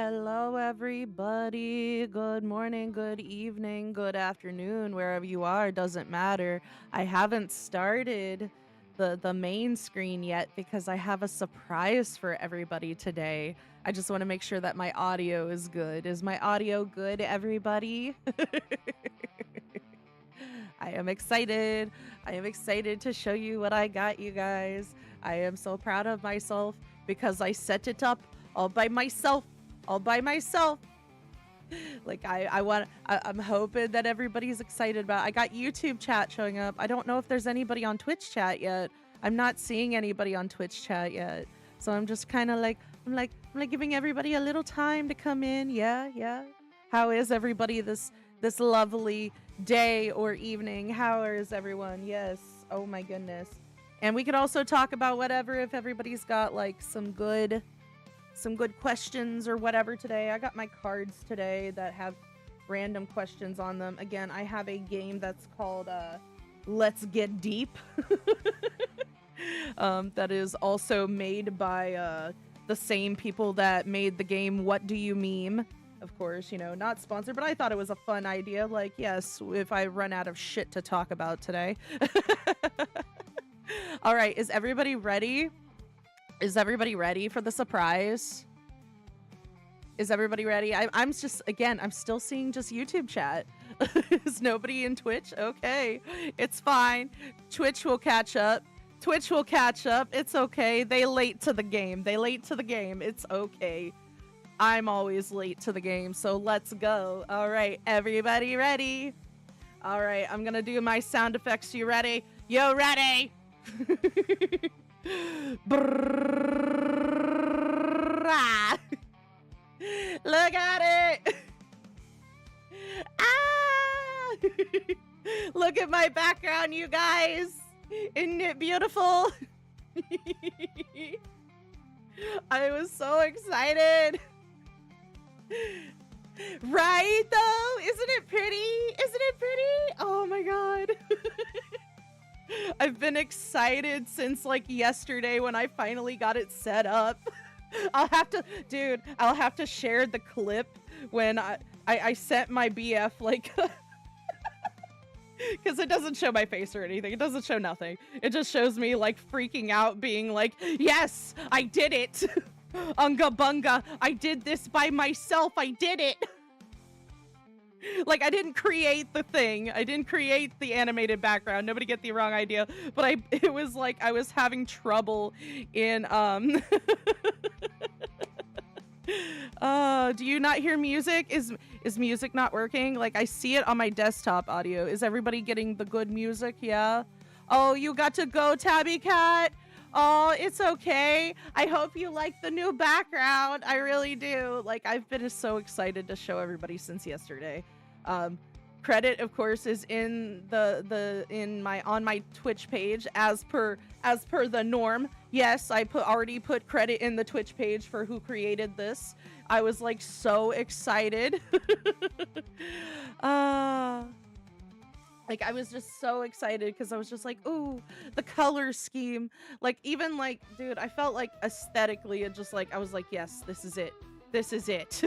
Hello, everybody. Good morning, good evening, good afternoon, wherever you are, doesn't matter. I haven't started the main screen yet because I have a surprise for everybody today. I just want to make sure that my audio is good. Is my audio good, everybody? I am excited. I am excited to show you what I got, you guys. I am so proud of myself because I set it up all by myself. All by myself. Like I'm hoping that everybody's excited about. I got YouTube chat showing up. I don't know if there's anybody on Twitch chat yet. I'm not seeing anybody on Twitch chat yet. So I'm just kind of like I'm like giving everybody a little time to come in. Yeah, yeah. How is everybody this lovely day or evening? How is everyone? Yes. Oh my goodness. And we could also talk about whatever if everybody's got like some good questions or whatever today. I got my cards today that have random questions on them. Again, I have a game that's called Let's Get Deep. That is also made by the same people that made the game What Do You Meme? Of course, you know, not sponsored, but I thought it was a fun idea. Like, yes, if I run out of shit to talk about today. All right, is everybody ready? Is everybody ready for the surprise? Is everybody ready? I'm just, again, I'm still seeing just YouTube chat. Is nobody in Twitch? Okay, it's fine. Twitch will catch up. Twitch will catch up. It's okay. They late to the game. They late to the game. It's okay. I'm always late to the game, so let's go. All right, everybody ready? All right, I'm gonna do my sound effects. You ready? You ready? Brrrra. Look at it. Ah! Look at my background, you guys. Isn't it beautiful? I was so excited. Right though? Isn't it pretty? Isn't it pretty? Oh my god. I've been excited since like yesterday when I finally got it set up. I'll have to share the clip when I sent my BF like because it doesn't show my face or anything. It doesn't show nothing. It just shows me like freaking out being like, yes, I did it. Unga bunga, I did this by myself. I did it. Like, I didn't create the thing. I didn't create the animated background. Nobody get the wrong idea. But it was like I was having trouble in do you not hear music? Is music not working? Like, I see it on my desktop audio. Is everybody getting the good music? Yeah. Oh, you got to go, Tabby Cat. Oh, it's okay. I hope you like the new background. I really do. Like, I've been so excited to show everybody since yesterday. Credit, of course, is in on my Twitch page as per the norm. Yes, I already put credit in the Twitch page for who created this. I was like so excited. Like, I was just so excited because I was just like, ooh, the color scheme. Like, even like, dude, I felt like aesthetically, it just like, I was like, yes, this is it. This is it.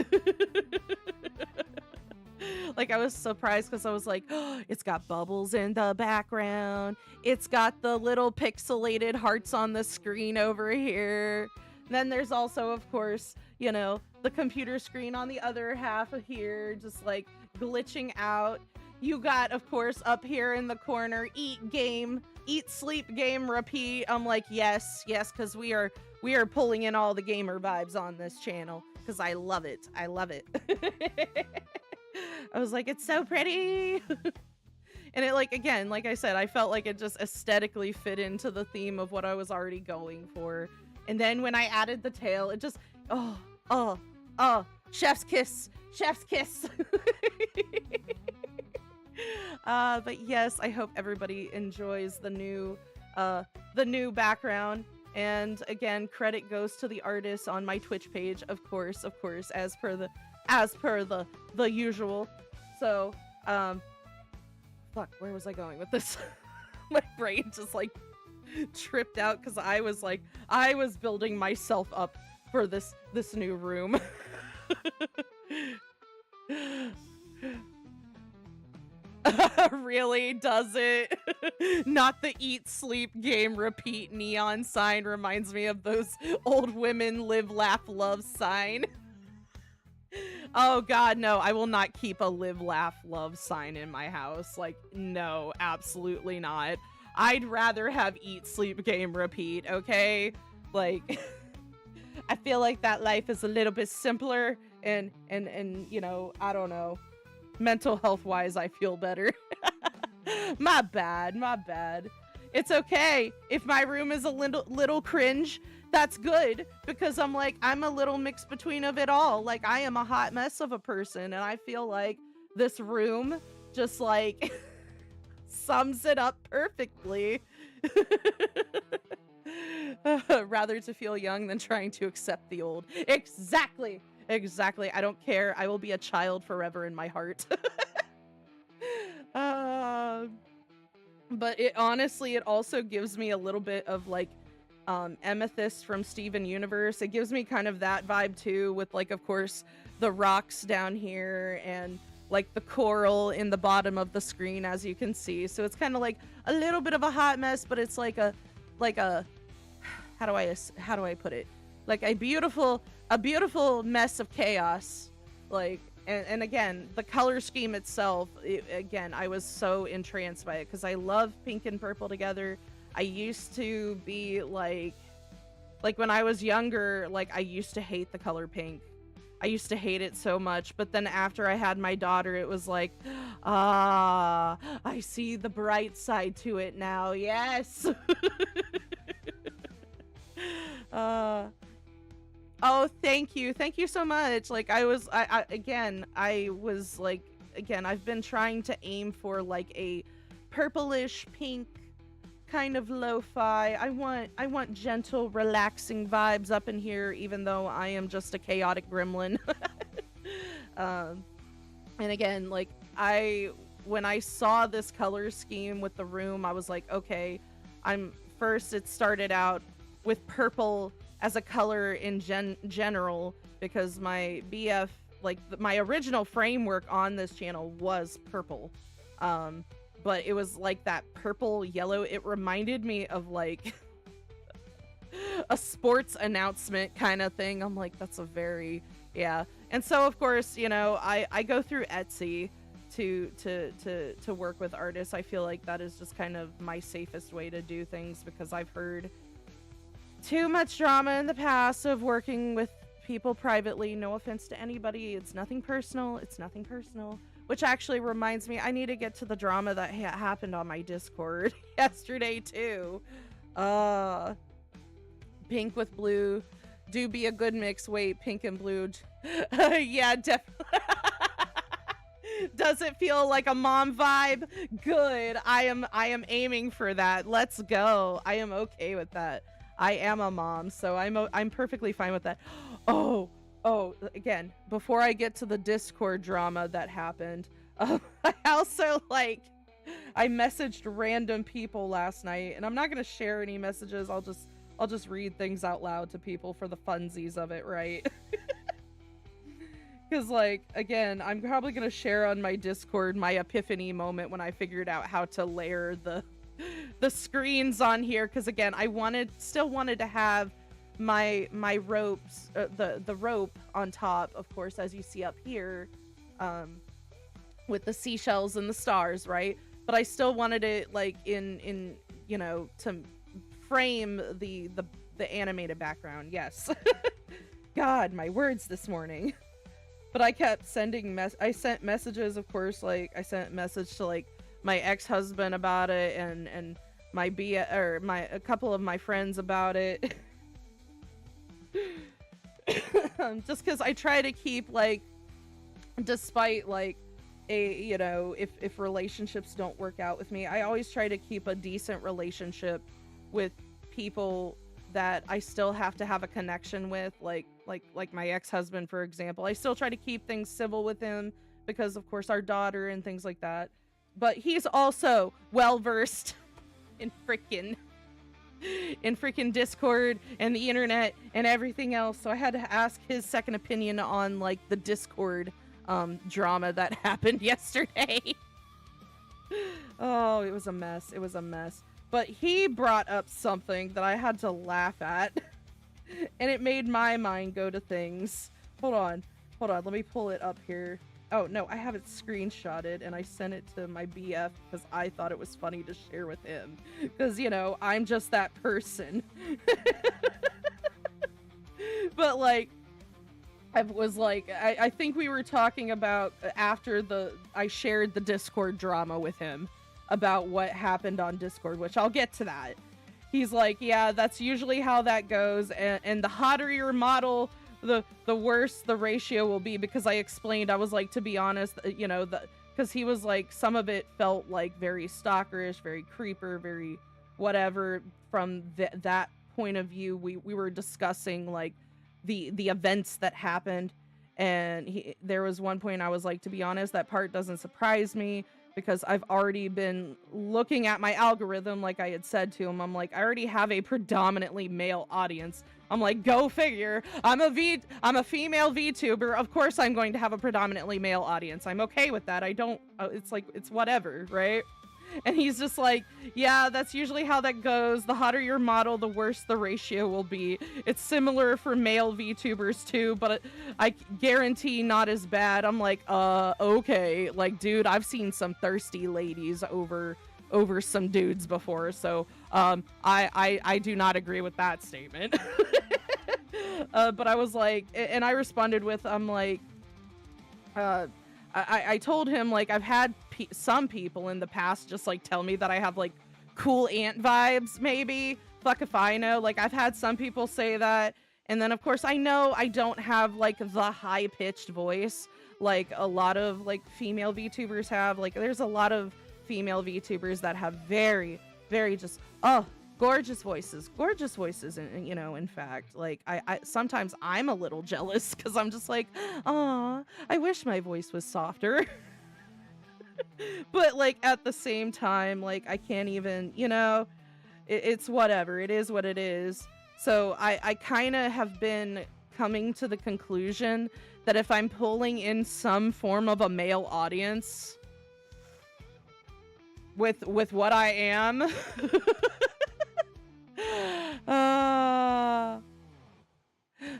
Like, I was surprised because I was like, oh, it's got bubbles in the background. It's got the little pixelated hearts on the screen over here. And then there's also, of course, you know, the computer screen on the other half of here, just like glitching out. You got, of course, up here in the corner, eat, sleep, game, repeat. I'm like, yes, because we are pulling in all the gamer vibes on this channel because I love it. I love it. I was like, it's so pretty. And it, like, again, like I said, I felt like it just aesthetically fit into the theme of what I was already going for. And then when I added the tail, it just, oh, chef's kiss. But yes, I hope everybody enjoys the new background. And again, credit goes to the artist on my Twitch page, of course, as per the usual. So, fuck, where was I going with this? My brain just like tripped out because I was building myself up for this new room. Really, does it? Not the eat, sleep, game, repeat neon sign reminds me of those old women live, laugh, love sign. Oh god, no, I will not keep a live, laugh, love sign in my house. Like, no, absolutely not. I'd rather have eat, sleep, game, repeat, okay? Like, I feel like that life is a little bit simpler and you know, I don't know. Mental health wise, I feel better. My bad, my bad. It's okay if my room is a little cringe. That's good because I'm a little mix between of it all. Like I am a hot mess of a person, and I feel like this room just like sums it up perfectly. Rather to feel young than trying to accept the old. Exactly. Exactly. I don't care. I will be a child forever in my heart. uh, but it honestly, it also gives me a little bit of like Amethyst from Steven Universe. It gives me kind of that vibe too, with like, of course, the rocks down here and like the coral in the bottom of the screen, as you can see. So it's kind of like a little bit of a hot mess, but it's like a how do I put it? Like a beautiful mess of chaos. Like and again, the color scheme itself, again, I was so entranced by it because I love pink and purple together. I used to be like when I was younger, like I used to hate the color pink. I used to hate it so much, but then after I had my daughter, it was like, ah, I see the bright side to it now. Yes. uh Oh, thank you. Thank you so much. Like I was again, I've been trying to aim for like a purplish pink kind of lo-fi. I want gentle, relaxing vibes up in here, even though I am just a chaotic gremlin. And again, like when I saw this color scheme with the room, I was like, okay, it started out with purple as a color in general, because my BF, like my original framework on this channel was purple. But it was like that purple yellow. It reminded me of like a sports announcement kind of thing. I'm like, that's a very, yeah. And so of course, you know, I go through Etsy to work with artists. I feel like that is just kind of my safest way to do things, because I've heard too much drama in the past of working with people privately. No offense to anybody. It's nothing personal. It's nothing personal. Which actually reminds me, I need to get to the drama that happened on my Discord yesterday too. Pink with blue. Do be a good mix. Wait, pink and blue. Yeah, definitely. Does it feel like a mom vibe? Good. I am aiming for that. Let's go. I am okay with that. I am a mom, so I'm perfectly fine with that. Oh, again, before I get to the Discord drama that happened, I also I messaged random people last night, and I'm not gonna share any messages. I'll just read things out loud to people for the funsies of it, right? Because like, again, I'm probably gonna share on my Discord my epiphany moment when I figured out how to layer the screens on here, because again, I still wanted to have my ropes, the rope on top, of course, as you see up here, with the seashells and the stars, right? But I still wanted it like in you know, to frame the animated background. Yes. God, my words this morning. But I kept sending I sent messages, of course. Like I sent a message to like my ex-husband about it, and a couple of my friends about it. Just because I try to keep like, despite like you know, if relationships don't work out with me, I always try to keep a decent relationship with people that I still have to have a connection with, like my ex-husband, for example. I still try to keep things civil with him because of course our daughter and things like that. But he's also well versed in freaking in freaking Discord and the internet and everything else. So I had to ask his second opinion on like the Discord drama that happened yesterday. Oh, it was a mess. It was a mess. But he brought up something that I had to laugh at. And it made my mind go to things. Hold on. Let me pull it up here. Oh, no, I have it screenshotted and I sent it to my BF because I thought it was funny to share with him. Because, you know, I'm just that person. But, like, I think we were talking about after I shared the Discord drama with him about what happened on Discord, which I'll get to that. He's like, yeah, that's usually how that goes, and the hotter your model, the worse the ratio will be, because I explained, I was like, to be honest, you know, because he was like, some of it felt like very stalkerish, very creeper, very whatever. From that point of view, we were discussing like the events that happened, and there was one point I was like, to be honest, that part doesn't surprise me, because I've already been looking at my algorithm, like I had said to him. I'm like, I already have a predominantly male audience. I'm like, go figure. I'm a female VTuber. Of course I'm going to have a predominantly male audience. I'm okay with that. I don't, it's like, it's whatever, right? And he's just like, yeah, that's usually how that goes. The hotter your model, the worse the ratio will be. It's similar for male VTubers too, but I guarantee not as bad. I'm like, okay. Like, dude, I've seen some thirsty ladies over some dudes before, so I do not agree with that statement. But I was like, and I responded with, I'm like, I told him, like, I've had some people in the past just like tell me that I have like cool aunt vibes, maybe. Fuck if I know. Like, I've had some people say that, and then of course I know I don't have like the high-pitched voice like a lot of like female VTubers have. Like, there's a lot of female VTubers that have very, very just gorgeous voices, and you know, in fact, like I sometimes I'm a little jealous because I'm just like, oh, I wish my voice was softer. But like at the same time, like I can't even, you know, it's whatever, it is what it is. So I kind of have been coming to the conclusion that if I'm pulling in some form of a male audience with what I am,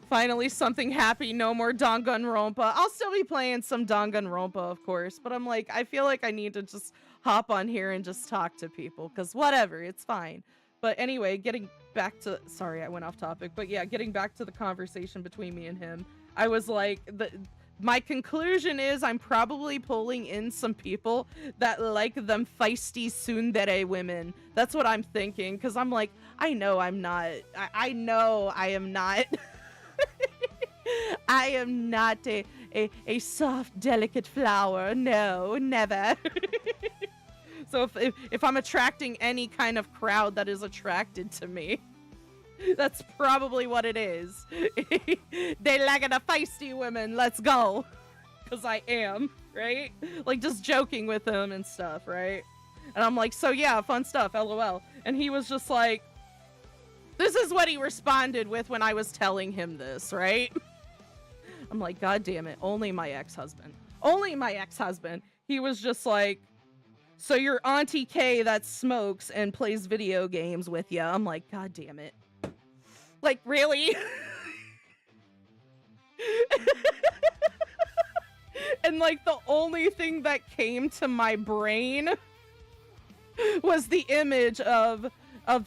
finally something happy, no more Danganronpa. I'll still be playing some Danganronpa, of course, but I'm like, I feel like I need to just hop on here and just talk to people, because whatever, it's fine. But anyway, getting back to, sorry, I went off topic, but yeah, getting back to the conversation between me and him, I was like, my conclusion is I'm probably pulling in some people that like them feisty tsundere women. That's what I'm thinking, because I'm like, I know I'm not, I know I am not, I am not a soft, delicate flower. No, never. So if I'm attracting any kind of crowd that is attracted to me, that's probably what it is. They like the feisty women. Let's go. Because I am, right? Like, just joking with him and stuff, right? And I'm like, so yeah, fun stuff, LOL. And he was just like, this is what he responded with when I was telling him this, right? I'm like, God damn it. Only my ex-husband. Only my ex-husband. He was just like, so your Auntie K that smokes and plays video games with ya. I'm like, God damn it. Like, really? And like the only thing that came to my brain was the image of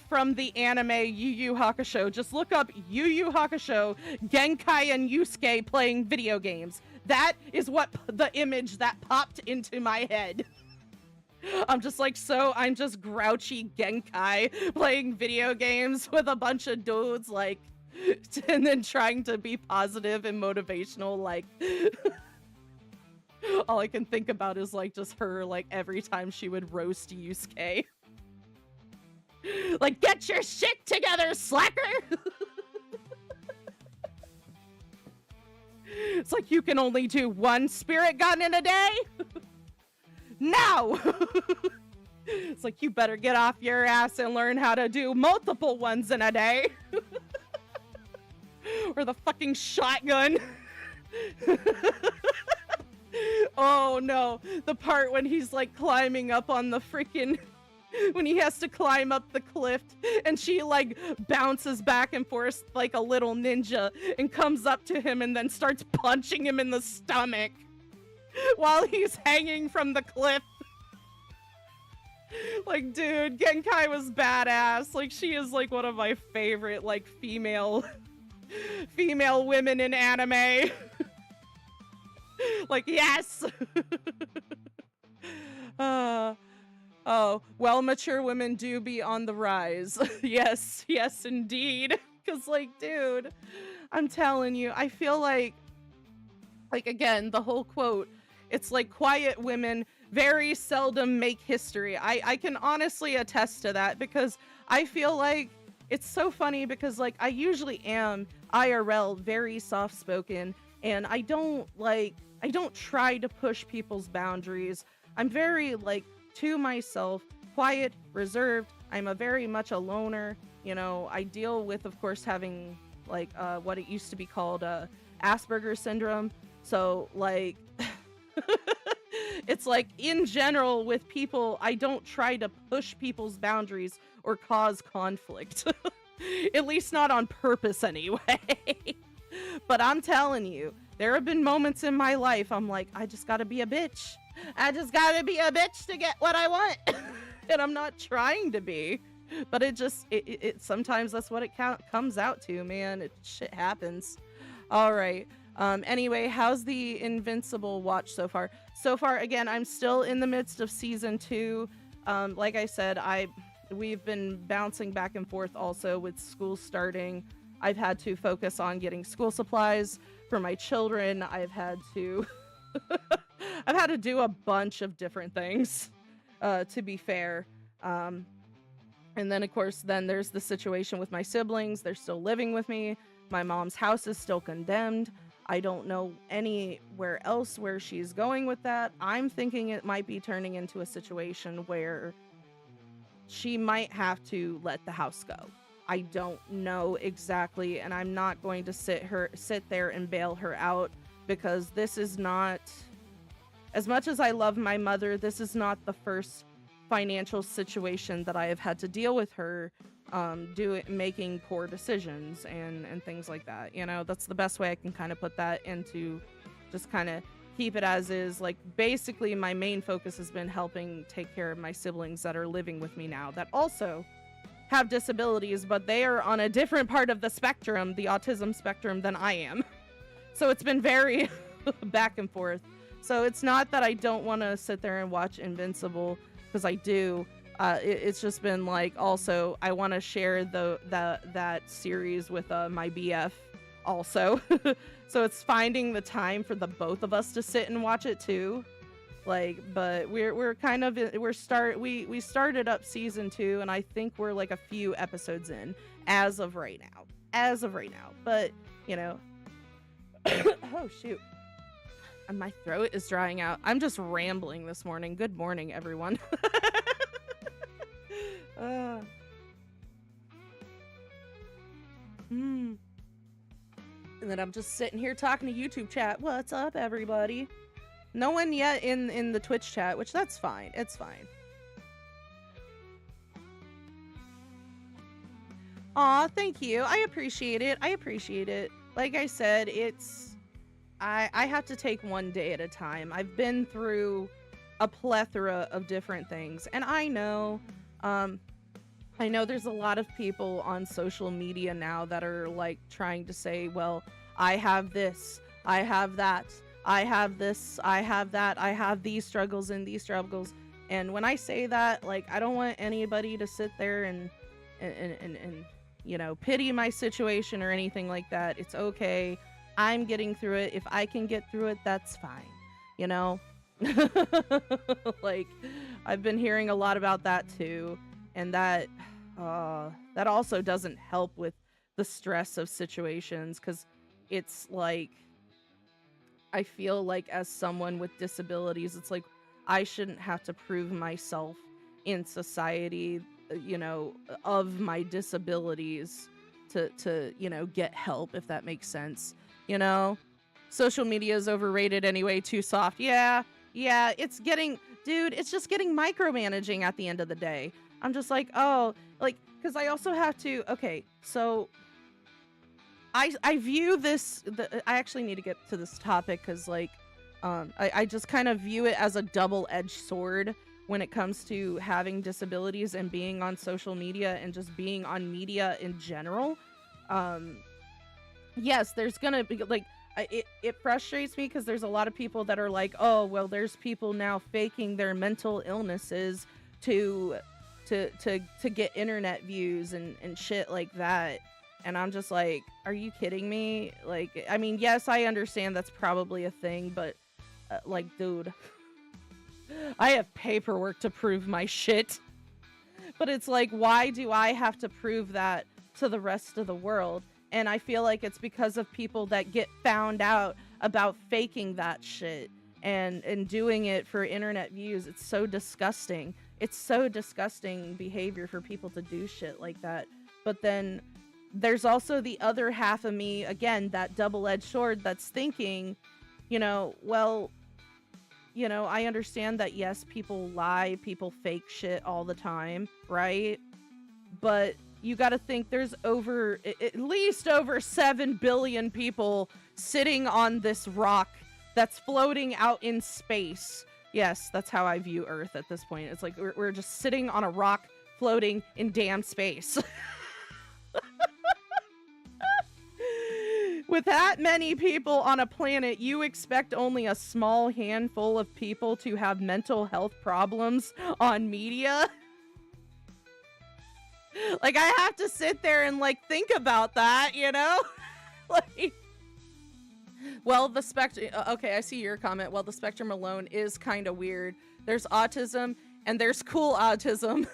from the anime Yu Yu Hakusho. Just look up Yu Yu Hakusho, Genkai and Yusuke playing video games. That is what the image that popped into my head. I'm just like, so I'm just grouchy Genkai playing video games with a bunch of dudes, like, and then trying to be positive and motivational, like, all I can think about is, like, just her, like, every time she would roast Yusuke. Like, get your shit together, slacker! It's like, you can only do one spirit gun in a day? Now! It's like, you better get off your ass and learn how to do multiple ones in a day. Or the fucking shotgun. Oh no, the part when he's like climbing up on the freaking, when he has to climb up the cliff and she like bounces back and forth like a little ninja and comes up to him and then starts punching him in the stomach while he's hanging from the cliff. Like, dude, Genkai was badass. Like, she is like one of my favorite like female women in anime. Like, yes. Oh, well, mature women do be on the rise. Yes, indeed. Because, like, dude, I'm telling you, I feel like, again, the whole quote, it's like quiet women very seldom make history. I can honestly attest to that, because I feel like it's so funny, because, like, I usually am IRL very soft-spoken, and I don't try to push people's boundaries. I'm very, like, to myself, quiet, reserved. I'm a very much a loner. You know, I deal with, of course, having, like, what it used to be called, Asperger's syndrome. So, like, it's like, in general, with people, I don't try to push people's boundaries or cause conflict. At least not on purpose, anyway. But I'm telling you, there have been moments in my life I'm like, I just gotta be a bitch. I just gotta be a bitch to get what I want. And I'm not trying to be. But it just, it sometimes that's what it comes out to, man. Shit happens. All right. Anyway, how's the Invincible watch so far? So far, again, I'm still in the midst of season 2. Like I said, we've been bouncing back and forth also with school starting. I've had to focus on getting school supplies for my children. I've had to do a bunch of different things, to be fair. And then, of course, there's the situation with my siblings. They're still living with me. My mom's house is still condemned. I don't know anywhere else where she's going with that. I'm thinking it might be turning into a situation where she might have to let the house go. I don't know exactly, and I'm not going to sit there and bail her out, because this is not, as much as I love my mother, this is not the first financial situation that I have had to deal with her making poor decisions and things like that. You know, that's the best way I can kind of put that into, just kind of keep it as is. Like, basically my main focus has been helping take care of my siblings that are living with me now, that also have disabilities, but they are on a different part of the spectrum, the autism spectrum, than I am. So it's been very back and forth. So it's not that I don't want to sit there and watch Invincible, because I do. It's just been like, also, I want to share that series with my BF also. So it's finding the time for the both of us to sit and watch it too. Like, but we're kind of, we started up season 2, and I think we're like a few episodes in as of right now. But, you know, oh shoot, and my throat is drying out. I'm just rambling this morning. Good morning, everyone. And then I'm just sitting here talking to YouTube chat. What's up, everybody? No one yet in the Twitch chat, which that's fine. It's fine. Aw, thank you. I appreciate it. Like I said, I have to take one day at a time. I've been through a plethora of different things, and I know there's a lot of people on social media now that are like trying to say, well, I have this, I have that, I have this, I have that, I have these struggles and these struggles. And when I say that, like, I don't want anybody to sit there and you know, pity my situation or anything like that. It's okay. I'm getting through it. If I can get through it, that's fine. You know? Like, I've been hearing a lot about that too. And that also doesn't help with the stress of situations, because it's like, I feel like as someone with disabilities, it's like I shouldn't have to prove myself in society, of my disabilities to get help, if that makes sense. You know, social media is overrated anyway, too soft. Yeah, it's getting, dude, it's just getting micromanaging at the end of the day. I'm just like, oh, like, because I also have to, okay, so I view this, I actually need to get to this topic because, like, I just kind of view it as a double-edged sword when it comes to having disabilities and being on social media and just being on media in general. Um, yes, there's gonna be, like, it frustrates me because there's a lot of people that are like, oh, well, there's people now faking their mental illnesses to to get internet views and shit like that. And I'm just like, are you kidding me? Like, I mean, yes, I understand that's probably a thing, but like, dude, I have paperwork to prove my shit. But it's like, why do I have to prove that to the rest of the world? And I feel like it's because of people that get found out about faking that shit and doing it for internet views. It's so disgusting. It's so disgusting behavior for people to do shit like that. But then there's also the other half of me, again, that double-edged sword that's thinking, well, I understand that, yes, people lie, people fake shit all the time, right? But you got to think there's at least over 7 billion people sitting on this rock that's floating out in space. Yes, that's how I view Earth at this point. It's like we're just sitting on a rock floating in damn space. With that many people on a planet, you expect only a small handful of people to have mental health problems on media? Like, I have to sit there and, like, think about that, Like, well, the spectrum... Okay, I see your comment. Well, the spectrum alone is kind of weird. There's autism, and there's cool autism.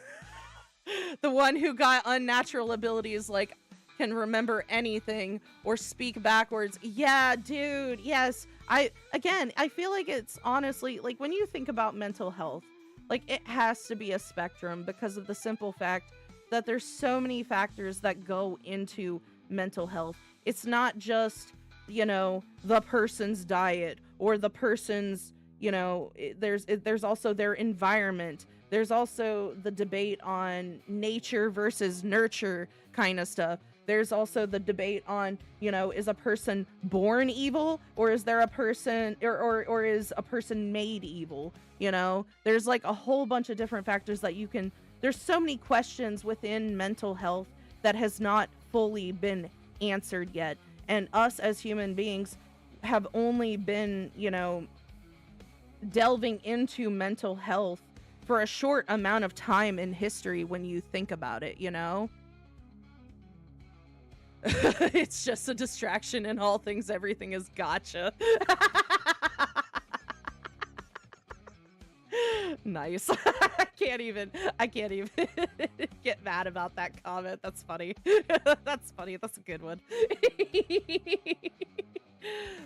The one who got unnatural abilities, like, can remember anything or speak backwards. Yeah, dude, yes. I feel like it's honestly, like, when you think about mental health, like, it has to be a spectrum because of the simple fact that there's so many factors that go into mental health. It's not just, the person's diet or the person's, there's also their environment. There's also the debate on nature versus nurture kind of stuff. There's also the debate on, is a person born evil or is there a person or is a person made evil? There's like a whole bunch of different factors that there's so many questions within mental health that has not fully been answered yet. And us as human beings have only been, delving into mental health for a short amount of time in history when you think about it, It's just a distraction in all things. Everything is gotcha. Nice. I can't even get mad about that comment. That's funny. That's funny. That's a good one.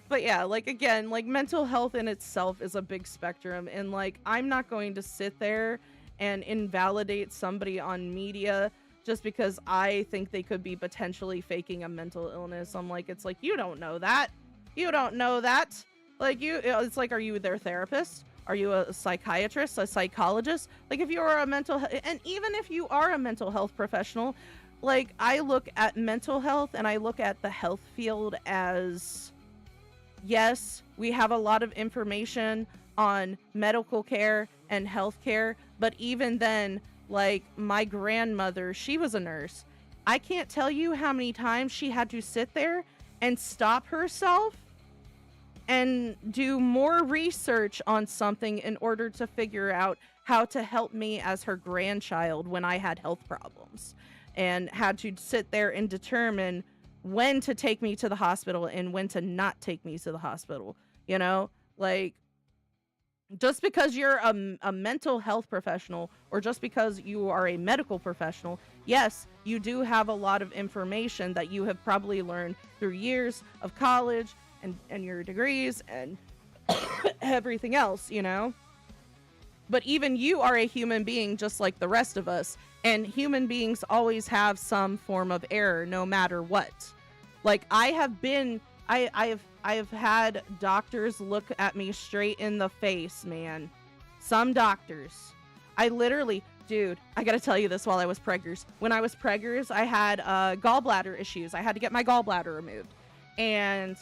But yeah, like, again, like, mental health in itself is a big spectrum, and like, I'm not going to sit there and invalidate somebody on media just because I think they could be potentially faking a mental illness. I'm like, it's like, you don't know that. You don't know that. Like, it's like, are you their therapist? Are you a psychiatrist, a psychologist? Like, if you are and even if you are a mental health professional, like, I look at mental health and I look at the health field as, yes, we have a lot of information on medical care and health care, but even then, like, my grandmother, she was a nurse. I can't tell you how many times she had to sit there and stop herself and do more research on something in order to figure out how to help me as her grandchild when I had health problems, and had to sit there and determine when to take me to the hospital and when to not take me to the hospital. Like, just because you're a mental health professional or just because you are a medical professional, yes, you do have a lot of information that you have probably learned through years of college and your degrees and everything else, But even you are a human being just like the rest of us. And human beings always have some form of error, no matter what. Like, I have had doctors look at me straight in the face, man. Some doctors. I literally, dude, I gotta tell you this while I was preggers. When I was preggers, I had gallbladder issues. I had to get my gallbladder removed. And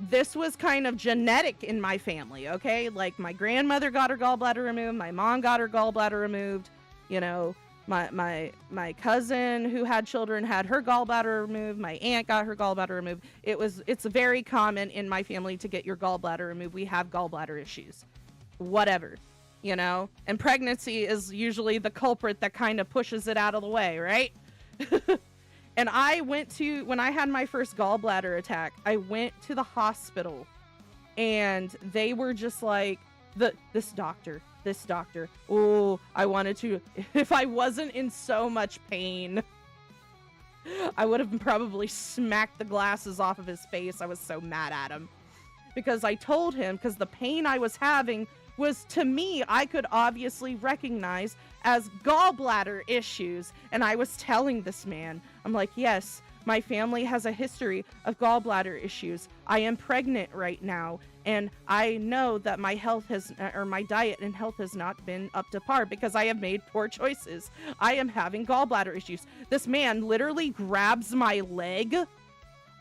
this was kind of genetic in my family, okay? Like, my grandmother got her gallbladder removed. My mom got her gallbladder removed. You know, my cousin who had children had her gallbladder removed. My aunt got her gallbladder removed. It's very common in my family to get your gallbladder removed. We have gallbladder issues. Whatever, you know? And pregnancy is usually the culprit that kind of pushes it out of the way, right? And when I had my first gallbladder attack, I went to the hospital and they were just like, this doctor, oh, I wanted to, if I wasn't in so much pain, I would have probably smacked the glasses off of his face. I was so mad at him because I told him, because the pain I was having was, to me, I could obviously recognize as gallbladder issues. And I was telling this man, I'm like, yes, my family has a history of gallbladder issues. I am pregnant right now. And I know that my health my diet and health has not been up to par because I have made poor choices. I am having gallbladder issues. This man literally grabs my leg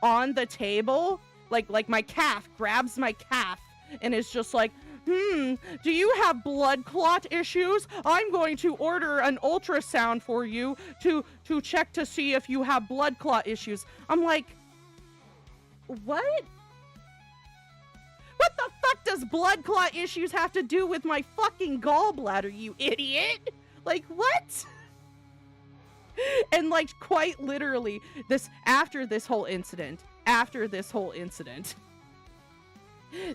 on the table, like my calf, grabs my calf and is just like, do you have blood clot issues? I'm going to order an ultrasound for you to check to see if you have blood clot issues. I'm like, what? What the fuck does blood clot issues have to do with my fucking gallbladder, you idiot? Like, what? And like, quite literally, after this whole incident,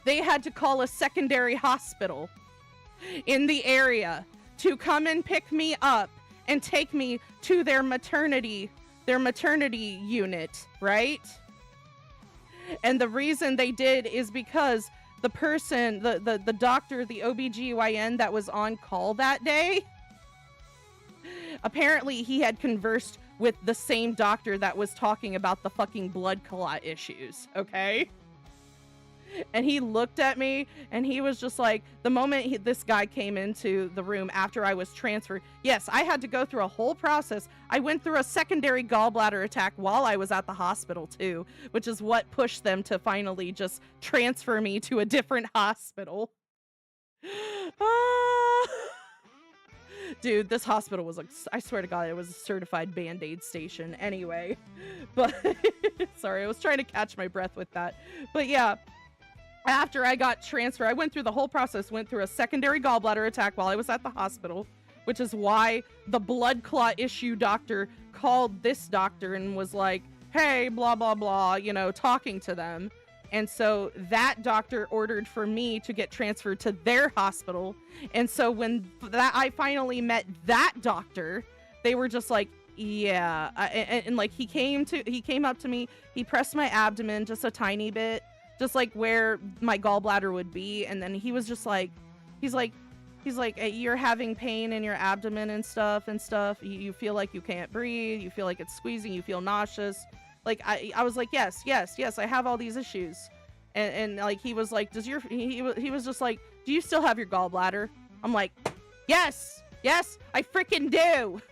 they had to call a secondary hospital in the area to come and pick me up and take me to their maternity unit, right? And the reason they did is because the person, the doctor, the OBGYN that was on call that day, apparently he had conversed with the same doctor that was talking about the fucking blood clot issues, okay? And he looked at me and he was just like, the moment this guy came into the room after I was transferred, yes, I had to go through a whole process. I went through a secondary gallbladder attack while I was at the hospital too, which is what pushed them to finally just transfer me to a different hospital. Dude, this hospital was like, I swear to God, it was a certified Band-Aid station anyway. But sorry, I was trying to catch my breath with that. But yeah. After I got transferred, I went through the whole process, went through a secondary gallbladder attack while I was at the hospital, which is why the blood clot issue doctor called this doctor and was like, hey, blah, blah, blah, you know, talking to them. And so that doctor ordered for me to get transferred to their hospital. And so when I finally met that doctor, they were just like, yeah. And like, he came up to me, he pressed my abdomen just a tiny bit, just like where my gallbladder would be. And then he was just like, he's like, you're having pain in your abdomen and stuff. You feel like you can't breathe. You feel like it's squeezing. You feel nauseous. Like, I was like, yes, I have all these issues. And like, he was like, he was just like, do you still have your gallbladder? I'm like, yes, I freaking do.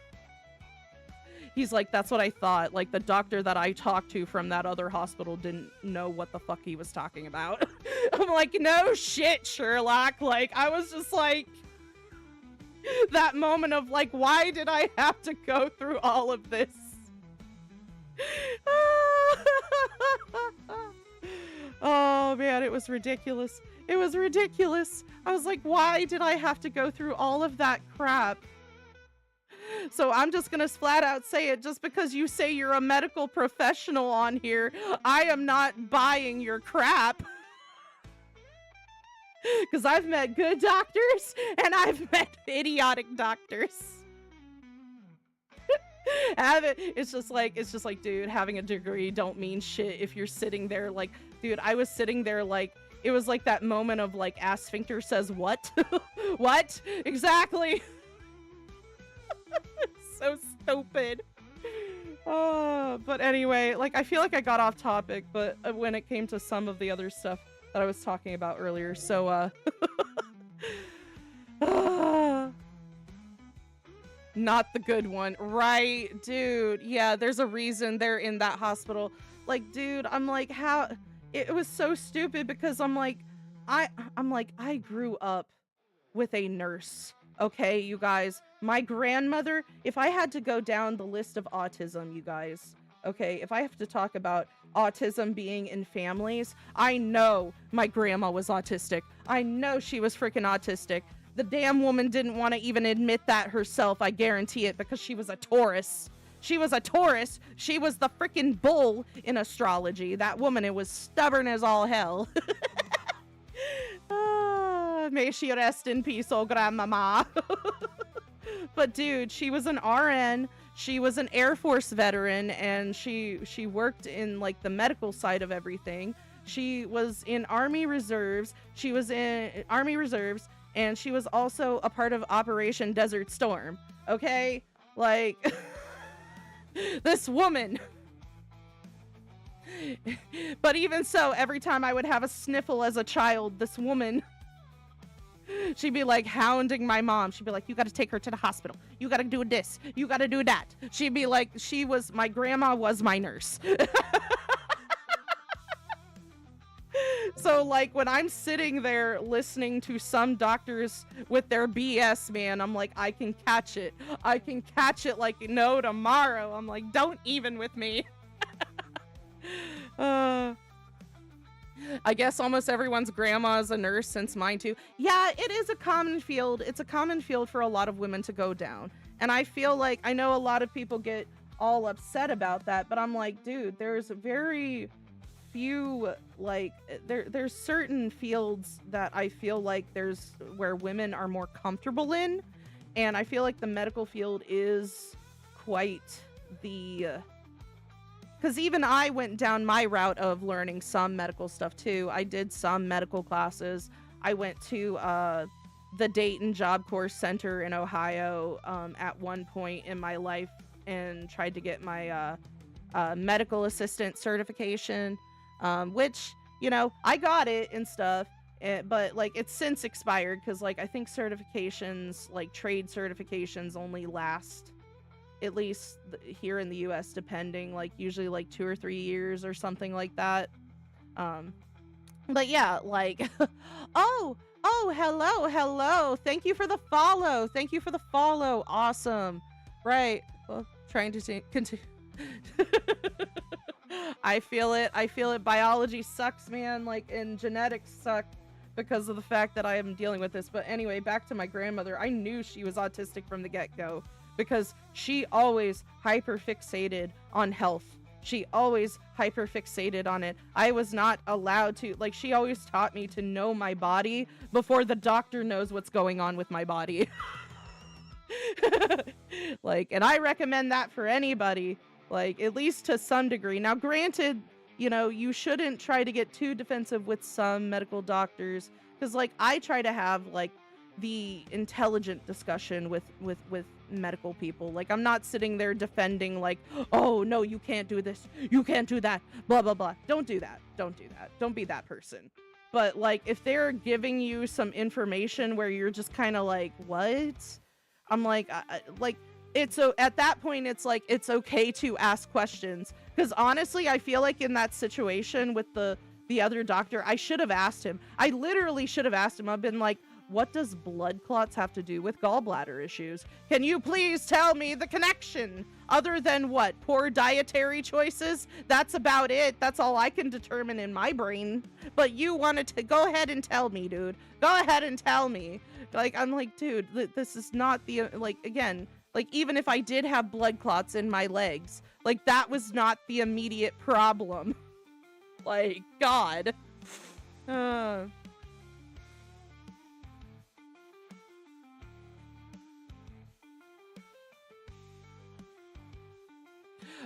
He's like, that's what I thought. Like, the doctor that I talked to from that other hospital didn't know what the fuck he was talking about. I'm like, no shit, Sherlock. Like, I was just like, that moment of like, why did I have to go through all of this? Oh man, it was ridiculous. It was ridiculous. I was like, why did I have to go through all of that crap? So I'm just gonna flat out say it. Just because you say you're a medical professional on here, I am not buying your crap. Because I've met good doctors and I've met idiotic doctors. It's just like, dude, having a degree don't mean shit if you're sitting there like, dude, I was sitting there like, it was like that moment of like ass sphincter says what? What? Exactly. So stupid. But anyway, like I feel like I got off topic, but when it came to some of the other stuff that I was talking about earlier, so not the good one, right, dude? Yeah, there's a reason they're in that hospital. Like, dude, I'm like, how? It was so stupid because I'm like, I grew up with a nurse. Okay, you guys, my grandmother, if I had to go down the list of autism, you guys, okay, if I have to talk about autism being in families, I know my grandma was autistic. I know she was freaking autistic. The damn woman didn't want to even admit that herself, I guarantee it, because she was a Taurus. She was a Taurus. She was the freaking bull in astrology. That woman, it was stubborn as all hell. May she rest in peace, oh grandmama. But dude, she was an RN. She was an Air Force veteran, and she worked in like the medical side of everything. She was in Army Reserves. She was in Army Reserves, and she was also a part of Operation Desert Storm. Okay? Like, this woman. But even so, every time I would have a sniffle as a child, this woman, she'd be like hounding my mom. She'd be like, you got to take her to the hospital. You got to do this. You got to do that. She'd be like, my grandma was my nurse. So like when I'm sitting there listening to some doctors with their BS, man, I'm like, I can catch it. I can catch it like no tomorrow. I'm like, don't even with me. I guess almost everyone's grandma is a nurse, since mine too. Yeah, it is a common field. It's a common field for a lot of women to go down. And I feel like, I know a lot of people get all upset about that, but I'm like, dude, there's very few, like, there's certain fields that I feel like there's where women are more comfortable in. And I feel like the medical field is quite the... Because even I went down my route of learning some medical stuff too. I did some medical classes. I went to the Dayton Job Corps Center in Ohio at one point in my life and tried to get my medical assistant certification, which, you know, I got it and stuff. But like it's since expired because like I think certifications, like trade certifications, only last, at least here in the US, depending, like usually like 2 or 3 years or something like that. But yeah, like oh, hello, thank you for the follow, awesome. Right, well, trying to continue. I feel it, biology sucks, man, like, and genetics suck because of the fact that I am dealing with this. But anyway, back to my grandmother. I knew she was autistic from the get-go, because she always hyperfixated on health. She always hyperfixated on it. I was not allowed to, like, she always taught me to know my body before the doctor knows what's going on with my body. Like, and I recommend that for anybody, like, at least to some degree. Now, granted, you know, you shouldn't try to get too defensive with some medical doctors, because, like, I try to have, like, the intelligent discussion with medical people. Like, I'm not sitting there defending, like, oh no, you can't do this, you can't do that, blah blah blah. Don't do that. Don't be that person. But like, if they're giving you some information where you're just kind of like, what? I'm like, like, it's so at that point it's like it's okay to ask questions, because honestly I feel like in that situation with the other doctor, I should have asked him. I literally should have asked him. I've been like, what does blood clots have to do with gallbladder issues? Can you please tell me the connection? Other than what? Poor dietary choices? That's about it. That's all I can determine in my brain. But you wanted to go ahead and tell me, dude. Go ahead and tell me. Like, I'm like, dude, this is not the, like, again, like, even if I did have blood clots in my legs, like, that was not the immediate problem. Like, God.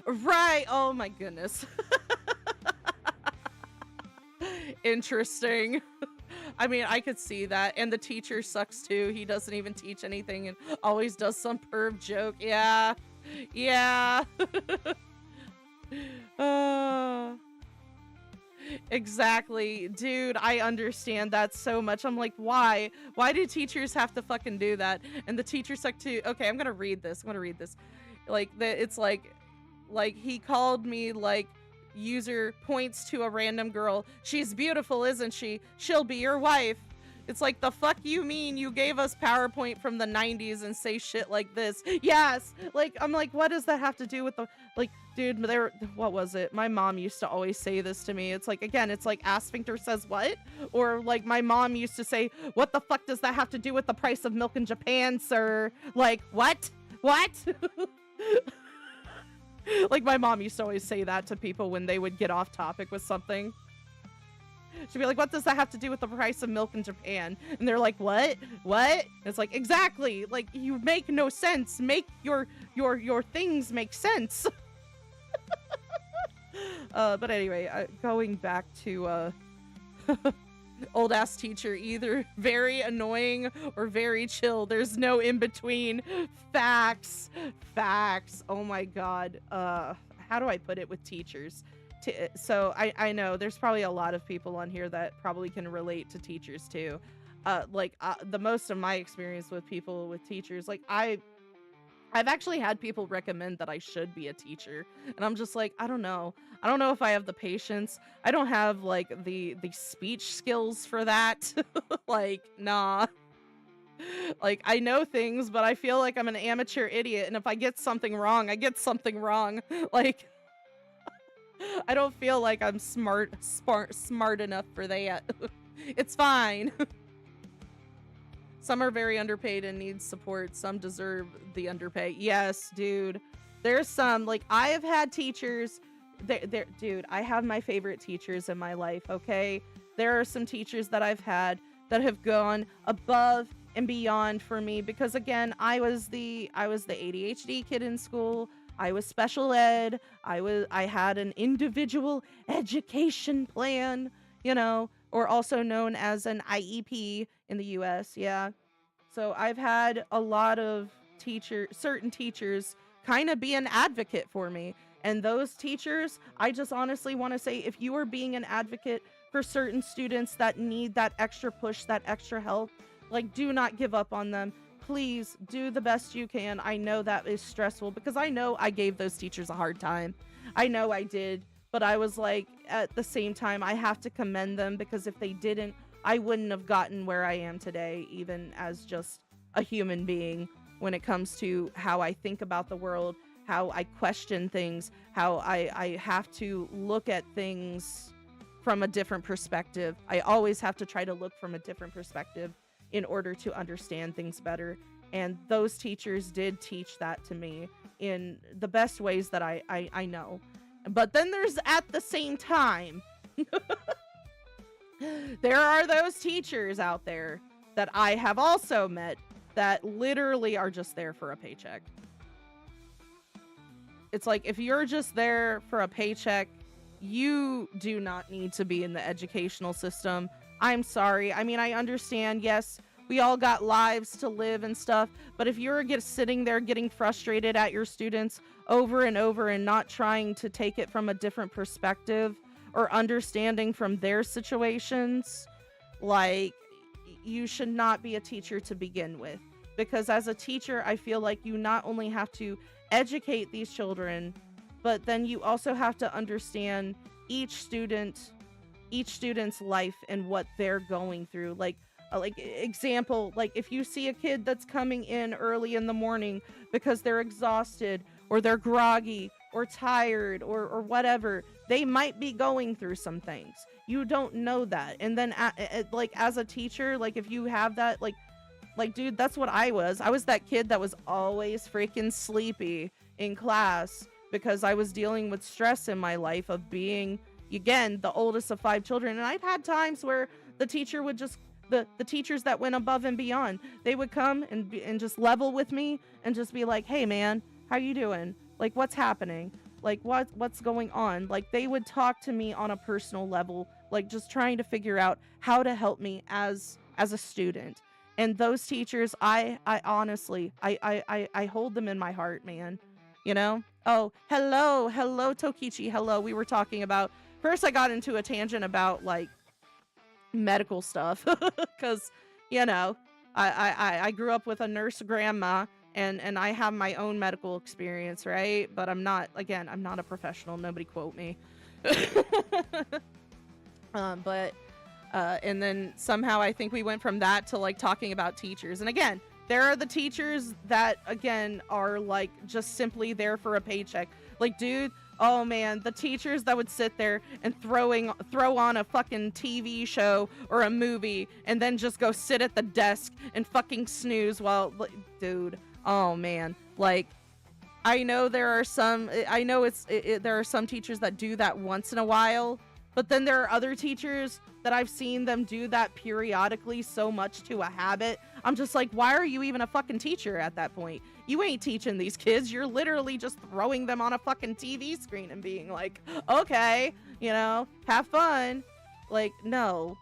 Right. Oh my goodness. Interesting. I mean, I could see that. And the teacher sucks too. He doesn't even teach anything and always does some perv joke. Yeah. Yeah. uh, exactly. Dude, I understand that so much. I'm like, why? Why do teachers have to fucking do that? And the teachers suck too. Okay, I'm gonna read this. Like, it's like he called me like user points to a random girl. She's beautiful, isn't she? She'll be your wife. It's like, the fuck you mean you gave us PowerPoint from the 90s and say shit like this? Yes. Like, I'm like, what does that have to do with the, like, dude, what was it? My mom used to always say this to me. It's like, again, it's like, Asphincter says what? Or like my mom used to say, what the fuck does that have to do with the price of milk in Japan, sir? Like, what? What? Like, my mom used to always say that to people when they would get off topic with something. She'd be like, what does that have to do with the price of milk in Japan? And they're like, what? What? It's like, exactly. Like, you make no sense. Make your things make sense. But anyway, going back to old ass teacher, either very annoying or very chill. There's no in between. Facts. Oh my god. How do I put it with teachers? So I know there's probably a lot of people on here that probably can relate to teachers too. The most of my experience with people with teachers, like I've actually had people recommend that I should be a teacher, and I'm just like, I don't know if I have the patience. I don't have like the speech skills for that. Like, nah. Like, I know things, but I feel like I'm an amateur idiot, and if I get something wrong, I get something wrong. Like, I don't feel like I'm smart enough for that. It's fine. Some are very underpaid and need support. Some deserve the underpay. Yes, dude. There's some, like, I have had teachers. Dude, I have my favorite teachers in my life, okay? There are some teachers that I've had that have gone above and beyond for me because, again, I was the ADHD kid in school. I was special ed. I had an individual education plan, or also known as an IEP in the US. Yeah. So I've had a lot of certain teachers kind of be an advocate for me. And those teachers, I just honestly want to say, if you are being an advocate for certain students that need that extra push, that extra help, like, do not give up on them. Please do the best you can. I know that is stressful because I know I gave those teachers a hard time. I know I did, but I was like, at the same time, I have to commend them because if they didn't, I wouldn't have gotten where I am today, even as just a human being, when it comes to how I think about the world, how I question things, how I have to look at things from a different perspective. I always have to try to look from a different perspective in order to understand things better. And those teachers did teach that to me in the best ways that I know. But then there's, at the same time, there are those teachers out there that I have also met that literally are just there for a paycheck. It's like, if you're just there for a paycheck, you do not need to be in the educational system. I'm sorry. I mean, I understand, yes, we all got lives to live and stuff, but if you're sitting there getting frustrated at your students over and over and not trying to take it from a different perspective or understanding from their situations, like, you should not be a teacher to begin with. Because as a teacher, I feel like you not only have to educate these children, but then you also have to understand each student's life and what they're going through. Like example, like if you see a kid that's coming in early in the morning because they're exhausted or they're groggy or tired or whatever, they might be going through some things. You don't know that. And then like as a teacher, like if you have that, like dude, that's what I was. I was that kid that was always freaking sleepy in class because I was dealing with stress in my life of being, again, the oldest of 5 children. And I've had times where the teacher would just, the teachers that went above and beyond, they would come and just level with me and just be like, hey man, how you doing? Like, what's happening? Like, what's going on? Like, they would talk to me on a personal level, like just trying to figure out how to help me as a student. And those teachers, I honestly, I hold them in my heart, man. You know? Oh, hello, Tokichi. Hello. We were talking about, first I got into a tangent about like medical stuff because, you know, I grew up with a nurse grandma, and I have my own medical experience, right? But I'm not a professional. Nobody quote me. But and then somehow I think we went from that to like talking about teachers. And again, there are the teachers that again are like just simply there for a paycheck. Like, dude, oh man, the teachers that would sit there and throw on a fucking TV show or a movie and then just go sit at the desk and fucking snooze while, dude, oh man. Like, I know there are some teachers that do that once in a while, but then there are other teachers that I've seen them do that periodically so much to a habit. I'm just like, why are you even a fucking teacher at that point? You ain't teaching these kids. You're literally just throwing them on a fucking TV screen and being like, okay, you know, have fun. Like, no.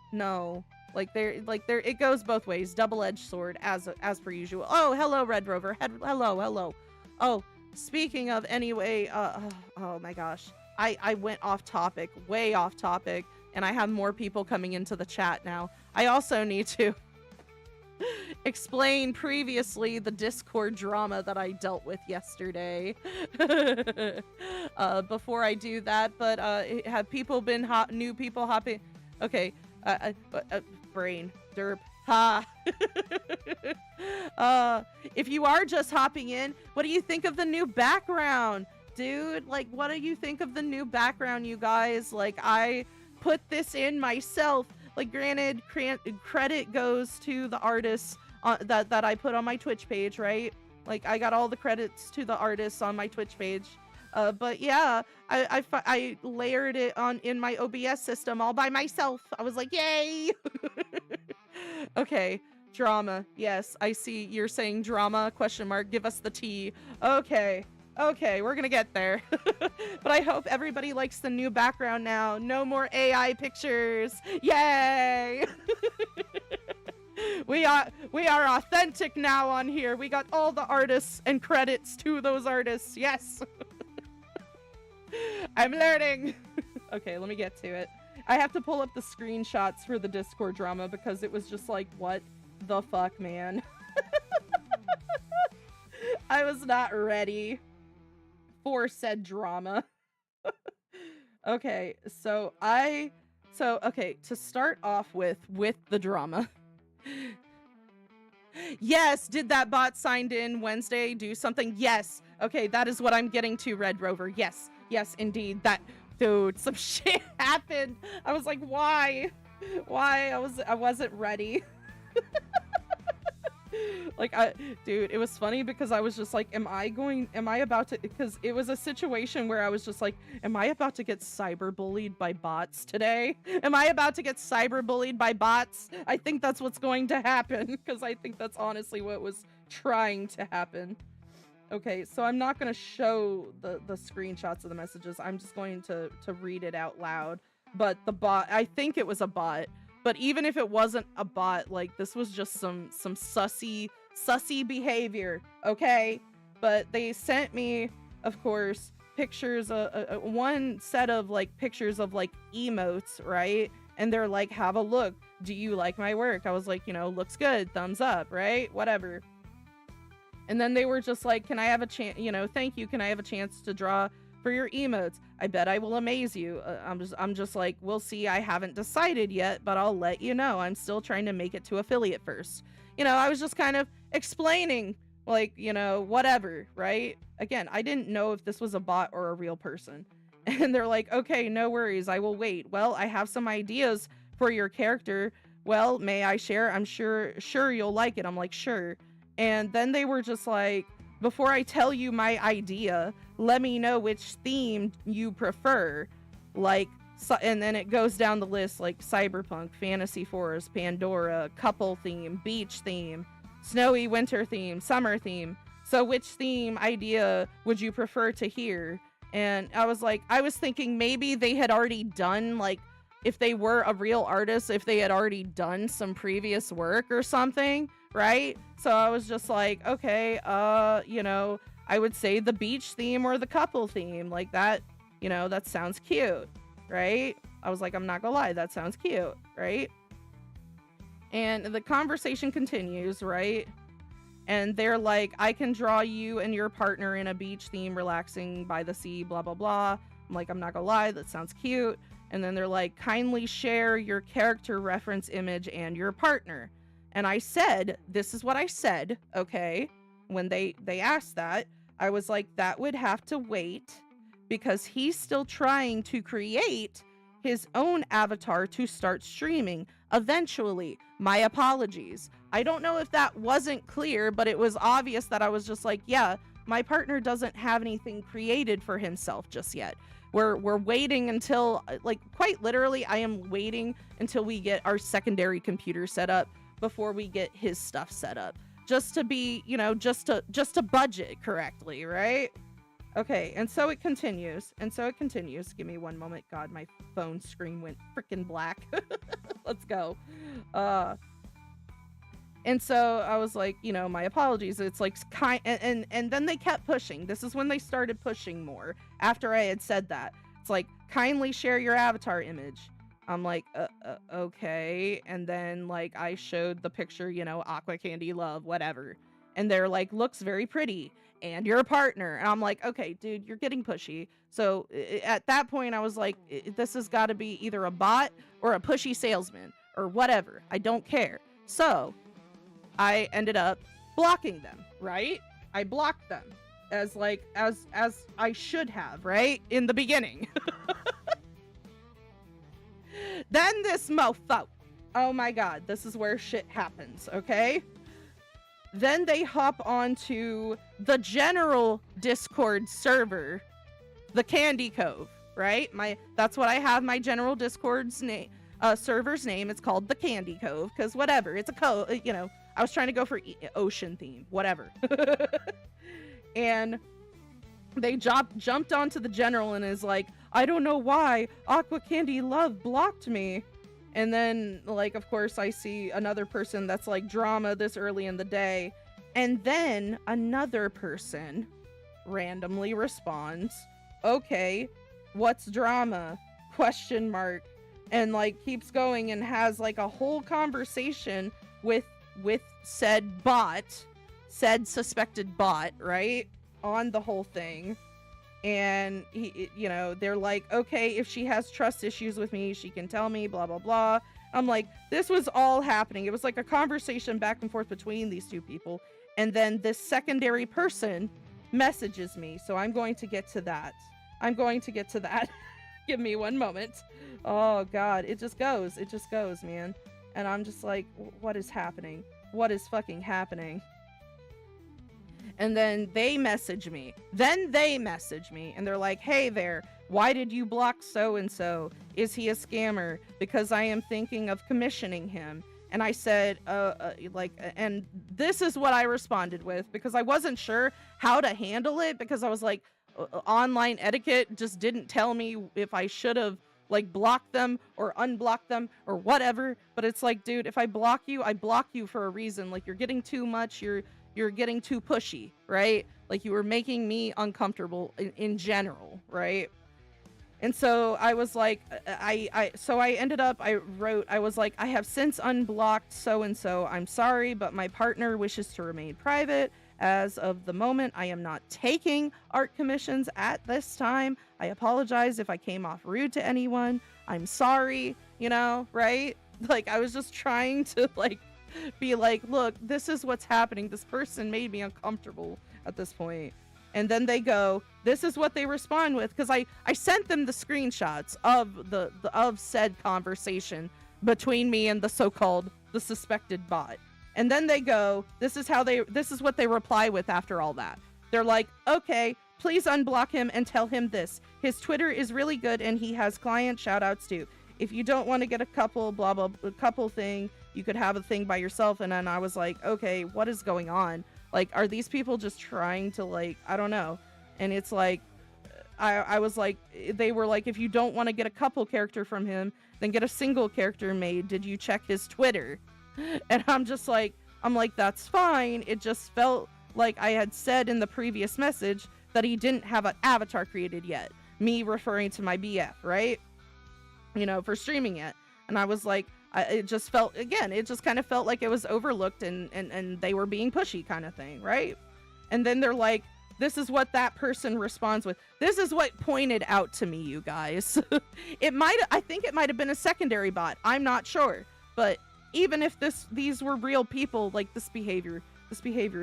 Like, it goes both ways. Double-edged sword as per usual. Oh, hello, Red Rover. Hello. Oh, speaking of, anyway, oh my gosh. I went off topic, way off topic, and I have more people coming into the chat now. I also need to explain previously the Discord drama that I dealt with yesterday. Before I do that, but have people been new people hopping? Okay, brain derp. Ha. If you are just hopping in, what do you think of the new background? Dude, like, what do you think of the new background, you guys? Like, I put this in myself. Like, granted, credit goes to the artists that I put on my Twitch page, right? Like, I got all the credits to the artists on my Twitch page. But yeah, I layered it in my OBS system all by myself. I was like, yay! Okay, drama. Yes, I see you're saying drama, question mark, give us the tea. Okay, we're gonna get there. But I hope everybody likes the new background now. No more AI pictures. Yay! We are authentic now on here. We got all the artists and credits to those artists. Yes. I'm learning. Okay, let me get to it. I have to pull up the screenshots for the Discord drama because it was just like, what the fuck, man? I was not ready for said drama. Okay, okay, to start off with the drama. Yes, did that bot signed in Wednesday do something? Yes. Okay, that is what I'm getting to, Red Rover. Yes, indeed. That, dude, some shit happened. I was like, why? I wasn't ready. Like, dude, it was funny because I was just like, am I about to, because it was a situation where I was just like, am I about to get cyberbullied by bots today? Am I about to get cyberbullied by bots? I think that's what's going to happen, because I think that's honestly what was trying to happen. Okay, so I'm not going to show the screenshots of the messages. I'm just going to read it out loud. But the bot, I think it was a bot. But even if it wasn't a bot, like, this was just some sussy behavior, okay? But they sent me, of course, pictures, one set of, like, pictures of, like, emotes, right? And they're like, have a look. Do you like my work? I was like, you know, looks good. Thumbs up, right? Whatever. And then they were just like, can I have a chance, you know, thank you. Can I have a chance to draw for your emotes? I bet I will amaze you. I'm just like, we'll see. I haven't decided yet, but I'll let you know. I'm still trying to make it to affiliate first. You know, I was just kind of explaining, like, you know, whatever, right? Again, I didn't know if this was a bot or a real person. And they're like, okay, no worries. I will wait. Well, I have some ideas for your character. Well, may I share? I'm sure you'll like it. I'm like, sure. And then they were just like, before I tell you my idea, let me know which theme you prefer. Like, and then it goes down the list, like cyberpunk, fantasy forest, Pandora, couple theme, beach theme, snowy winter theme, summer theme. So which theme idea would you prefer to hear? And I was thinking maybe they had already done, like, if they were a real artist, if they had already done some previous work or something, right? So I was just like, okay, I would say the beach theme or the couple theme, like that, that sounds cute, right? I was like, I'm not gonna lie, that sounds cute, right? And the conversation continues, right? And they're like, I can draw you and your partner in a beach theme, relaxing by the sea, blah, blah, blah. I'm like, I'm not gonna lie, that sounds cute. And then they're like, kindly share your character reference image and your partner. And I said, this is what I said, okay? When they asked that, I was like, that would have to wait because he's still trying to create his own avatar to start streaming eventually. My apologies. I don't know if that wasn't clear, but it was obvious that I was just like, yeah, my partner doesn't have anything created for himself just yet. We're waiting until, like, quite literally, I am waiting until we get our secondary computer set up before we get his stuff set up. Just to be, just to budget correctly, right? Okay, and so it continues. Give me one moment. God, my phone screen went freaking black. Let's go. And so I was like, my apologies. It's like and then they kept pushing. This is when they started pushing more after I had said that. It's like, kindly share your avatar image. I'm like, okay. And then, like, I showed the picture, Aqua Candy Love, whatever. And they're like, looks very pretty. And your partner. And I'm like, okay, dude, you're getting pushy. So at that point, I was like, this has got to be either a bot or a pushy salesman or whatever. I don't care. So I ended up blocking them, right? I blocked them as I should have, right? In the beginning. Then this mofo. Oh my God, this is where shit happens, okay? Then they hop onto the general Discord server, the Candy Cove, right? That's what I have my general Discord's name, server's name. It's called the Candy Cove, because whatever, it's a cove, I was trying to go for ocean theme, whatever. And they jumped onto the general and is like, I don't know why Aqua Candy Love blocked me. And then, like, of course, I see another person that's like, drama this early in the day. And then another person randomly responds, okay, what's drama? Question mark. And, like, keeps going and has, like, a whole conversation with said suspected bot, right? On the whole thing. And they're like, okay, if she has trust issues with me, she can tell me, blah, blah, blah. I'm like, this was all happening. It was like a conversation back and forth between these two people. And then this secondary person messages me. So I'm going to get to that. Give me one moment. Oh God, it just goes, man. And I'm just like, what is happening? What is fucking happening? And then they message me. And they're like, hey there, why did you block so-and-so? Is he a scammer? Because I am thinking of commissioning him. And I said, and this is what I responded with, because I wasn't sure how to handle it, because I was like, online etiquette just didn't tell me if I should have, like, blocked them or unblocked them or whatever. But it's like, dude, if I block you, I block you for a reason. Like, you're getting too much. You're getting too pushy, right? Like, you were making me uncomfortable in general, right? And so I was like, I was like, I have since unblocked so-and-so. I'm sorry, but my partner wishes to remain private. As of the moment, I am not taking art commissions at this time. I apologize if I came off rude to anyone. I'm sorry, right? Like, I was just trying to, like, be like, look, this is what's happening. This person made me uncomfortable at this point. And then they go, this is what they respond with, because I sent them the screenshots of of said conversation between me and the suspected bot. And then they go, this is what they reply with after all that. They're like, okay, please unblock him and tell him this. His Twitter is really good and he has client shout outs too. If you don't want to get a couple, blah, blah, couple thing, you could have a thing by yourself. And then I was like, okay, what is going on? Like, are these people just trying to, like, I don't know. And it's like, I was like, they were like, if you don't want to get a couple character from him, then get a single character made. Did you check his Twitter? And I'm like, that's fine. It just felt like I had said in the previous message that he didn't have an avatar created yet. Me referring to my BF, right? You know, for streaming it. And I was like, it just felt, again, it just kind of felt like it was overlooked and they were being pushy kind of thing, right? And then they're like, this is what that person responds with. This is what pointed out to me, you guys. I think it might have been a secondary bot. I'm not sure. But even if these were real people, like this behavior,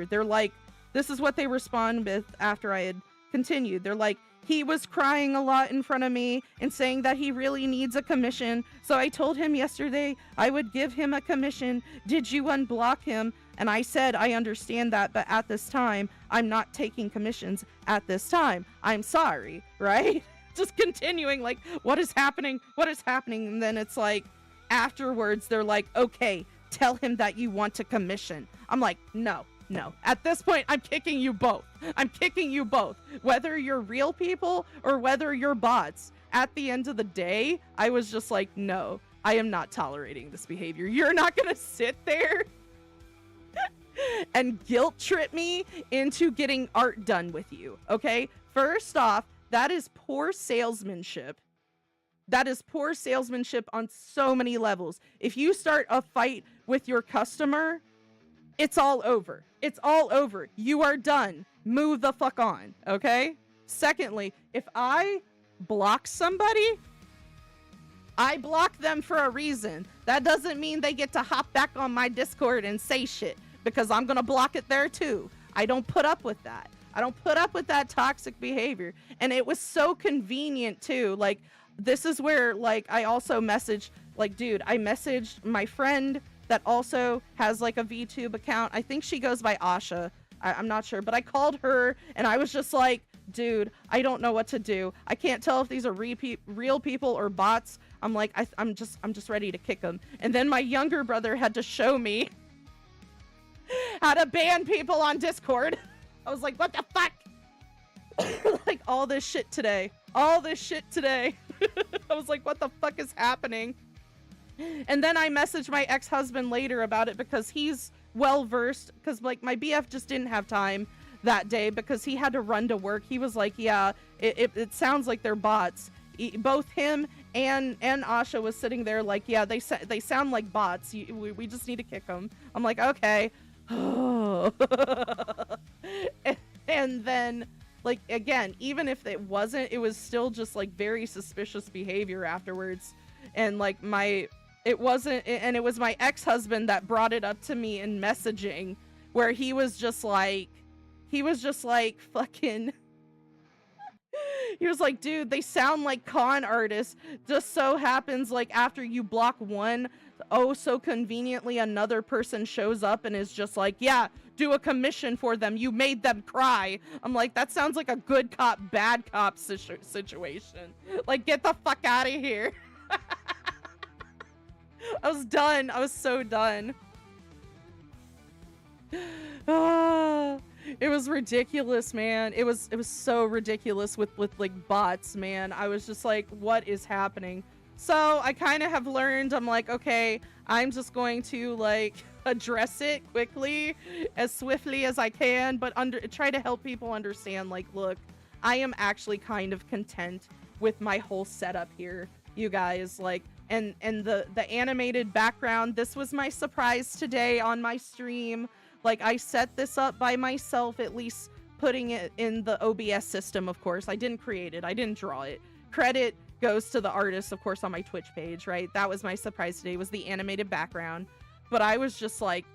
they're like, this is what they respond with after I had continued. They're like, he was crying a lot in front of me and saying that he really needs a commission. So I told him yesterday I would give him a commission. Did you unblock him? And I said, I understand that, but at this time, I'm not taking commissions at this time. I'm sorry, right? Just continuing, like, what is happening? What is happening? And then it's like, afterwards, they're like, okay, tell him that you want to commission. I'm like, no. At this point, I'm kicking you both. I'm kicking you both. Whether you're real people or whether you're bots. At the end of the day, I was just like, no, I am not tolerating this behavior. You're not going to sit there and guilt trip me into getting art done with you, okay? First off, that is poor salesmanship. That is poor salesmanship on so many levels. If you start a fight with your customer, it's all over. It's all over. You are done. Move the fuck on, okay? Secondly, if I block somebody, I block them for a reason. That doesn't mean they get to hop back on my Discord and say shit, because I'm gonna block it there too. I don't put up with that. I don't put up with that toxic behavior. And it was so convenient too. Like, this is where, like, I also messaged, like, dude, I messaged my friend that also has like a VTube account. I think she goes by Asha. I'm not sure, but I called her and I was just like, dude, I don't know what to do. I can't tell if these are real people or bots. I'm like, I'm just ready to kick them. And then my younger brother had to show me how to ban people on Discord. I was like, what the fuck? Like, all this shit today. I was like, what the fuck is happening? And then I messaged my ex-husband later about it because he's well-versed, because like my BF just didn't have time that day because he had to run to work. He was like, yeah, it sounds like they're bots. Both him and Asha was sitting there like, yeah, they sound like bots. We just need to kick them. I'm like, okay. And then, like, again, even if it wasn't, it was still just like very suspicious behavior afterwards. And like it was my ex-husband that brought it up to me in messaging, where he was just like fucking he was like, dude, they sound like con artists. Just so happens, like, after you block one, oh so conveniently another person shows up and is just like, yeah, do a commission for them, you made them cry. I'm like, that sounds like a good cop bad cop situation. Like, get the fuck out of here. I was done. I was so done. It was ridiculous, man. It was so ridiculous with like bots, man. I was just like, what is happening? So I kind of have learned, I'm like, okay, I'm just going to like address it quickly, as swiftly as I can, but try to help people understand, like, look, I am actually kind of content with my whole setup here, you guys. Like, and the animated background, this was my surprise today on my stream. Like, I set this up by myself, at least putting it in the OBS system, of course. I didn't create it. I didn't draw it. Credit goes to the artist, of course, on my Twitch page, right? That was my surprise today, was the animated background. But I was just like,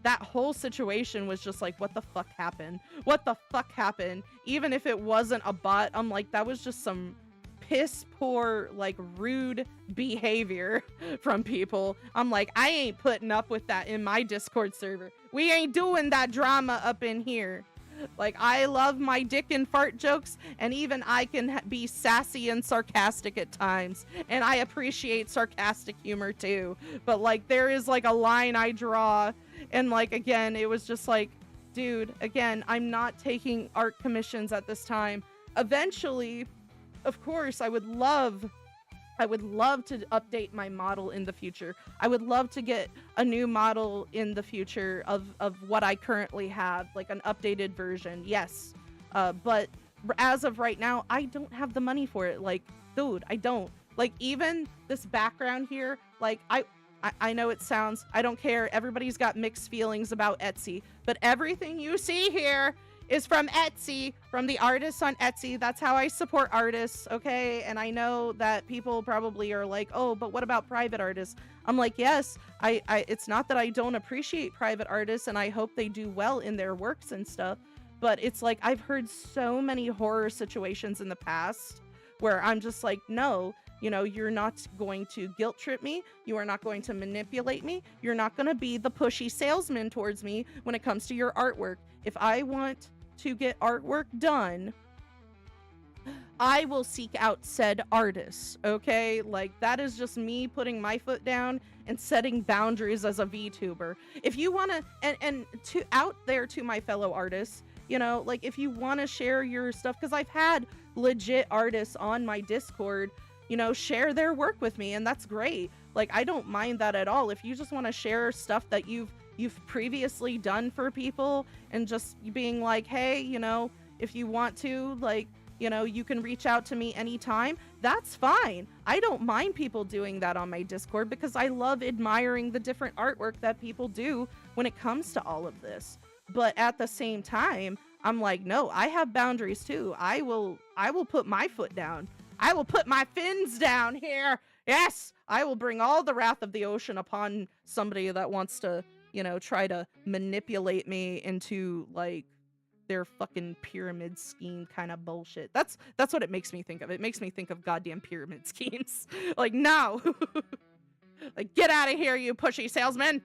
that whole situation was just like, what the fuck happened? What the fuck happened? Even if it wasn't a bot, I'm like, that was just some piss poor, like, rude behavior from people. I'm like, I ain't putting up with that in my Discord server. We ain't doing that drama up in here. Like, I love my dick and fart jokes, and even I can be sassy and sarcastic at times, and I appreciate sarcastic humor too. But like, there is like a line I draw, and like, again, it was just like, dude, again, I'm not taking art commissions at this time. eventually, of course, I would love to update my model in the future. I would love to get a new model in the future of what I currently have, like an updated version. Yes. But as of right now, I don't have the money for it. Like, dude, I don't. Like, even this background here, like, I know it sounds, I don't care. Everybody's got mixed feelings about Etsy, but everything you see here is from Etsy, from the artists on Etsy. That's how I support artists, okay? And I know that people probably are like, oh, but what about private artists? I'm like, yes, I it's not that I don't appreciate private artists, and I hope they do well in their works and stuff, but it's like, I've heard so many horror situations in the past where I'm just like, no, you know, you're not going to guilt trip me. You are not going to manipulate me. You're not going to be the pushy salesman towards me when it comes to your artwork. If I want to get artwork done, I will seek out said artists, okay? Like, that is just me putting my foot down and setting boundaries as a VTuber. If you want to, and to out there to my fellow artists, you know, like, if you want to share your stuff, because I've had legit artists on my Discord, you know, share their work with me, and that's great. Like, I don't mind that at all. If you just want to share stuff that you've previously done for people, and just being like, hey, you know, if you want to, like, you know, you can reach out to me anytime, that's fine. I don't mind people doing that on my Discord, because I love admiring the different artwork that people do when it comes to all of this. But at the same time, I'm like, no, I have boundaries too. I will put my foot down. I will put my fins down here. Yes, I will bring all the wrath of the ocean upon somebody that wants to, you know, try to manipulate me into, like, their fucking pyramid scheme kind of bullshit. That's what it makes me think of. It makes me think of goddamn pyramid schemes. Like, no. Like, get out of here, you pushy salesman.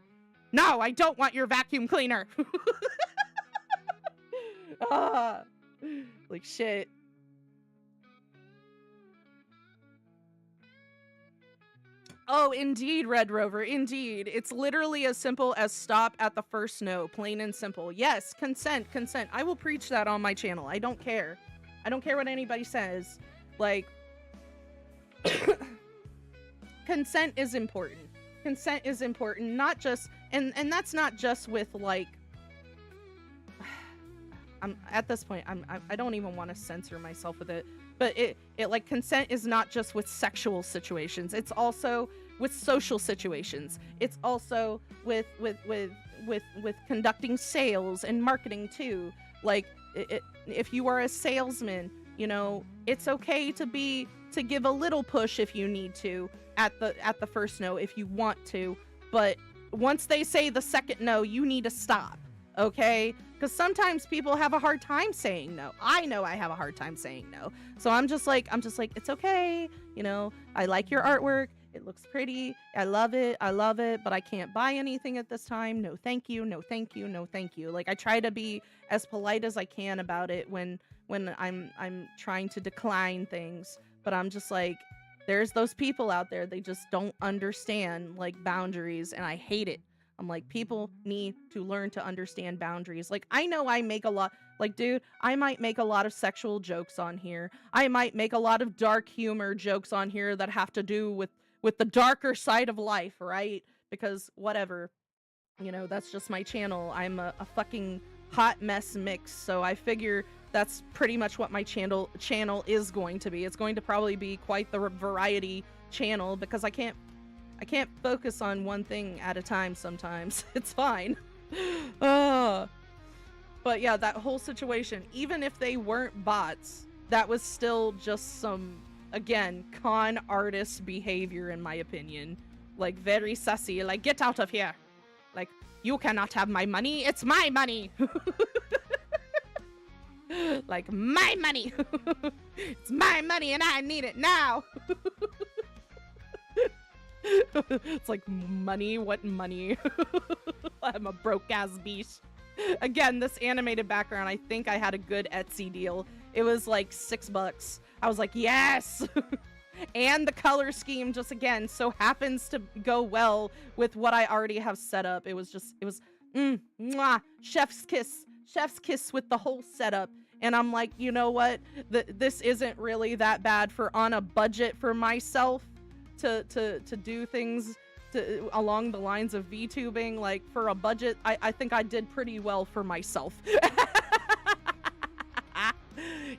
No, I don't want your vacuum cleaner. Like, shit. Oh, indeed, Red Rover, indeed. It's literally as simple as stop at the first no, plain and simple. Yes, consent. I will preach that on my channel. I don't care. I don't care what anybody says. Like, consent is important. Consent is important, not just, and that's not just with, like, I'm at this point, I don't even want to censor myself with it, but it like, consent is not just with sexual situations. It's also with social situations. It's also with conducting sales and marketing too. Like, if you are a salesman, you know, it's okay to give a little push if you need to at the first no, if you want to, but once they say the second no, you need to stop, okay? Because sometimes people have a hard time saying no. I know I have a hard time saying no. So I'm just like, it's okay. You know, I like your artwork. It looks pretty. I love it, but I can't buy anything at this time. No, thank you. No, thank you. No, thank you. Like, I try to be as polite as I can about it when I'm trying to decline things. But I'm just like, there's those people out there, they just don't understand, like, boundaries, and I hate it. I'm like, people need to learn to understand boundaries. Like, I know I make a lot, like, dude, I might make a lot of sexual jokes on here. I might make a lot of dark humor jokes on here that have to do with the darker side of life, right? Because whatever, you know, that's just my channel. I'm a fucking hot mess mix, so I figure that's pretty much what my channel is going to be. It's going to probably be quite the variety channel, because I can't focus on one thing at a time sometimes. It's fine. But yeah, that whole situation, even if they weren't bots, that was still just some, again, con artist behavior in my opinion. Like, very sussy, like, get out of here. Like, you cannot have my money, it's my money. Like, my money. It's my money and I need it now. It's like, money? What money? I'm a broke ass beast. Again, this animated background, I think I had a good Etsy deal. It was like $6. I was like, yes. And the color scheme just, again, so happens to go well with what I already have set up. It was mwah, chef's kiss with the whole setup. and I'm like, you know what, this isn't really that bad for on a budget for myself to do things along the lines of VTubing. Like, for a budget, I think I did pretty well for myself.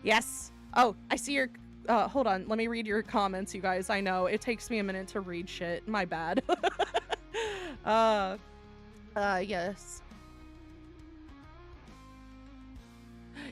Yes. Oh, I see your hold on, let me read your comments, you guys. I know it takes me a minute to read shit, my bad. Yes.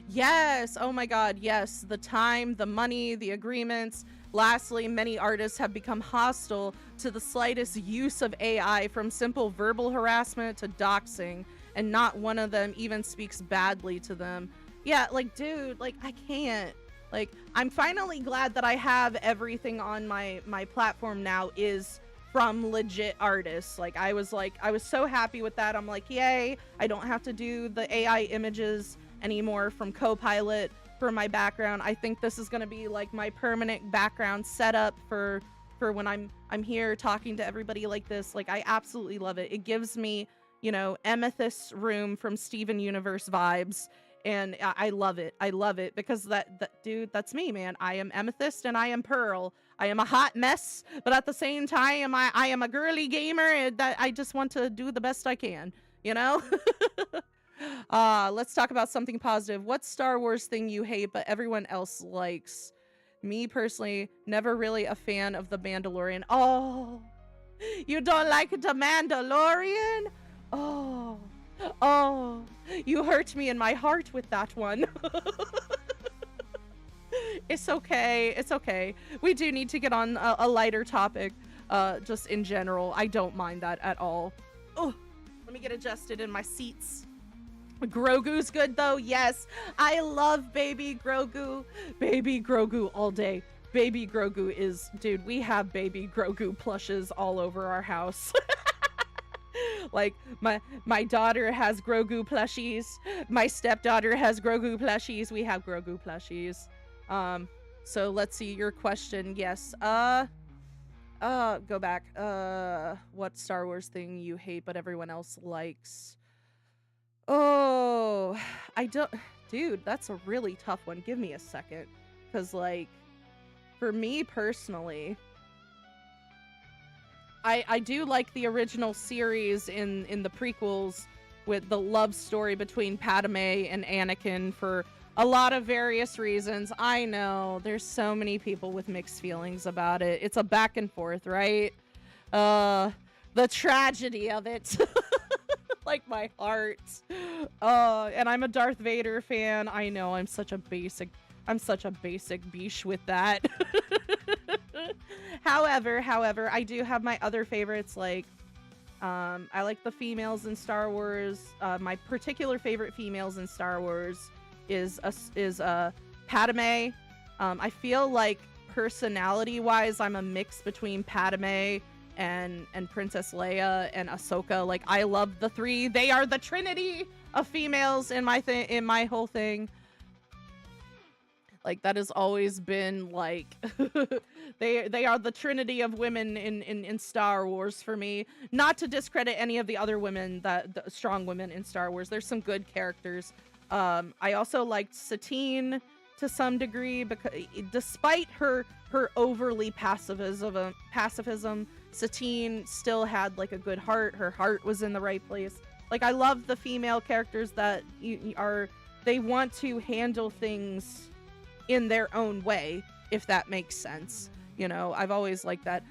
Yes, oh my god, yes. The time, the money, the agreements. Lastly, many artists have become hostile to the slightest use of AI, from simple verbal harassment to doxing, and not one of them even speaks badly to them. Yeah, like, dude, like, I can't. Like, I'm finally glad that I have everything on my platform now is from legit artists. Like, I was so happy with that. I'm like, yay, I don't have to do the AI images anymore from Copilot for my background. I think this is gonna be like my permanent background setup for when I'm here talking to everybody like this. Like, I absolutely love it. It gives me, you know, Amethyst Room from Steven Universe vibes, and I love it. I love it because that dude, that's me, man. I am Amethyst and I am Pearl. I am a hot mess, but at the same time, I am a girly gamer, and that I just want to do the best I can, you know? Let's talk about something positive. What Star Wars thing you hate but everyone else likes? Me personally, never really a fan of the Mandalorian. Oh, you don't like the Mandalorian? Oh, oh, you hurt me in my heart with that one. It's okay. It's okay. We do need to get on a lighter topic, just in general. I don't mind that at all. Oh, let me get adjusted in my seats. Grogu's good though. Yes, I love baby Grogu. Baby Grogu all day. Baby Grogu is, dude, we have baby Grogu plushes all over our house. Like, my daughter has Grogu plushies. My stepdaughter has Grogu plushies. We have Grogu plushies. So let's see your question. Yes. Go back. What Star Wars thing you hate but everyone else likes? Oh, I don't, dude, that's a really tough one. Give me a second. Because, like, for me personally, I do like the original series in the prequels with the love story between Padme and Anakin for a lot of various reasons. I know there's so many people with mixed feelings about it. It's a back and forth, right? The tragedy of it. Like, my heart. And I'm a Darth Vader fan. I know, I'm such a basic biche with that. However, I do have my other favorites. Like, I like the females in Star Wars. My particular favorite females in Star Wars is Padme. I feel like personality-wise, I'm a mix between Padme and Princess Leia and Ahsoka. Like, I love the three. They are the trinity of females in my whole thing. Like, that has always been, like, they are the trinity of women in Star Wars for me. Not to discredit any of the other women, the strong women in Star Wars. There's some good characters. I also liked Satine to some degree, because despite her overly pacifism, Satine still had, like, a good heart. Her heart was in the right place. Like, I love the female characters that they want to handle things in their own way, if that makes sense. You know, I've always liked that.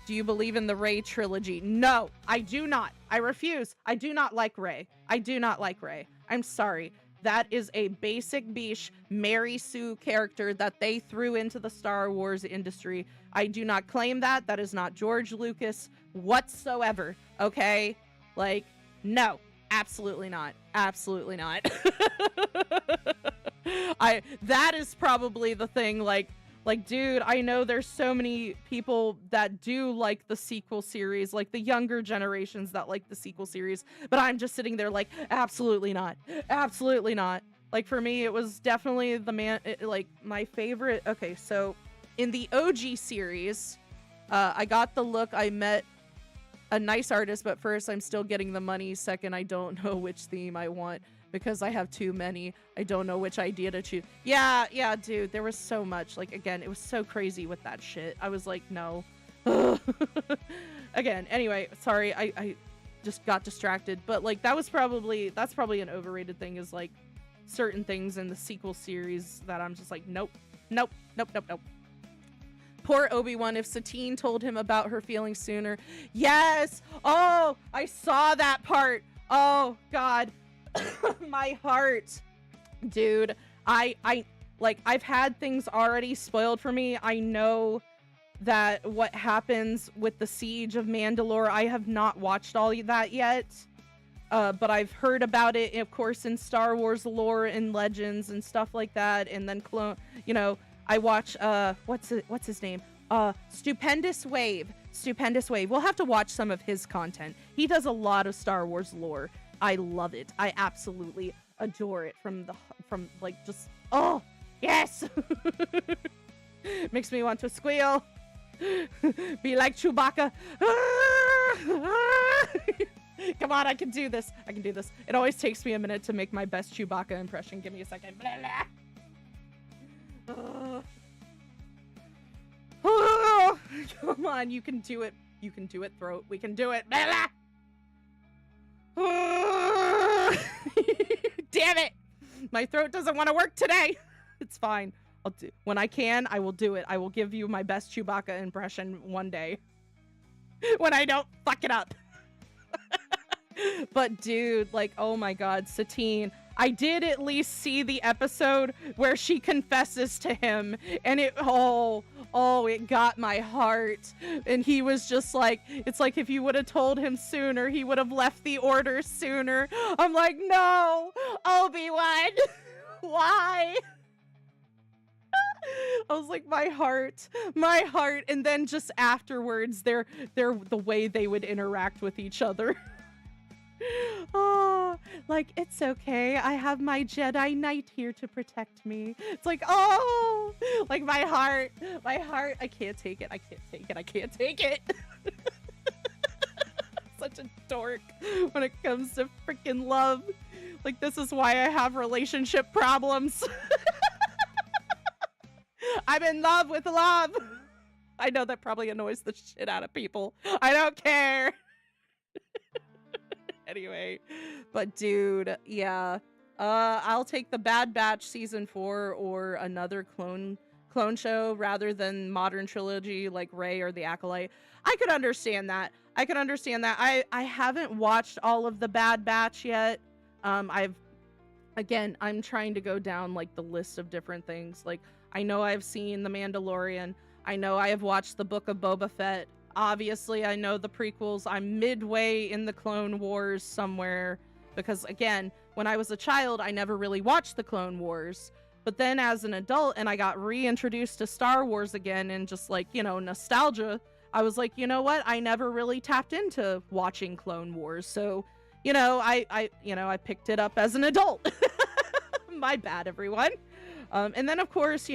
Do you believe in the Rey trilogy? No, I do not. I refuse. I do not like Rey. I do not like Rey. I'm sorry. That is a basic biche Mary Sue character that they threw into the Star Wars industry. I do not claim that. That is not George Lucas whatsoever. Okay? Like, no. Absolutely not. Absolutely not. That is probably the thing. Like, dude, I know there's so many people that do like the sequel series, like the younger generations that like the sequel series, but I'm just sitting there like, absolutely not. Absolutely not. Like, for me, it was definitely like, my favorite. Okay, so in the OG series, I got the look. I met a nice artist, but first I'm still getting the money. Second, I don't know which theme I want. because I have too many. I don't know which idea to choose. Yeah, dude, there was so much. Like, again, it was so crazy with that shit. I was like, no. Again, anyway, sorry, I just got distracted. But, like, that's probably an overrated thing, is, like, certain things in the sequel series that I'm just like, nope. Poor Obi-Wan, if Satine told him about her feelings sooner. Yes! Oh, I saw that part. Oh, God. My heart. Dude, I've had things already spoiled for me. I know that what happens with the Siege of Mandalore, I have not watched all of that yet. But I've heard about it, of course, in Star Wars lore and legends and stuff like that. And then I watch what's his name? Stupendous Wave. We'll have to watch some of his content. He does a lot of Star Wars lore. I love it. I absolutely adore it from just, oh, yes. Makes me want to squeal. Be like Chewbacca. Come on, I can do this. It always takes me a minute to make my best Chewbacca impression. Give me a second. Blah, blah. Oh, come on, you can do it. Throat. We can do it. Blah, blah. Damn it. My throat doesn't want to work today. It's fine. When I can, I will do it. I will give you my best Chewbacca impression one day. When I don't fuck it up. But dude, like, oh my God, Satine. I did at least see the episode where she confesses to him, and it got my heart. And he was just like, it's like if you would have told him sooner, he would have left the order sooner. I'm like, no, Obi-Wan, why? I was like, my heart. And then just afterwards, they're the way they would interact with each other. Oh, like, it's okay. I have my Jedi Knight here to protect me. It's like, oh, like my heart. I can't take it. Such a dork when it comes to freaking love. Like, this is why I have relationship problems. I'm in love with love. I know that probably annoys the shit out of people. I don't care. Anyway, but dude, yeah. I'll take the Bad Batch season 4 or another clone show rather than modern trilogy like Rey or the Acolyte. I could understand that. I haven't watched all of the Bad Batch yet. I'm trying to go down like the list of different things. Like, I know I've seen The Mandalorian. I know I have watched the Book of Boba Fett. Obviously, I know the prequels. I'm midway in the Clone Wars somewhere because, again, when I was a child, I never really watched the Clone Wars. But then as an adult and I got reintroduced to Star Wars again and just like, nostalgia, I was like, you know what? I never really tapped into watching Clone Wars. So, I picked it up as an adult. My bad, everyone. And then, of course,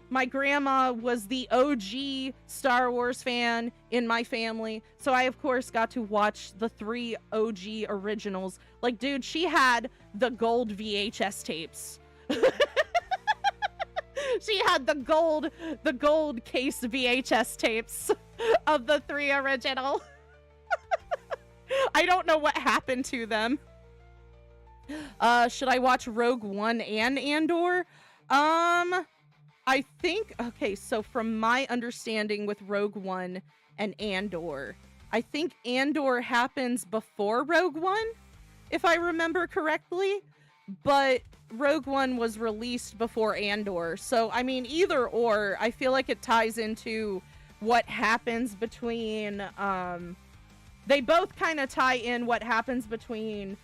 my grandma was the OG Star Wars fan in my family. So I, of course, got to watch the 3 OG originals. Like, dude, she had the gold VHS tapes. She had the gold case VHS tapes of the 3 original. I don't know what happened to them. Should I watch Rogue One and Andor? I think, okay, so from my understanding with Rogue One and Andor, I think Andor happens before Rogue One, if I remember correctly, but Rogue One was released before Andor. So, I mean, either or, I feel like it ties into what happens between, they both kind of tie in what happens between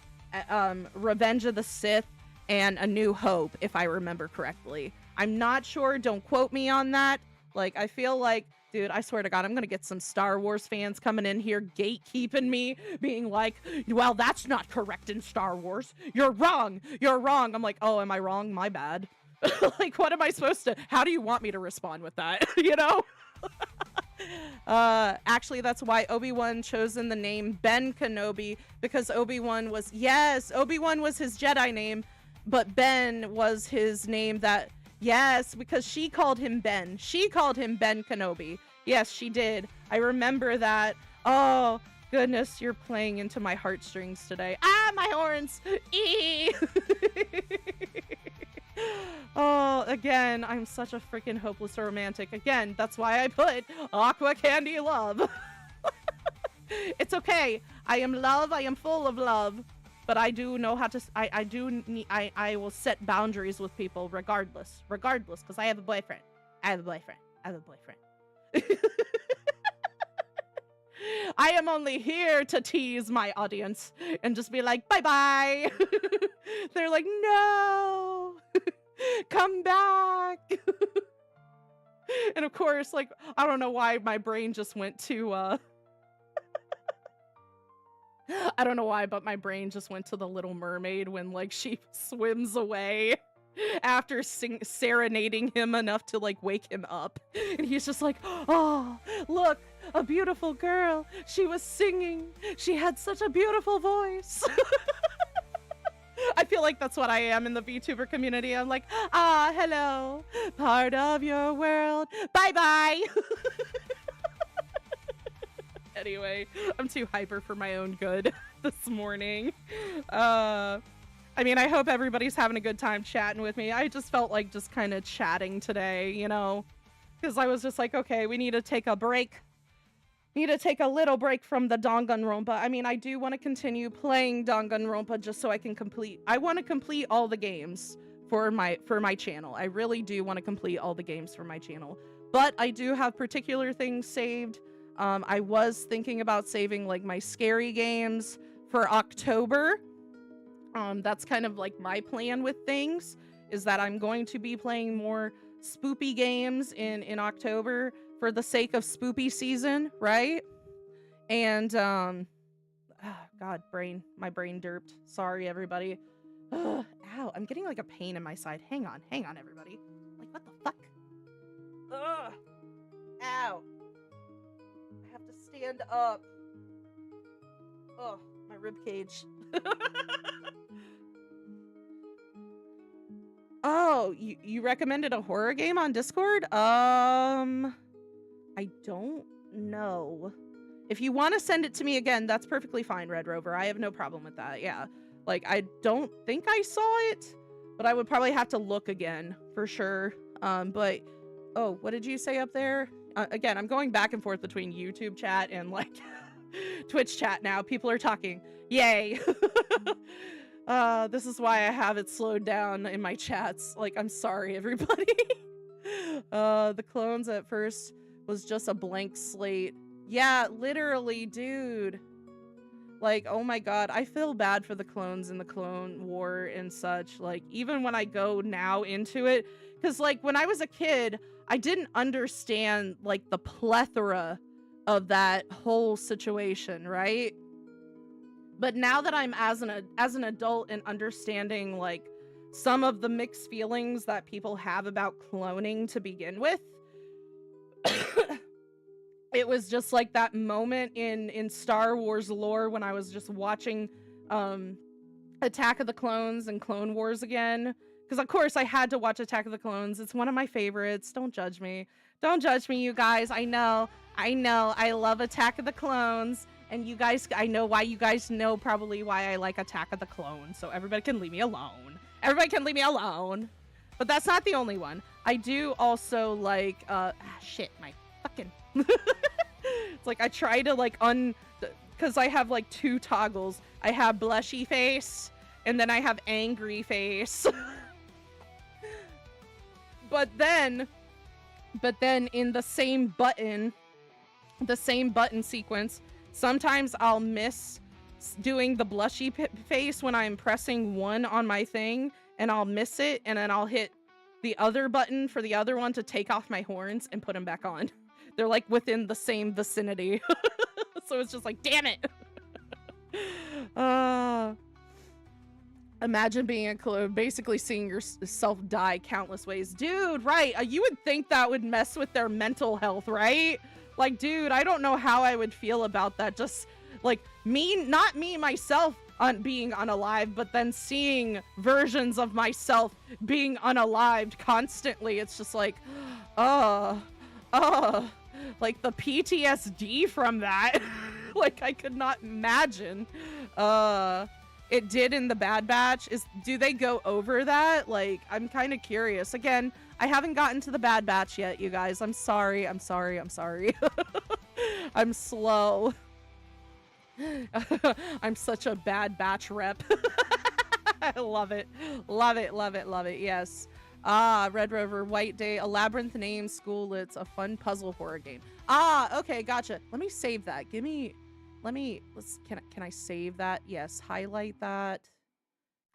Revenge of the Sith and A New Hope, if I remember correctly. I'm not sure. Don't quote me on that. Like, I feel like, dude, I swear to God, I'm going to get some Star Wars fans coming in here gatekeeping me, being like, well, that's not correct in Star Wars. You're wrong. I'm like, oh, am I wrong? My bad. Like, what am I supposed to, how do you want me to respond with that? Actually, that's why Obi-Wan chosen the name Ben Kenobi, because Obi-Wan was his Jedi name, but Ben was his name that, yes, because she called him Ben. She called him Ben Kenobi. Yes, she did. I remember that. Oh, goodness, you're playing into my heartstrings today. Ah, my horns! Eee! Oh, again, I'm such a freaking hopeless romantic. Again, that's why I put Aqua Candy Love. It's okay. I am love. I am full of love. But I do know how to, I will set boundaries with people regardless, because I have a boyfriend. I have a boyfriend. I am only here to tease my audience and just be like, bye-bye. They're like, no, come back. And of course, like, I don't know why my brain just went to, I don't know why, but my brain just went to the Little Mermaid when, like, she swims away after serenading him enough to, like, wake him up. And he's just like, oh, look, a beautiful girl. She was singing. She had such a beautiful voice. I feel like that's what I am in the VTuber community. I'm like, ah, hello, part of your world. Bye-bye. Anyway, I'm too hyper for my own good this morning. I mean, I hope everybody's having a good time chatting with me. I just felt like just kind of chatting today, you know, because I was just like, okay, we need to take a break. Need to take a little break from the Danganronpa. I mean, I do want to continue playing Danganronpa just so I can I want to complete all the games for my channel. I really do want to complete all the games for my channel. But I do have particular things saved. I was thinking about saving like my scary games for October. That's kind of like my plan with things, is that I'm going to be playing more spoopy games in October for the sake of spoopy season, right? And God, my brain derped. Sorry, everybody. Ow, I'm getting like a pain in my side. Hang on, everybody. Like, what the fuck? Ugh. Ow. I have to stand up. Oh, my rib cage. Oh, you recommended a horror game on Discord? I don't know. If you want to send it to me again, that's perfectly fine, Red Rover. I have no problem with that. Yeah. Like, I don't think I saw it, but I would probably have to look again for sure. But oh, what did you say up there? Again, I'm going back and forth between YouTube chat and like Twitch chat now. People are talking. Yay. This is why I have it slowed down in my chats. Like, I'm sorry, everybody. The clones at first was just a blank slate. Yeah, literally, dude. Like, oh my god, I feel bad for the clones in the Clone War and such. Like, even when I go now into it, because like when I was a kid, I didn't understand like the plethora of that whole situation, right? But now that I'm as an adult and understanding like some of the mixed feelings that people have about cloning to begin with, it was just like that moment in Star Wars lore when I was just watching Attack of the Clones and Clone Wars again. Because of course I had to watch Attack of the Clones. It's one of my favorites. Don't judge me. Don't judge me, you guys. I know. I love Attack of the Clones. And you guys, I know why you guys know probably why I like Attack of the Clones. So everybody can leave me alone. Everybody can leave me alone. But that's not the only one. I do also like, shit, my fucking... It's like I try to like because I have like two toggles. I have blushy face and then I have angry face. But then in the same button sequence, sometimes I'll miss doing the blushy face when I'm pressing 1 on my thing, and I'll miss it, and then I'll hit the other button for the other one to take off my horns and put them back on. They're like within the same vicinity. So it's just like, damn it. Imagine being a clone, basically seeing yourself die countless ways. Dude, right. You would think that would mess with their mental health, right? Like, dude, I don't know how I would feel about that. Just like me, not me myself on being unalived, but then seeing versions of myself being unalived constantly. It's just like, like the PTSD from that. Like, I could not imagine. It did in the Bad Batch. Do they go over that? Like, I'm kind of curious. Again, I haven't gotten to the Bad Batch yet, you guys. I'm sorry. I'm slow. I'm such a Bad Batch rep. I love it. Love it. Yes. Red Rover, White Day, a Labyrinth name, School, it's a fun puzzle horror game. Okay, gotcha. Let me save that. Can I save that? Yes, highlight that.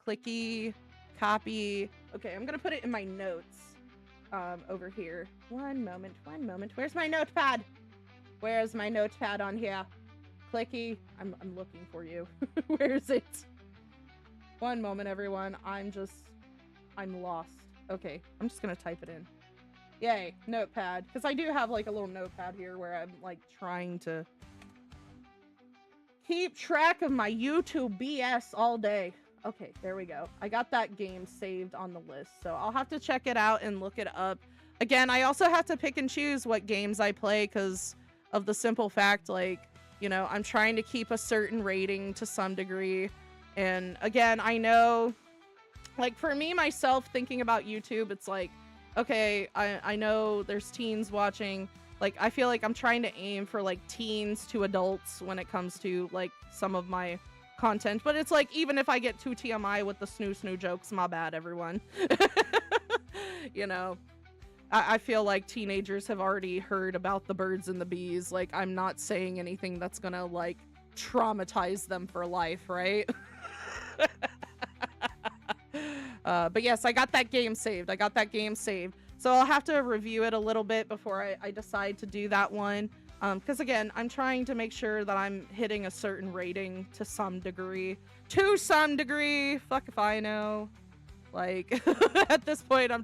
Clicky, copy. Okay, I'm gonna put it in my notes. Over here. One moment. Where's my notepad? Where's my notepad on here? Clicky. I'm looking for you. Where is it? One moment, everyone. I'm lost. Okay, I'm just gonna type it in. Yay, notepad. Because I do have like a little notepad here where I'm like trying to keep track of my YouTube BS all day. Okay, there we go. I got that game saved on the list, so I'll have to check it out and look it up. Again, I also have to pick and choose what games I play because of the simple fact, like, you know, I'm trying to keep a certain rating to some degree. And again, I know, like, for me, myself, thinking about YouTube, it's like, okay, I know there's teens watching. Like, I feel like I'm trying to aim for, like, teens to adults when it comes to, like, some of my content. But it's like, even if I get too TMI with the snoo jokes, my bad, everyone. You know, I feel like teenagers have already heard about the birds and the bees. Like, I'm not saying anything that's gonna, like, traumatize them for life, right? But yes, I got that game saved. So I'll have to review it a little bit before I decide to do that one. Because again, I'm trying to make sure that I'm hitting a certain rating to some degree. Fuck if I know. Like, at this point, I'm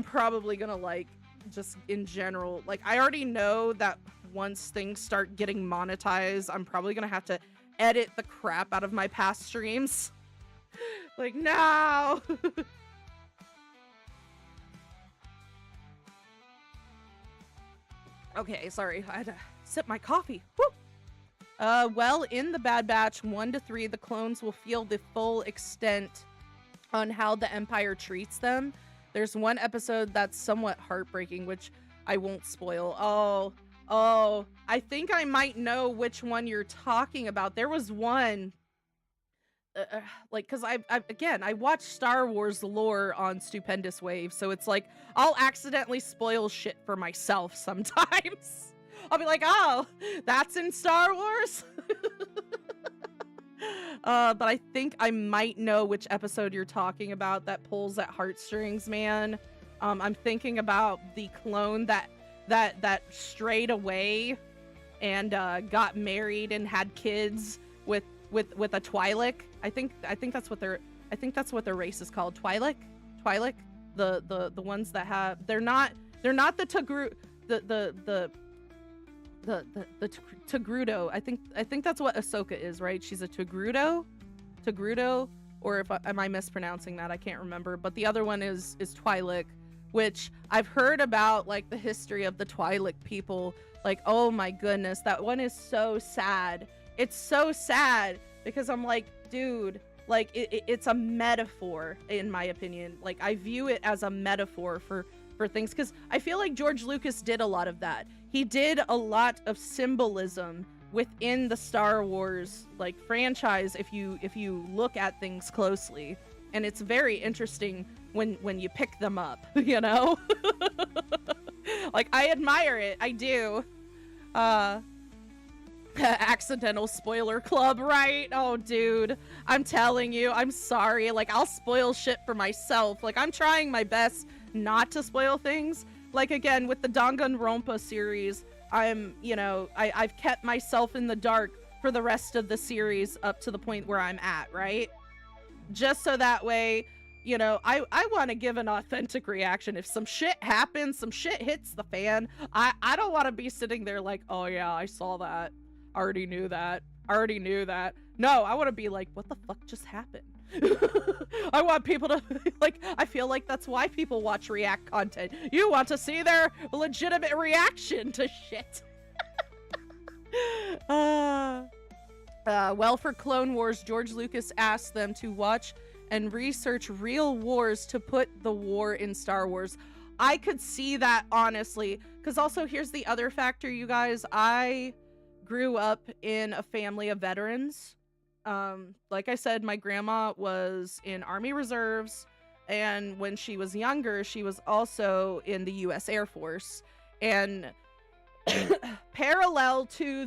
probably gonna, like, just in general, like, I already know that once things start getting monetized, I'm probably gonna have to edit the crap out of my past streams. Like, no! Okay, sorry, I had to sip my coffee. Woo! Well, in the Bad Batch 1 to 3, the clones will feel the full extent on how the Empire treats them. There's one episode that's somewhat heartbreaking, which I won't spoil. Oh, I think I might know which one you're talking about. There was one, like, because I watch Star Wars lore on Stupendous Wave, so it's like, I'll accidentally spoil shit for myself sometimes. I'll be like, oh, that's in Star Wars? But I think I might know which episode you're talking about that pulls at heartstrings, man. I'm thinking about the clone that strayed away and got married and had kids with a Twi'lek. I think that's what their race is called. Twi'lek? The ones that have, they're not the Togrudo, the Togrudo. I think that's what Ahsoka is, right? She's a Togrudo, or am I mispronouncing that? I can't remember. But the other one is Twi'lek, which I've heard about, like, the history of the Twi'lek people. Like, oh my goodness, that one is so sad. It's so sad because I'm like, dude, like, it's a metaphor, in my opinion. Like, I view it as a metaphor for things, because I feel like George Lucas did a lot of that. He did a lot of symbolism within the Star Wars, like, franchise, if you look at things closely, and it's very interesting when you pick them up, you know? Like, I admire it, I do. Accidental spoiler club, right? Oh, dude, I'm telling you, I'm sorry. Like, I'll spoil shit for myself. Like, I'm trying my best not to spoil things. Like, again, with the Danganronpa series, I've kept myself in the dark for the rest of the series up to the point where I'm at, right? Just so that way, you know, I want to give an authentic reaction. If some shit happens, some shit hits the fan, I don't want to be sitting there like, oh yeah, I saw that. Already knew that. Already knew that. No, I want to be like, what the fuck just happened? I want people to, like, I feel like that's why people watch react content. You want to see their legitimate reaction to shit. Well, for Clone Wars, George Lucas asked them to watch and research real wars to put the war in Star Wars. I could see that, honestly, because also here's the other factor, you guys. I grew up in a family of veterans. Like I said, my grandma was in Army Reserves, and when she was younger, she was also in the U.S. Air Force. And parallel to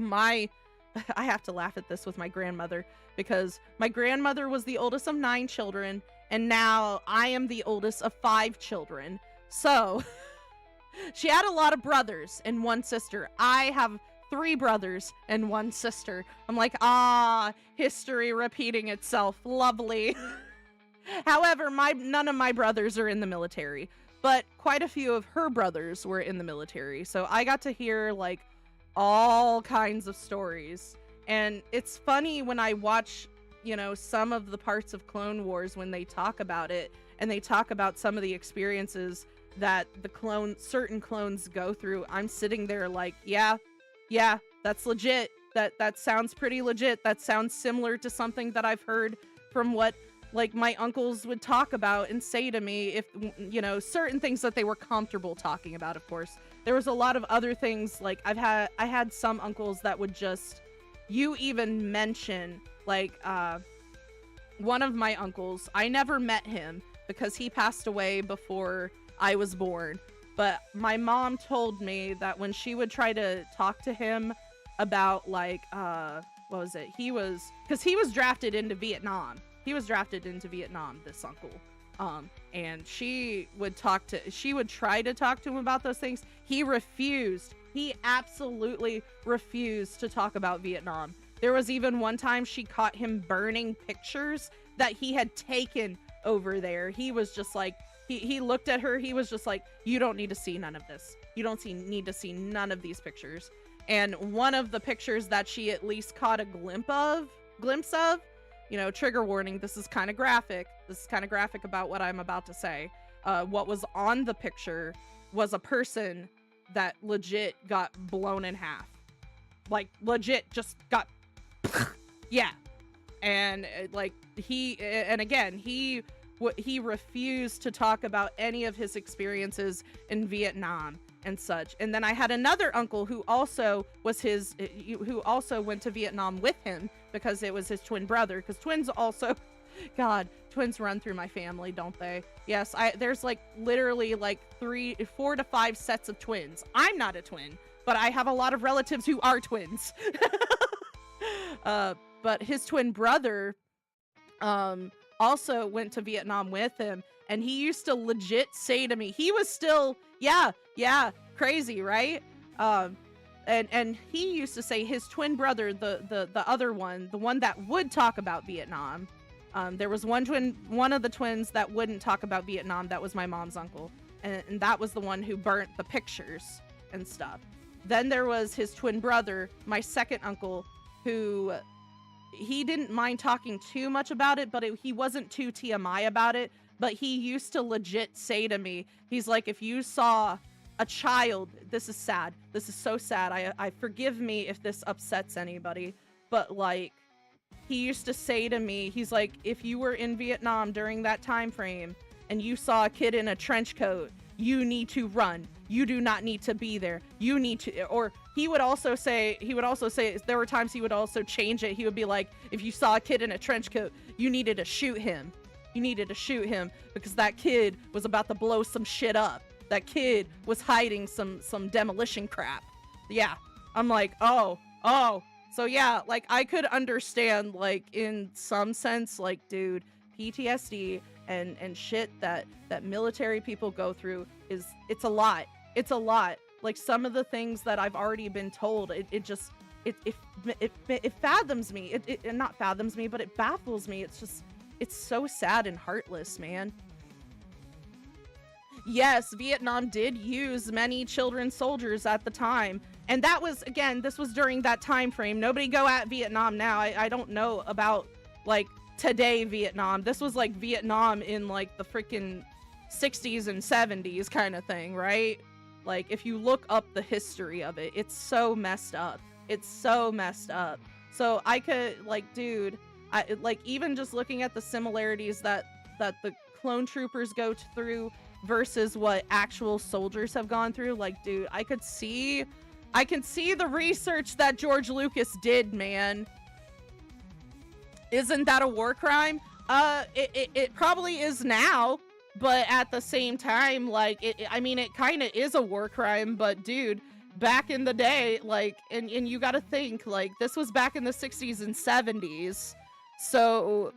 my, I have to laugh at this with my grandmother, because my grandmother was the oldest of 9 children, and now I am the oldest of 5 children. So she had a lot of brothers and 1 sister. I have 3 brothers and 1 sister. I'm like, history repeating itself. Lovely. However, none of my brothers are in the military, but quite a few of her brothers were in the military. So I got to hear like all kinds of stories. And it's funny when I watch, you know, some of the parts of Clone Wars when they talk about it, and they talk about some of the experiences that certain clones go through. I'm sitting there like, yeah, that's legit. That sounds pretty legit. That sounds similar to something that I've heard from what like my uncles would talk about and say to me, if, you know, certain things that they were comfortable talking about. Of course, there was a lot of other things. Like I had some uncles that would just, you even mention like, one of my uncles, I never met him because he passed away before I was born. But my mom told me that when she would try to talk to him about like, what was it? Because he was drafted into Vietnam. He was drafted into Vietnam, this uncle. And she would try to talk to him about those things. He refused. He absolutely refused to talk about Vietnam. There was even one time she caught him burning pictures that he had taken over there. He was just like, he looked at her. He was just like, you don't need to see none of this. You don't need to see none of these pictures. And one of the pictures that she at least caught a glimpse of, you know, trigger warning, this is kind of graphic. This is kind of graphic about what I'm about to say. What was on the picture was a person that legit got blown in half. Like, legit just got, yeah. And like, he refused to talk about any of his experiences in Vietnam and such. And then I had another uncle who also went to Vietnam with him, because it was his twin brother. Because twins also, God, twins run through my family, don't they? Yes, there's like literally like 4 to 5 sets of twins. I'm not a twin, but I have a lot of relatives who are twins. But his twin brother also went to Vietnam with him, and he used to legit say to me, he was still, yeah, crazy, right? And he used to say his twin brother, the other one, the one that would talk about Vietnam. There was one of the twins that wouldn't talk about Vietnam. That was my mom's uncle, and that was the one who burnt the pictures and stuff. Then there was his twin brother, my second uncle, who he didn't mind talking too much about it, but he wasn't too TMI about it. But he used to legit say to me, he's like, if you saw a child, this is sad. This is so sad. I forgive me if this upsets anybody, but like, he used to say to me, he's like, if you were in Vietnam during that time frame and you saw a kid in a trench coat, you need to run. You do not need to be there. You need to, or he would also say, there were times he would also change it. He would be like, if you saw a kid in a trench coat, you needed to shoot him. You needed to shoot him because that kid was about to blow some shit up. That kid was hiding some demolition crap. Yeah. I'm like, oh. So yeah, like I could understand, like in some sense, like, dude, PTSD and shit that military people go through it's a lot. It's a lot. Like some of the things that I've already been told, it just, it fathoms me. It not fathoms me, but it baffles me. It's just, it's so sad and heartless, man. Yes, Vietnam did use many children soldiers at the time. And that was, again, this was during that time frame. Nobody go at Vietnam now. I don't know about, like, today Vietnam. This was, like, Vietnam in, like, the freaking 60s and 70s kind of thing, right? Like, if you look up the history of it, it's so messed up. It's so messed up. So I could, like, dude, like, even just looking at the similarities that the clone troopers go through versus what actual soldiers have gone through, like, dude, I can see the research that George Lucas did, man. Isn't that a war crime? It probably is now, but at the same time, like, I mean, it kind of is a war crime, but dude, back in the day, like, and you gotta think, like, this was back in the 60s and 70s, so,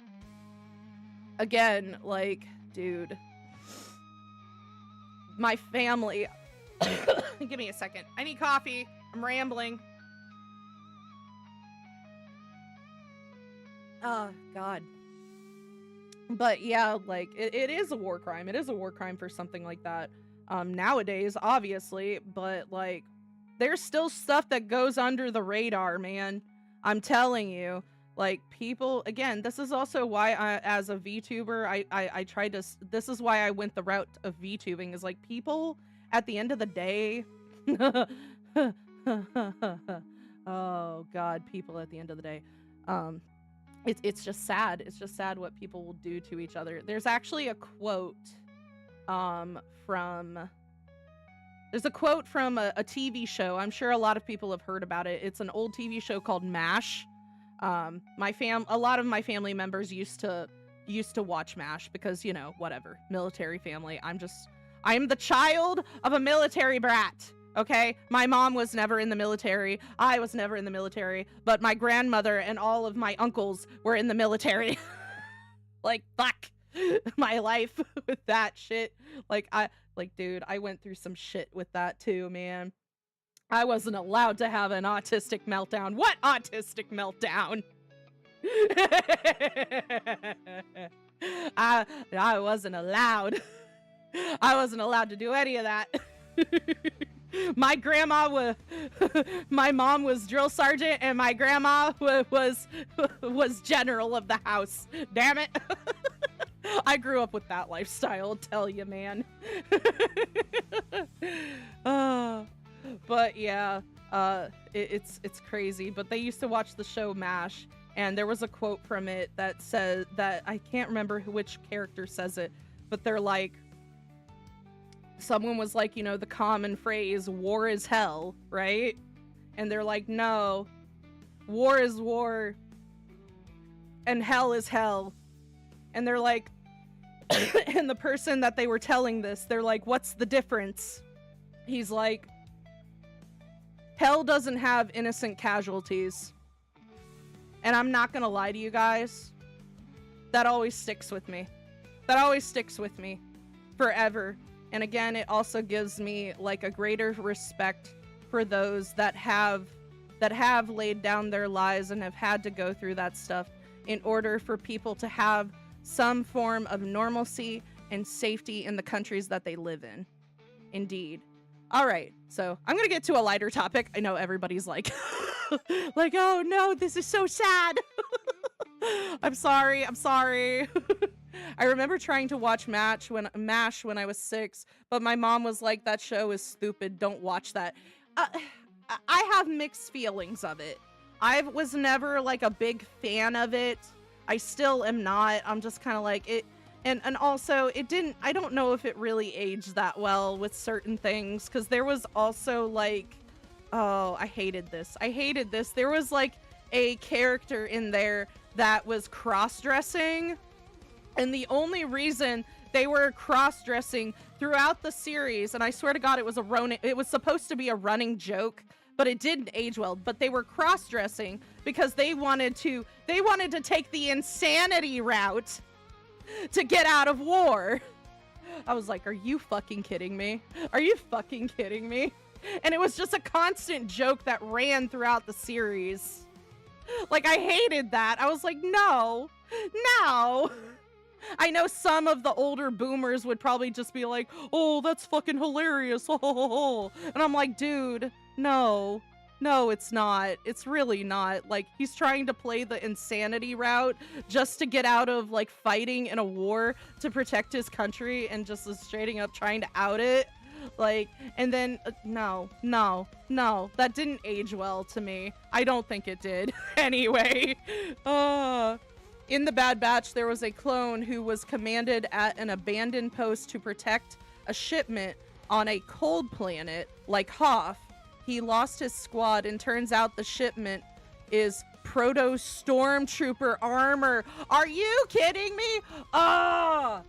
again, like, dude, my family, give me a second, I need coffee, I'm rambling. Oh, God. But yeah, like, it is a war crime. It is a war crime for something like that. Nowadays, obviously, but, like, there's still stuff that goes under the radar, man. I'm telling you. Like, people, again, this is also why as a VTuber, I tried to, this is why I went the route of VTubing, is, like, people, at the end of the day, oh, God, people at the end of the day, it's just sad. It's just sad what people will do to each other. There's actually a quote there's a quote from a TV show. I'm sure a lot of people have heard about it. It's an old TV show called MASH. A lot of my family members used to watch MASH because, you know, whatever, military family. I'm the child of a military brat. Okay, my mom was never in the military. I was never in the military, but my grandmother and all of my uncles were in the military. Like, fuck my life with that shit. Like, dude, I went through some shit with that too, man. I wasn't allowed to have an autistic meltdown. What autistic meltdown? I wasn't allowed. I wasn't allowed to do any of that. My mom was drill sergeant, and my grandma was general of the house. Damn it. I grew up with that lifestyle, I'll tell you, man. But yeah, it's crazy. But they used to watch the show MASH, and there was a quote from it that says that, I can't remember which character says it, but they're like, someone was like, you know, the common phrase, war is hell, right? And they're like, no, war is war, and hell is hell. And they're like, and the person that they were telling this, they're like, what's the difference? He's like, hell doesn't have innocent casualties. And I'm not gonna lie to you guys, that always sticks with me. That always sticks with me forever. And again, it also gives me, like, a greater respect for those that have laid down their lives and have had to go through that stuff in order for people to have some form of normalcy and safety in the countries that they live in. Indeed. All right, so I'm gonna get to a lighter topic. I know everybody's like, like, oh no, this is so sad. I'm sorry. I remember trying to watch MASH when I was 6, but my mom was like, that show is stupid, don't watch that. I have mixed feelings of it. I was never, like, a big fan of it. I still am not. I'm just kind of like it. And also, I don't know if it really aged that well with certain things, because there was also, like, oh, I hated this. There was, like, a character in there that was cross-dressing, and the only reason they were cross-dressing throughout the series, and I swear to God, it was supposed to be a running joke, but it didn't age well. But they were cross-dressing because they wanted to take the insanity route to get out of war. I was like, are you fucking kidding me? Are you fucking kidding me? And it was just a constant joke that ran throughout the series. Like, I hated that. I was like, no, no. I know some of the older boomers would probably just be like, oh, that's fucking hilarious. And I'm like, dude, no. No, it's not. It's really not. Like, he's trying to play the insanity route just to get out of, like, fighting in a war to protect his country and just is straight up trying to out it. Like, and then, no, that didn't age well to me. I don't think it did. Anyway, in the Bad Batch, there was a clone who was commanded at an abandoned post to protect a shipment on a cold planet like Hoth. He lost his squad, and turns out the shipment is proto stormtrooper armor. Are you kidding me? Oh.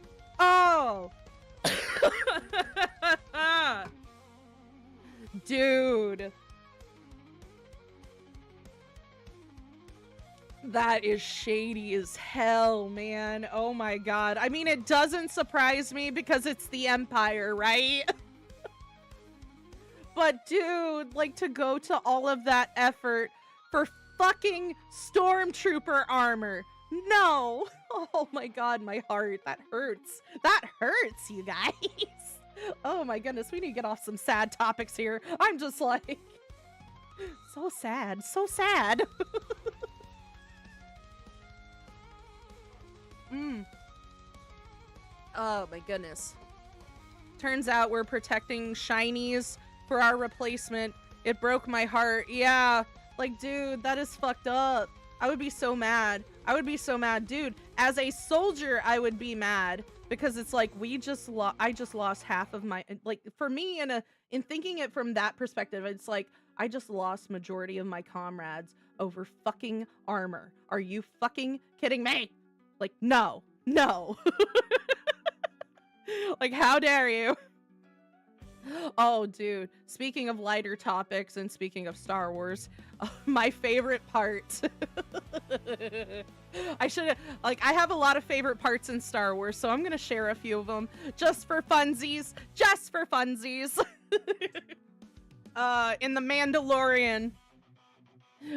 Dude. That is shady as hell, man. Oh my god. I mean, it doesn't surprise me because it's the Empire, right? But dude, like, to go to all of that effort for fucking stormtrooper armor. No. Oh my god, my heart. That hurts. That hurts, you guys. Oh my goodness, we need to get off some sad topics here. I'm just like, so sad, so sad. Oh my goodness. Turns out we're protecting shinies for our replacement. It broke my heart. Yeah, like, dude, that is fucked up. I would be so mad. I would be so mad, dude. As a soldier, I would be mad because it's like I just lost half of my, like, for me, in thinking it from that perspective, it's like I just lost majority of my comrades over fucking armor. Are you fucking kidding me? Like, no. Like, how dare you? Oh, dude. Speaking of lighter topics and speaking of Star Wars, my favorite part. I have a lot of favorite parts in Star Wars, so I'm gonna share a few of them just for funsies. Just for funsies. In The Mandalorian,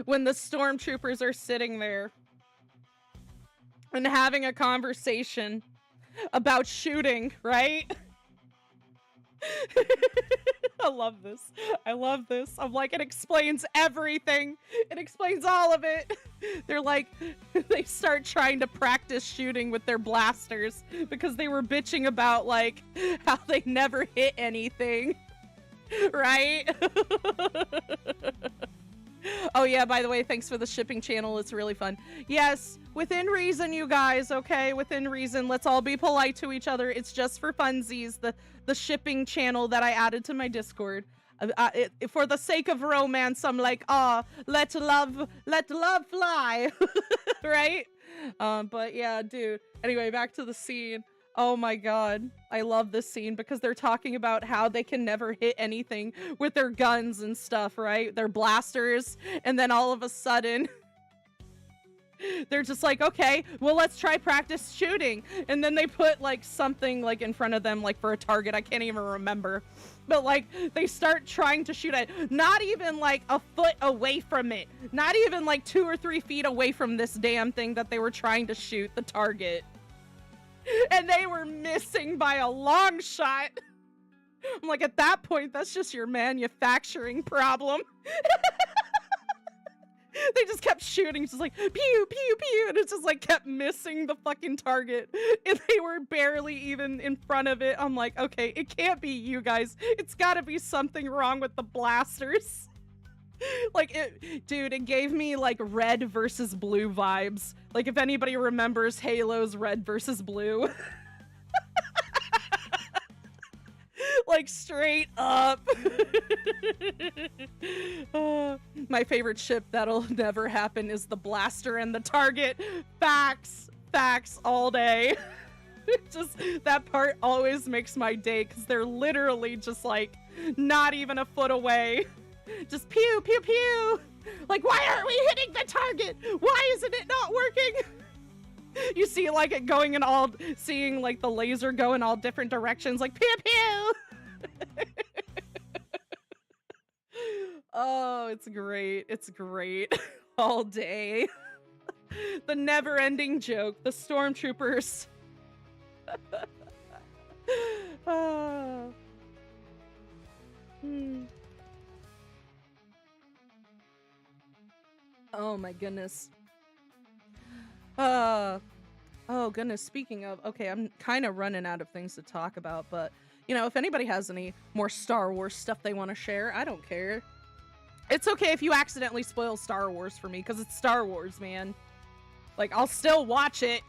when the stormtroopers are sitting there and having a conversation about shooting, right? I love this. I love this. I'm like, it explains everything. It explains all of it. They're like, they start trying to practice shooting with their blasters because they were bitching about, like, how they never hit anything. Right? Oh yeah, by the way, thanks for the shipping channel. It's really fun. Yes, within reason, you guys, okay? Within reason. Let's all be polite to each other. It's just for funsies, the shipping channel that I added to my Discord. For the sake of romance, I'm like, let love fly. Right? But yeah, dude. Anyway, back to the scene. Oh my god, I love this scene because they're talking about how they can never hit anything with their guns and stuff, right? Their blasters, and then all of a sudden, they're just like, okay, well, let's try practice shooting. And then they put, like, something, like, in front of them, like, for a target. I can't even remember. But, like, they start trying to shoot at, not even, like, a foot away from it. Not even, like, 2 or 3 feet away from this damn thing that they were trying to shoot, the target. And they were missing by a long shot. I'm like, at that point, that's just your manufacturing problem. They just kept shooting, just like, pew, pew, pew, and it just, like, kept missing the fucking target. And they were barely even in front of it. I'm like, okay, it can't be you guys. It's gotta be something wrong with the blasters. Like, dude, it gave me, like, red versus blue vibes. Like, if anybody remembers Halo's red versus blue. Like, straight up. My favorite ship that'll never happen is the blaster and the target. Facts all day. Just, that part always makes my day, because they're literally just, like, not even a foot away. Just pew, pew, pew. Like, why aren't we hitting the target? Why isn't it not working? You see, like, it going in all, seeing, like, the laser go in all different directions, like, pew, pew. Oh, it's great. It's great. All day. The never-ending joke. The stormtroopers. Ah. Hmm. Oh my goodness. Uh oh goodness, speaking of, okay, I'm kind of running out of things to talk about, but you know, if anybody has any more Star Wars stuff they want to share, I don't care. It's okay if you accidentally spoil Star Wars for me, because it's Star Wars, man. Like, I'll still watch it.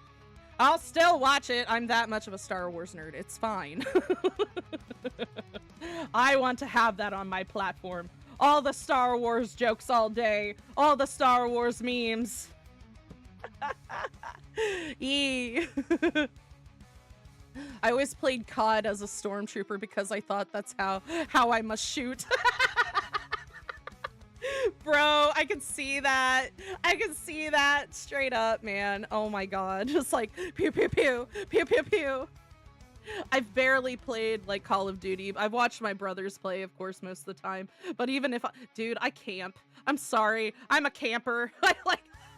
I'll still watch it. I'm that much of a Star Wars nerd. It's fine. I want to have that on my platform. All the Star Wars jokes all day. All the Star Wars memes. Yee. I always played COD as a stormtrooper because I thought that's how I must shoot. Bro, I can see that. I can see that straight up, man. Oh my god. Just like pew pew pew, pew pew pew. I've barely played like Call of Duty. I've watched my brothers play, of course, most of the time. But even if dude, I camp. I'm sorry. I'm a camper.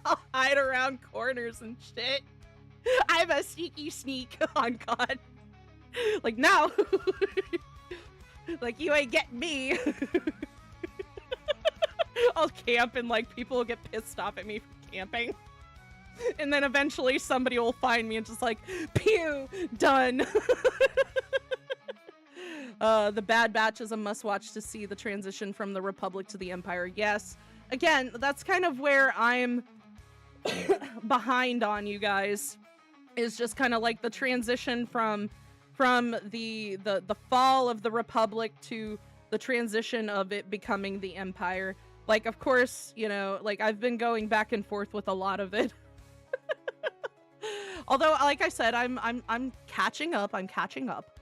I'll hide around corners and shit. I'm a sneaky sneak on God. Like, no. Like, you ain't getting me. I'll camp and like people will get pissed off at me for camping. And then eventually somebody will find me and just like, pew, done. The Bad Batch is a must-watch to see the transition from the Republic to the Empire. Yes. Again, that's kind of where I'm behind on you guys. Is just kind of like the transition from the fall of the Republic to the transition of it becoming the Empire. Like, of course, you know, like I've been going back and forth with a lot of it. Although, like I said, I'm catching up. I'm catching up.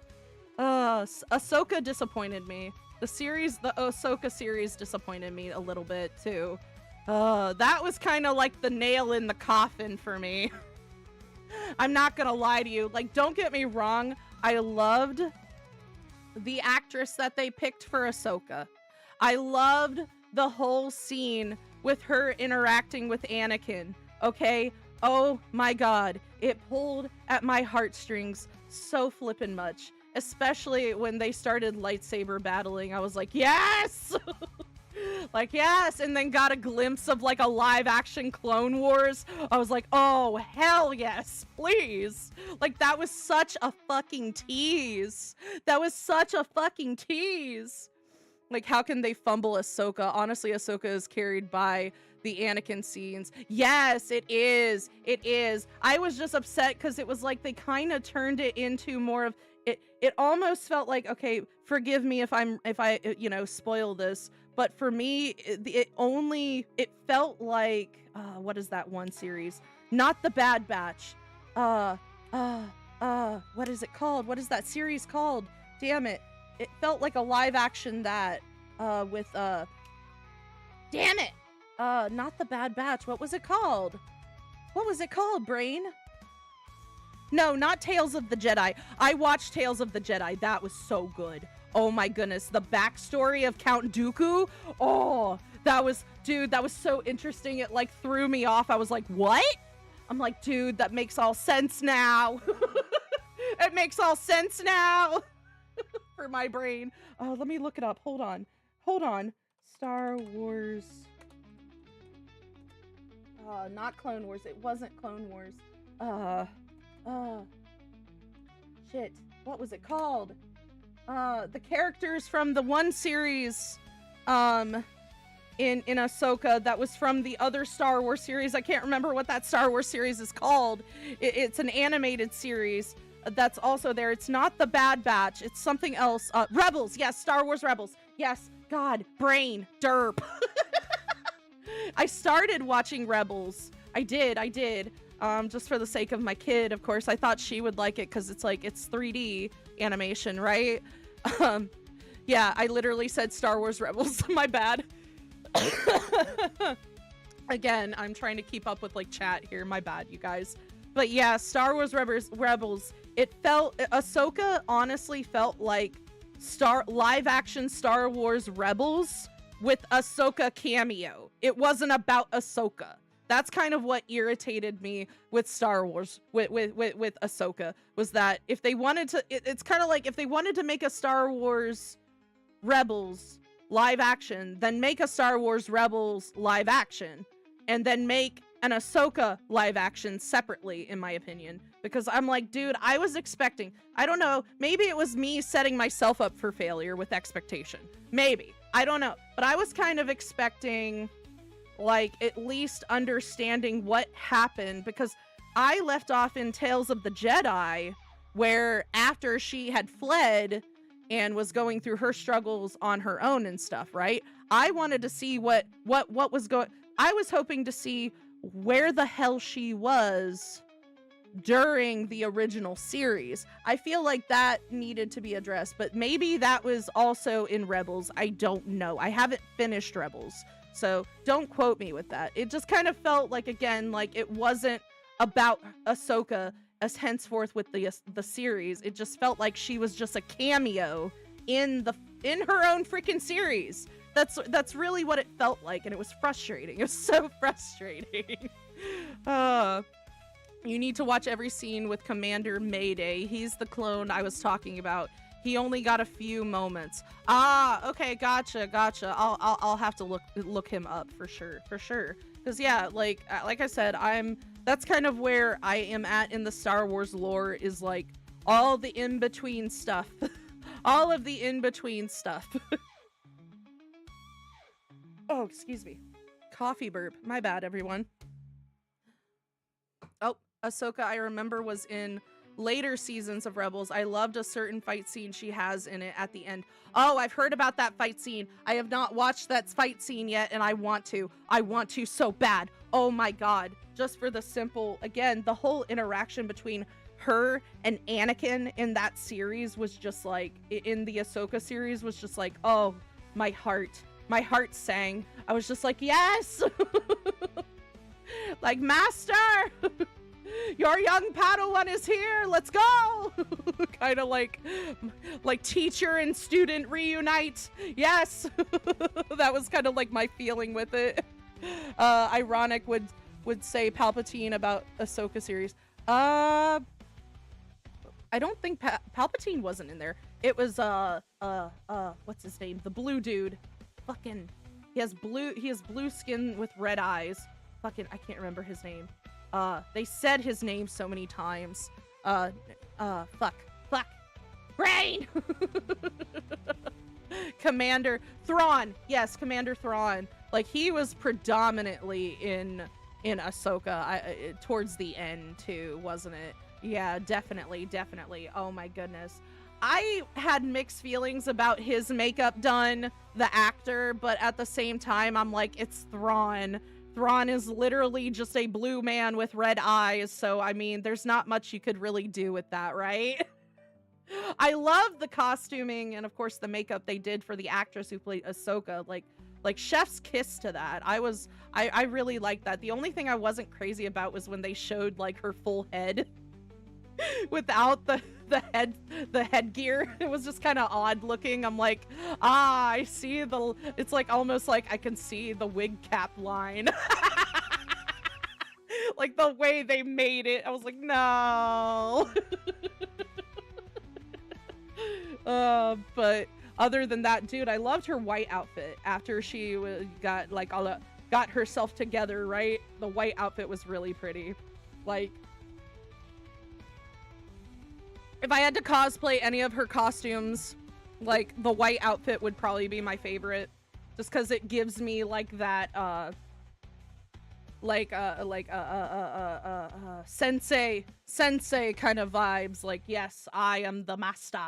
Ahsoka disappointed me. The Ahsoka series disappointed me a little bit too. That was kind of like the nail in the coffin for me. I'm not gonna lie to you. Like, don't get me wrong. I loved the actress that they picked for Ahsoka. I loved the whole scene with her interacting with Anakin. Okay? Oh my god. It pulled at my heartstrings so flippin' much. Especially when they started lightsaber battling. I was like, yes! Like, yes! And then got a glimpse of like a live action Clone Wars. I was like, oh, hell yes, please. Like, that was such a fucking tease. That was such a fucking tease. Like, how can they fumble Ahsoka? Honestly, Ahsoka is carried by the Anakin scenes. Yes, it is. It is. I was just upset because it was like they kind of turned it into more of it. It almost felt like, okay, forgive me if I you know, spoil this, but for me, it felt like what is that one series? Not the Bad Batch. What is it called? What is that series called? Damn it. It felt like a live action that with damn it. Not the Bad Batch. What was it called? What was it called, brain? No, not Tales of the Jedi. I watched Tales of the Jedi. That was so good. Oh my goodness. The backstory of Count Dooku. Oh, that was, dude, that was so interesting. It like threw me off. I was like, what? I'm like, dude, that makes all sense now. It makes all sense now. For my brain. Oh, let me look it up. Hold on. Hold on. Star Wars. Not Clone Wars. It wasn't Clone Wars. Shit. What was it called? The characters from the one series, in Ahsoka that was from the other Star Wars series. I can't remember what that Star Wars series is called. It's an animated series that's also there. It's not the Bad Batch. It's something else. Rebels. Yes, Star Wars Rebels. Yes. God, brain, derp. I started watching Rebels. I did. Just for the sake of my kid, of course. I thought she would like it because it's like, it's 3D animation, right? Yeah, I literally said Star Wars Rebels. My bad. Again, I'm trying to keep up with like chat here. My bad, you guys. But yeah, Star Wars Rebels. Ahsoka honestly felt like live action Star Wars Rebels with Ahsoka cameo. It wasn't about Ahsoka. That's kind of what irritated me with Star Wars, with Ahsoka, was that if they wanted to, it's kind of like if they wanted to make a Star Wars Rebels live action, then make a Star Wars Rebels live action, and then make an Ahsoka live action separately, in my opinion. Because I'm like, dude, I was expecting, I don't know, maybe it was me setting myself up for failure with expectation. Maybe. I don't know. But I was kind of expecting, like, at least understanding what happened, because I left off in Tales of the Jedi, where after she had fled and was going through her struggles on her own and stuff, right? I wanted to see what was going, I was hoping to see where the hell she was during the original series. I feel like that needed to be addressed, but maybe that was also in Rebels. I don't know. I haven't finished Rebels, so don't quote me with that. It just kind of felt like, again, like it wasn't about Ahsoka as henceforth with the series. It just felt like she was just a cameo in her own freaking series. That's really what it felt like, and it was frustrating. It was so frustrating. You need to watch every scene with Commander Mayday. He's the clone I was talking about. He only got a few moments. Ah, okay, gotcha. I'll have to look him up for sure. Because yeah, like I said, that's kind of where I am at in the Star Wars lore, is like all the in-between stuff. All of the in-between stuff. Oh, excuse me. Coffee burp. My bad, everyone. Oh, Ahsoka, I remember, was in later seasons of Rebels. I loved a certain fight scene she has in it at the end. Oh, I've heard about that fight scene. I have not watched that fight scene yet, and I want to. I want to so bad. Oh my god. Just for the simple, again, the whole interaction between her and Anakin in that series was just like, in the Ahsoka series was just like, oh, my heart sang. I was just like, yes! Like, master! Your young Padawan is here! Let's go! Kind of like teacher and student reunite. Yes! That was kind of like my feeling with it. Ironic would say Palpatine about Ahsoka series. I don't think Palpatine wasn't in there. It was, what's his name? The blue dude. Fucking, he has blue skin with red eyes. Fucking, I can't remember his name. They said his name so many times. Fuck. Brain! Commander Thrawn. Yes, Commander Thrawn. Like, he was predominantly in Ahsoka towards the end too, wasn't it? Yeah, definitely. Oh my goodness. I had mixed feelings about his makeup done, the actor, but at the same time, I'm like, it's Thrawn. Thrawn is literally just a blue man with red eyes, so I mean, there's not much you could really do with that, right? I love the costuming and of course the makeup they did for the actress who played Ahsoka. Like chef's kiss to that. I really liked that. The only thing I wasn't crazy about was when they showed like her full head without the headgear. It was just kind of odd looking. I'm like, I see it's like almost like I can see the wig cap line. Like the way they made it, I was like, no. But other than that, dude, I loved her white outfit after she got like got herself together, right? The white outfit was really pretty. Like, if I had to cosplay any of her costumes, like the white outfit would probably be my favorite, just because it gives me like that sensei kind of vibes. Like, yes, I am the master.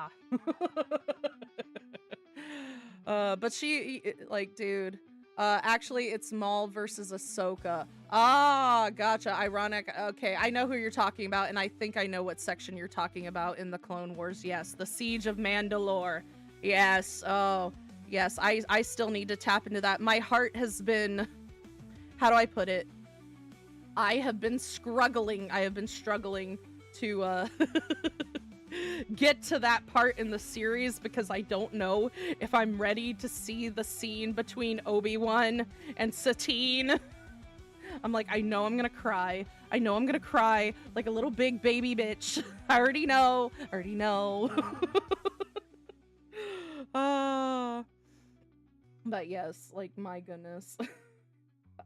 But she, like, dude, actually it's Maul versus Ahsoka. Ah, gotcha. Ironic. Okay, I know who you're talking about, and I think I know what section you're talking about in the Clone Wars. Yes, the Siege of Mandalore. Yes. Oh, yes. I still need to tap into that. My heart has been, how do I put it? I have been struggling to get to that part in the series because I don't know if I'm ready to see the scene between Obi-Wan and Satine. I'm like, I know I'm gonna cry. I know I'm gonna cry like a little big baby bitch. I already know. But yes, like, my goodness.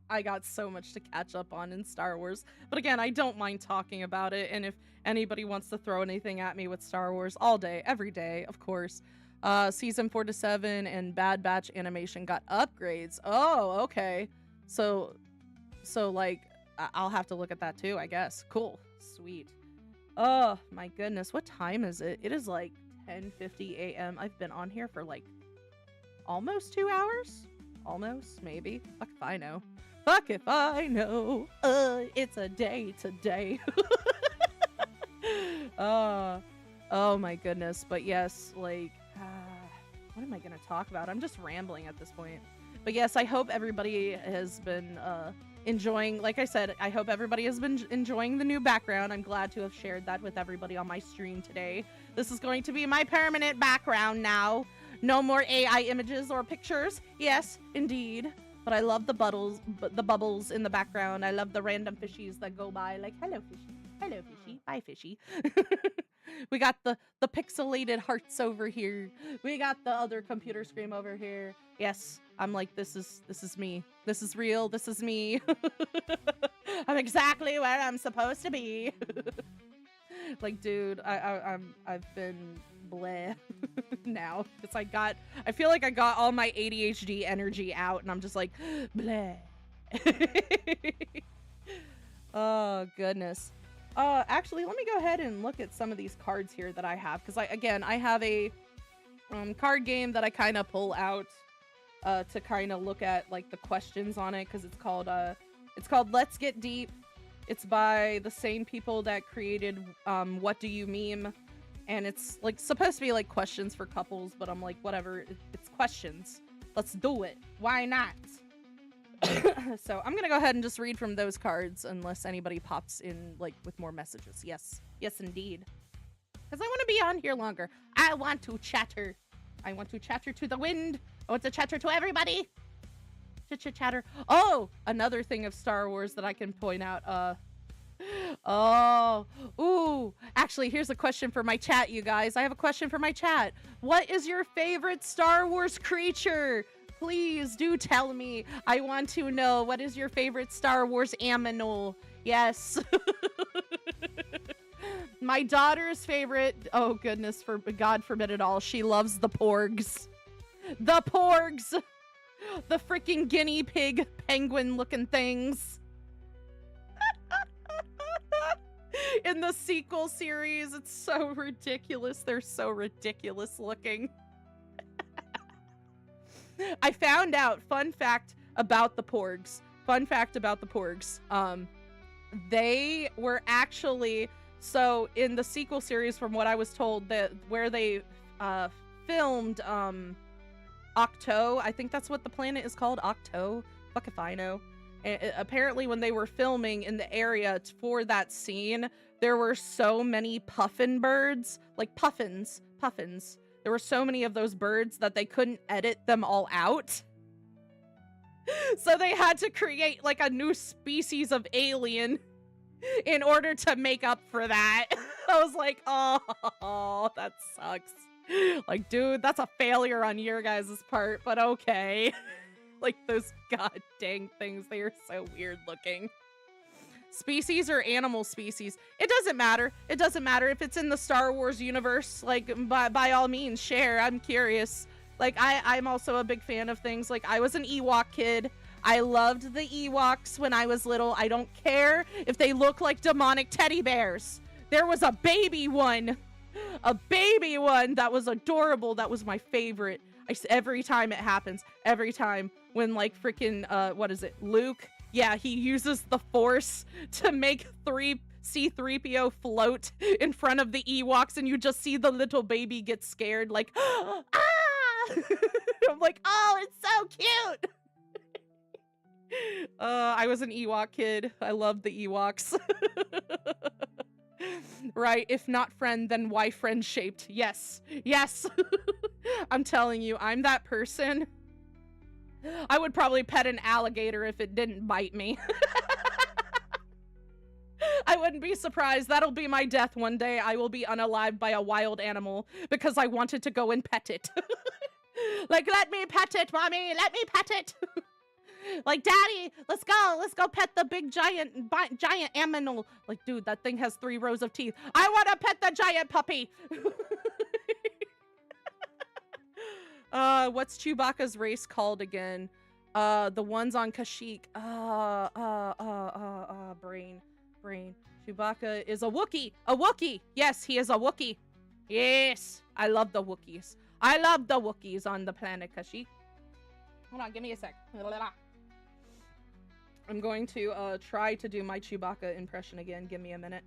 I got so much to catch up on in Star Wars. But again, I don't mind talking about it. And if anybody wants to throw anything at me with Star Wars, all day, every day, of course. Season 4 to 7 and Bad Batch animation got upgrades. Oh, okay. So like, I'll have to look at that too, I guess. Cool. Sweet. Oh, my goodness. What time is it? It is like 10:50 a.m. I've been on here for like almost 2 hours? Almost, maybe. Fuck if I know. Fuck if I know. It's a day today. Oh my goodness. But yes, like, what am I gonna talk about? I'm just rambling at this point. But yes, I hope everybody has been enjoying, like I said, I hope everybody has been enjoying the new background. I'm glad to have shared that with everybody on my stream today. This is going to be my permanent background now. No more AI images or pictures. Yes, indeed. But I love the bubbles in the background. I love the random fishies that go by like, hello fishy, hello fishy, bye fishy. We got the pixelated hearts over here. We got the other computer screen over here. Yes, I'm like, this is me. This is real. This is me. I'm exactly where I'm supposed to be. Like, dude, I've been bleh now because I feel like I got all my ADHD energy out and I'm just like bleh. Oh goodness. Actually, let me go ahead and look at some of these cards here that I have, because I have a card game that I kind of pull out to kind of look at like the questions on it, because it's called Let's Get Deep. It's by the same people that created What Do You Meme, and it's like supposed to be like questions for couples, but I'm like, whatever, it's questions. Let's do it. Why not? So I'm gonna go ahead and just read from those cards unless anybody pops in like with more messages. Yes indeed, because I want to be on here longer. I want to chatter. I want to chatter to the wind. I want to chatter to everybody. Chatter. Oh, another thing of Star Wars that I can point out. Actually, here's a question for my chat, you guys. I have a question for my chat. What is your favorite Star Wars creature? Please do tell me. I want to know, what is your favorite Star Wars aminal? Yes. My daughter's favorite, oh goodness, for God forbid it all, she loves the porgs. The porgs! The freaking guinea pig penguin looking things. In the sequel series, it's so ridiculous. They're so ridiculous looking. I found out, fun fact about the porgs. They were actually, so in the sequel series, from what I was told, that where they filmed Octo, I think that's what the planet is called, Octo. Fuck if I know. Apparently when they were filming in the area for that scene, there were so many puffin birds, like puffins. There were so many of those birds that they couldn't edit them all out. So they had to create like a new species of alien in order to make up for that. I was like, oh, that sucks. Like, dude, that's a failure on your guys' part, but okay. Like, those god dang things, they are so weird looking. Species or animal species, it doesn't matter. It doesn't matter if it's in the Star Wars universe. Like, by all means, share. I'm curious. Like, I'm also a big fan of things. Like, I was an Ewok kid. I loved the Ewoks when I was little. I don't care if they look like demonic teddy bears. There was a baby one. A baby one that was adorable. That was my favorite. Every time it happens, every time when like freaking what is it, Luke, yeah, he uses the Force to make C-3PO float in front of the Ewoks, and you just see the little baby get scared, like ah. I'm like, oh, it's so cute. I was an Ewok kid. I loved the Ewoks. right? If not friend, then why friend shaped? Yes. Yes. I'm telling you, I'm that person. I would probably pet an alligator if it didn't bite me. I wouldn't be surprised. That'll be my death one day. I will be unalived by a wild animal because I wanted to go and pet it. Like, let me pet it, mommy. Let me pet it. Like, daddy, let's go pet the big giant aminal. Like, dude, that thing has 3 rows of teeth. I want to pet the giant puppy. What's Chewbacca's race called again? The ones on Kashyyyk. Brain. Chewbacca is a Wookiee. A Wookiee. Yes, he is a Wookiee. Yes, I love the Wookiees. I love the Wookiees on the planet Kashyyyk. Hold on, give me a sec. I'm going to try to do my Chewbacca impression again. Give me a minute.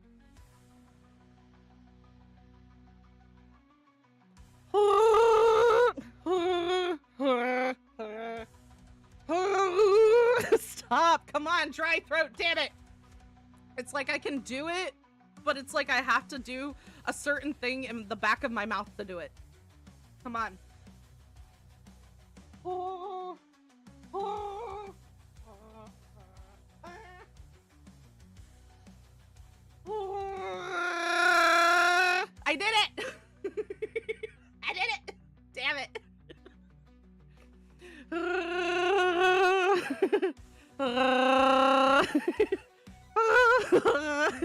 Stop. Come on, dry throat. Damn it. It's like I can do it, but it's like I have to do a certain thing in the back of my mouth to do it. Come on. I did it! I did it! Damn it!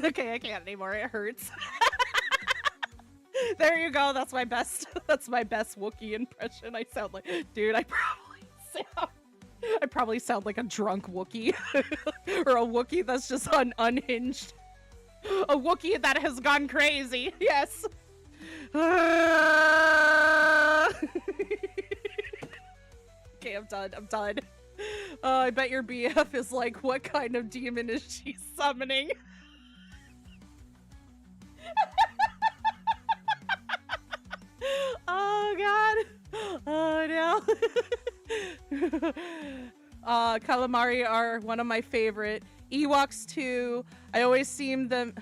Okay, I can't anymore. It hurts. There you go. That's my best Wookiee impression. I sound like, dude, I probably sound like a drunk Wookiee. Or a Wookiee that's just unhinged. A Wookiee that has gone crazy. Yes. Okay, I'm done. I bet your BF is like, what kind of demon is she summoning? Oh god. Oh no. Calamari are one of my favorite. Ewoks too. I always seen them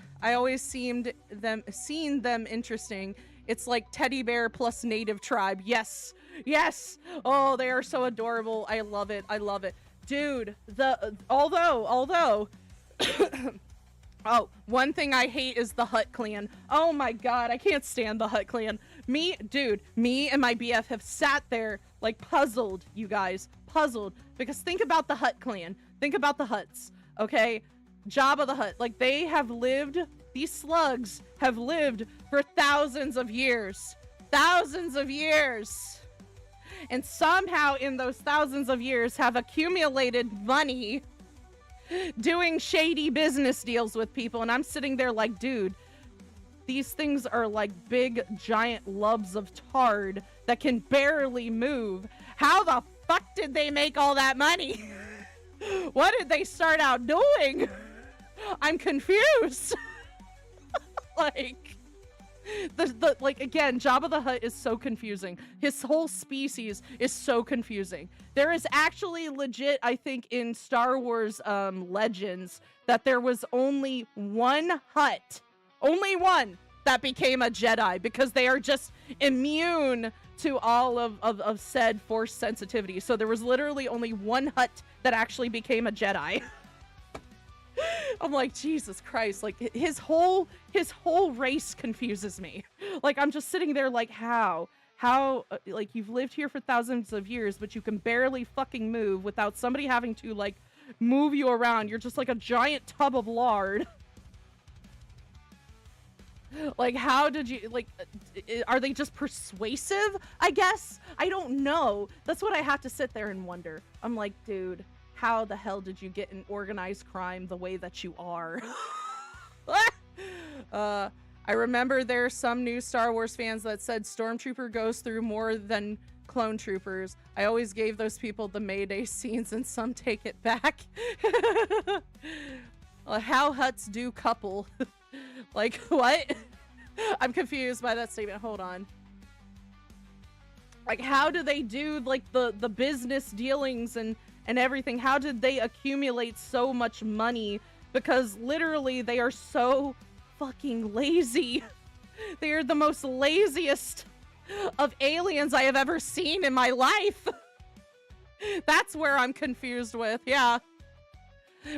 interesting. It's like teddy bear plus native tribe. Yes. Yes. Oh, they are so adorable. I love it. I love it. Dude, although oh, one thing I hate is the Hutt clan. Oh my god, I can't stand the Hutt clan. Me and my BF have sat there like puzzled, you guys. Puzzled. Because think about the Hutt clan. Think about the Hutts, okay? Jabba the Hutt. Like, they have lived, these slugs have lived for thousands of years. Thousands of years. And somehow in those thousands of years have accumulated money doing shady business deals with people. And I'm sitting there like, dude, these things are like big giant lubs of tard that can barely move. How the fuck did they make all that money? What did they start out doing? I'm confused. Like, like, again, Jabba the Hutt is so confusing. His whole species is so confusing. There is actually legit, I think, in Star Wars legends, that there was only one Hutt, only one, that became a Jedi, because they are just immune to all of said force sensitivity. So there was literally only one Hutt that actually became a Jedi. I'm like, Jesus Christ, like, his whole race confuses me. Like, I'm just sitting there like, how, like, you've lived here for thousands of years, but you can barely fucking move without somebody having to, like, move you around. You're just like a giant tub of lard. Like, how did you, like, are they just persuasive, I guess? I don't know. That's what I have to sit there and wonder. I'm like, dude, how the hell did you get in organized crime the way that you are? I remember there's some new Star Wars fans that said Stormtrooper goes through more than clone troopers. I always gave those people the Mayday scenes and some take it back. How Hutts do couple. Like, what? I'm confused by that statement. Hold on. Like, how do they do, like, the business dealings and everything? How did they accumulate so much money? Because literally they are so fucking lazy. They are the most laziest of aliens I have ever seen in my life. That's where I'm confused with, yeah.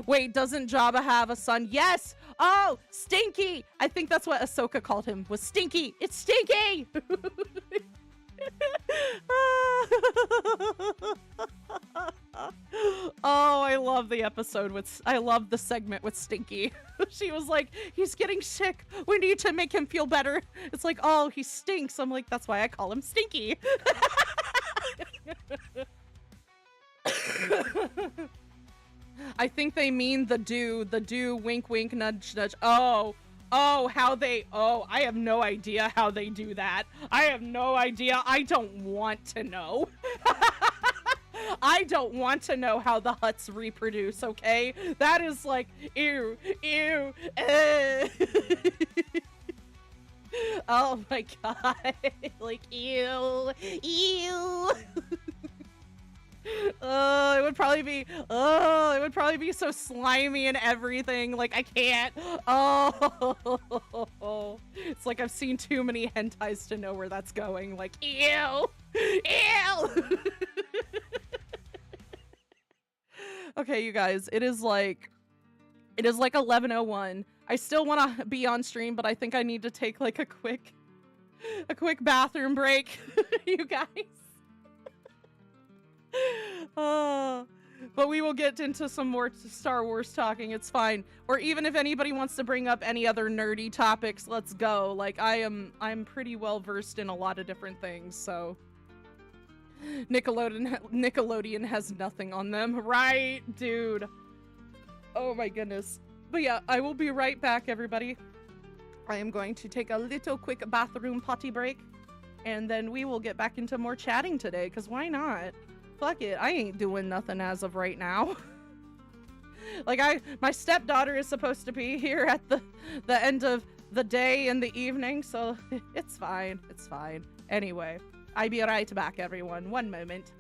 Wait, doesn't Jabba have a son? Yes! Oh, Stinky! I think that's what Ahsoka called him, was Stinky! It's Stinky! Oh, I love the episode with, I love the segment with Stinky. She was like, he's getting sick. We need to make him feel better. It's like, oh, he stinks. I'm like, that's why I call him Stinky. I think they mean the do, wink, wink, nudge, nudge. Oh, how they, I have no idea how they do that. I have no idea. I don't want to know. I don't want to know how the Hutts reproduce, okay? That is like, ew, ew, Oh my god. Like, ew, ew. It would probably be so slimy and everything. Like, I can't. Oh, it's like I've seen too many hentais to know where that's going. Like, ew, ew. Okay, you guys, it is like 11:01. I still want to be on stream, but I think I need to take like a quick bathroom break, you guys. But we will get into some more Star Wars talking. It's fine. Or even if anybody wants to bring up any other nerdy topics, let's go. Like, I'm pretty well versed in a lot of different things, so Nickelodeon has nothing on them, right, dude? Oh my goodness. But yeah, I will be right back, everybody. I am going to take a little quick bathroom potty break, and then we will get back into more chatting today, because why not? Fuck it, I ain't doing nothing as of right now. Like, my stepdaughter is supposed to be here at the end of the day and the evening, so it's fine, it's fine. Anyway, I'll be right back, everyone. One moment.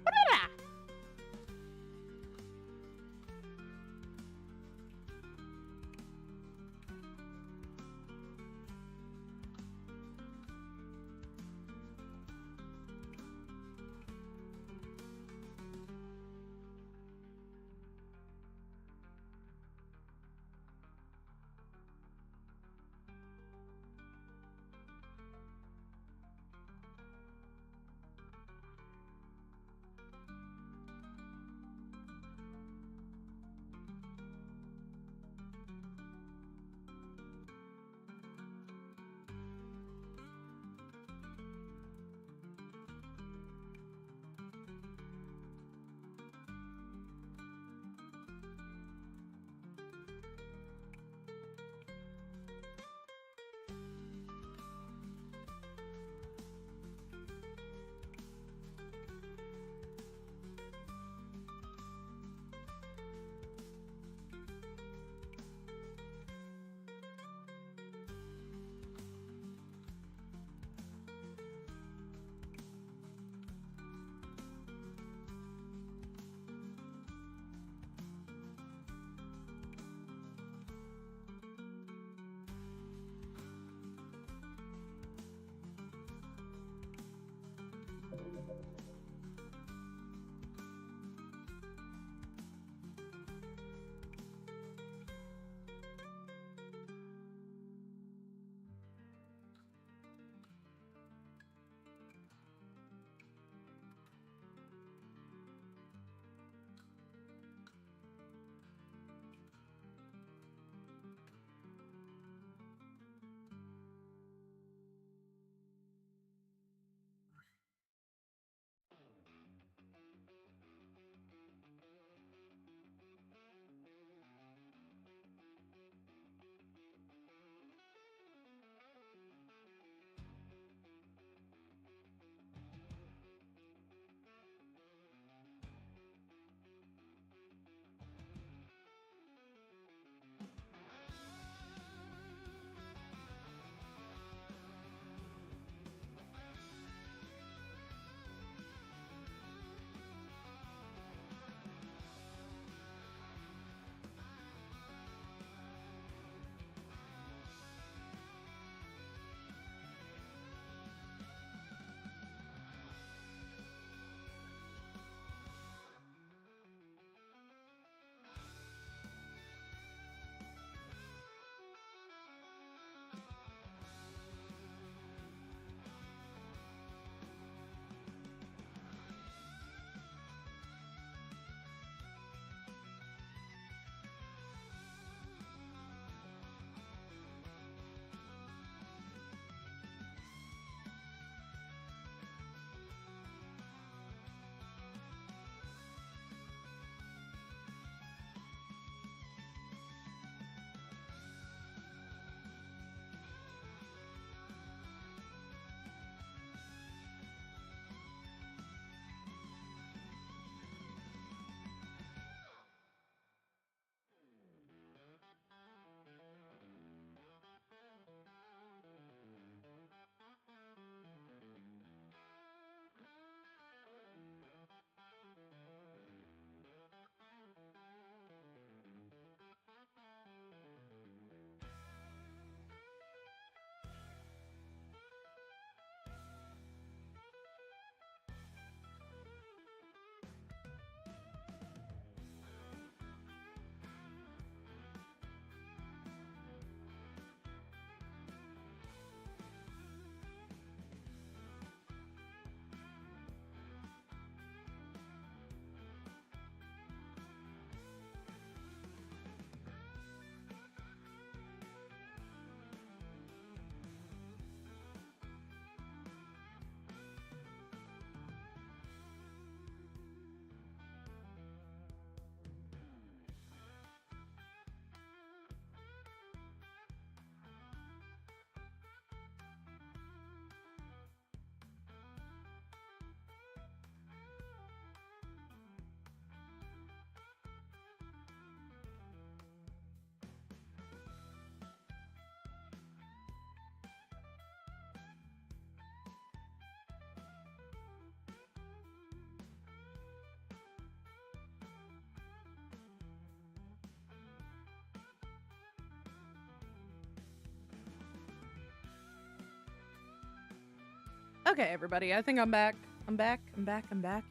Okay, everybody, I think I'm back. I'm back.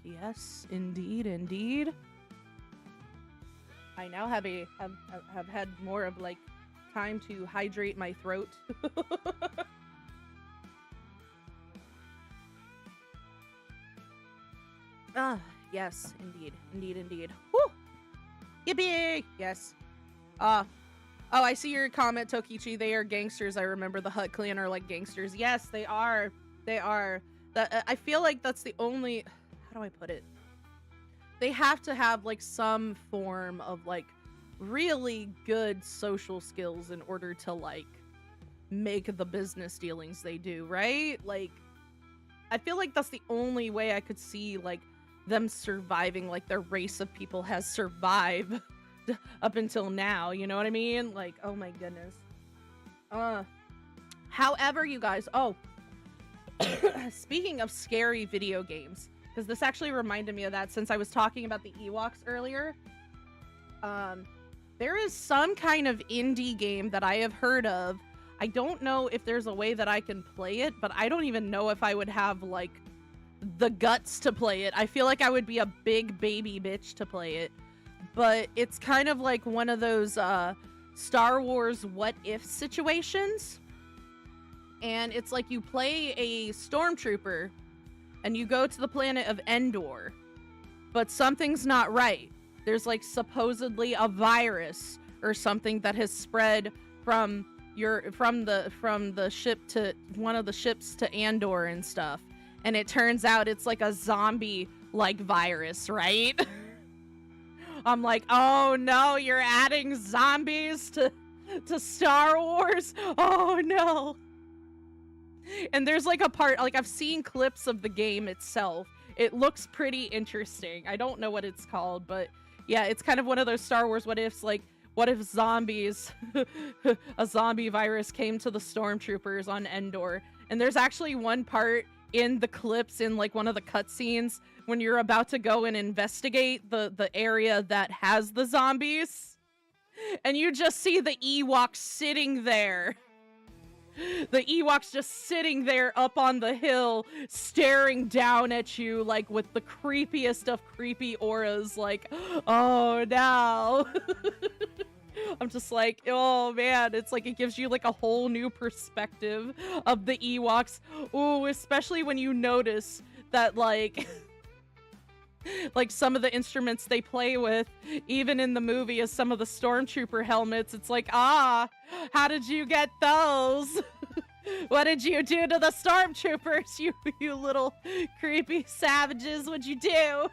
Yes, indeed. I now have have had more of like time to hydrate my throat. Ah, yes, indeed. Woo! Yippee! Yes. Oh, I see your comment, Tokichi. They are gangsters. I remember the Hut Clan are like gangsters. Yes, they are. I feel like that's the only... How do I put it? They have to have like some form of like really good social skills in order to like make the business dealings they do, right? Like, I feel like that's the only way I could see like them surviving, like their race of people has survived up until now, you know what I mean? Like, oh my goodness. However, you guys, speaking of scary video games, because this actually reminded me of that since I was talking about the Ewoks earlier. There is some kind of indie game that I have heard of. I don't know if there's a way that I can play it, but I don't even know if I would have like the guts to play it. I feel like I would be a big baby bitch to play it. But it's kind of like one of those Star Wars what if situations. And it's like you play a stormtrooper and you go to the planet of Endor, but something's not right. There's like supposedly a virus or something that has spread from the ship to one of the ships to Andor and stuff. And it turns out it's like a zombie like virus, right? I'm like, oh no, you're adding zombies to Star Wars? Oh no. And there's like a part, like I've seen clips of the game itself. It looks pretty interesting. I don't know what it's called, but yeah, it's kind of one of those Star Wars what ifs, like what if zombies, a zombie virus came to the stormtroopers on Endor. And there's actually one part in the clips in like one of the cutscenes when you're about to go and investigate the area that has the zombies, and you just see the Ewoks sitting there. The Ewoks just sitting there up on the hill, staring down at you like with the creepiest of creepy auras, like, oh no. I'm just like, oh man, it's like it gives you like a whole new perspective of the Ewoks. Ooh, especially when you notice that like like some of the instruments they play with, even in the movie, as some of the stormtrooper helmets. It's like, how did you get those? What did you do to the stormtroopers? You little creepy savages. What'd you do?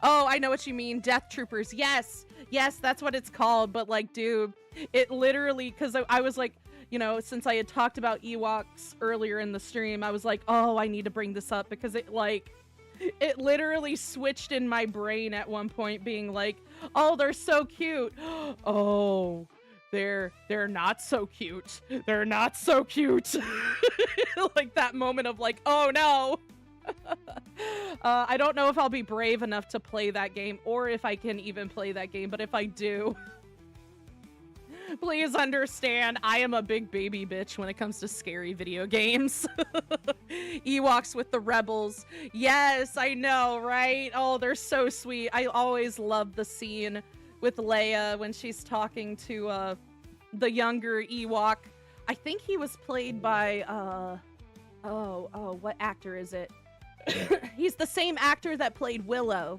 Oh, I know what you mean. Death troopers. Yes, that's what it's called. But like, dude, it literally, because I was like, you know, since I had talked about Ewoks earlier in the stream, I was like, oh, I need to bring this up because it literally switched in my brain at one point being like, oh, they're so cute. Oh, they're not so cute. They're not so cute. Like that moment of like, oh no. I don't know if I'll be brave enough to play that game or if I can even play that game, but if I do, please understand, I am a big baby bitch when it comes to scary video games. Ewoks with the rebels. Yes, I know, right? Oh, they're so sweet. I always love the scene with Leia when she's talking to the younger Ewok. I think he was played by what actor is it? He's the same actor that played Willow.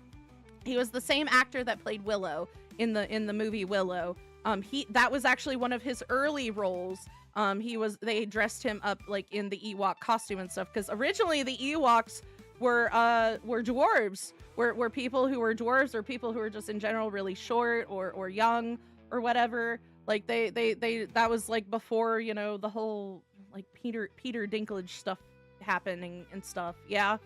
He was the same actor that played Willow in the movie Willow. That was actually one of his early roles. They dressed him up like in the Ewok costume and stuff, because originally the Ewoks were dwarves, were people who were dwarves or people who were just in general really short or young or whatever. Like they that was like before, you know, the whole like Peter Dinklage stuff happening and stuff. Yeah.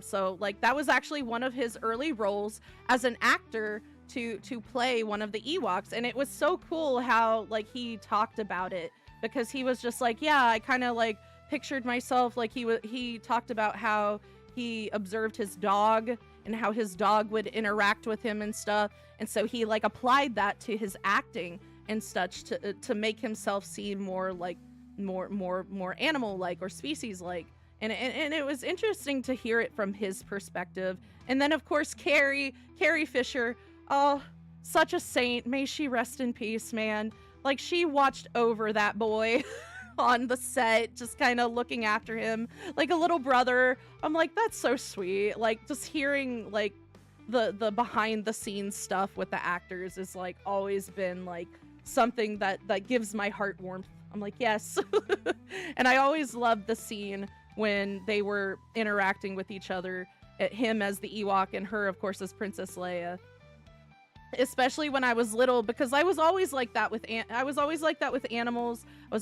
So like that was actually one of his early roles as an actor to play one of the Ewoks, and it was so cool how like he talked about it, because he was just like, yeah, I kind of like pictured myself like he talked about how he observed his dog and how his dog would interact with him and stuff, and so he like applied that to his acting and such to make himself seem more like more animal like or species like. And it was interesting to hear it from his perspective. And then of course Carrie Fisher, oh, such a saint, may she rest in peace, man. Like, she watched over that boy on the set, just kind of looking after him like a little brother. I'm like, that's so sweet. Like, just hearing like the behind the scenes stuff with the actors is like always been like something that gives my heart warmth. I'm like, yes. And I always loved the scene when they were interacting with each other, him as the Ewok and her of course as Princess Leia. Especially when I was little, because I was always like that with animals. I was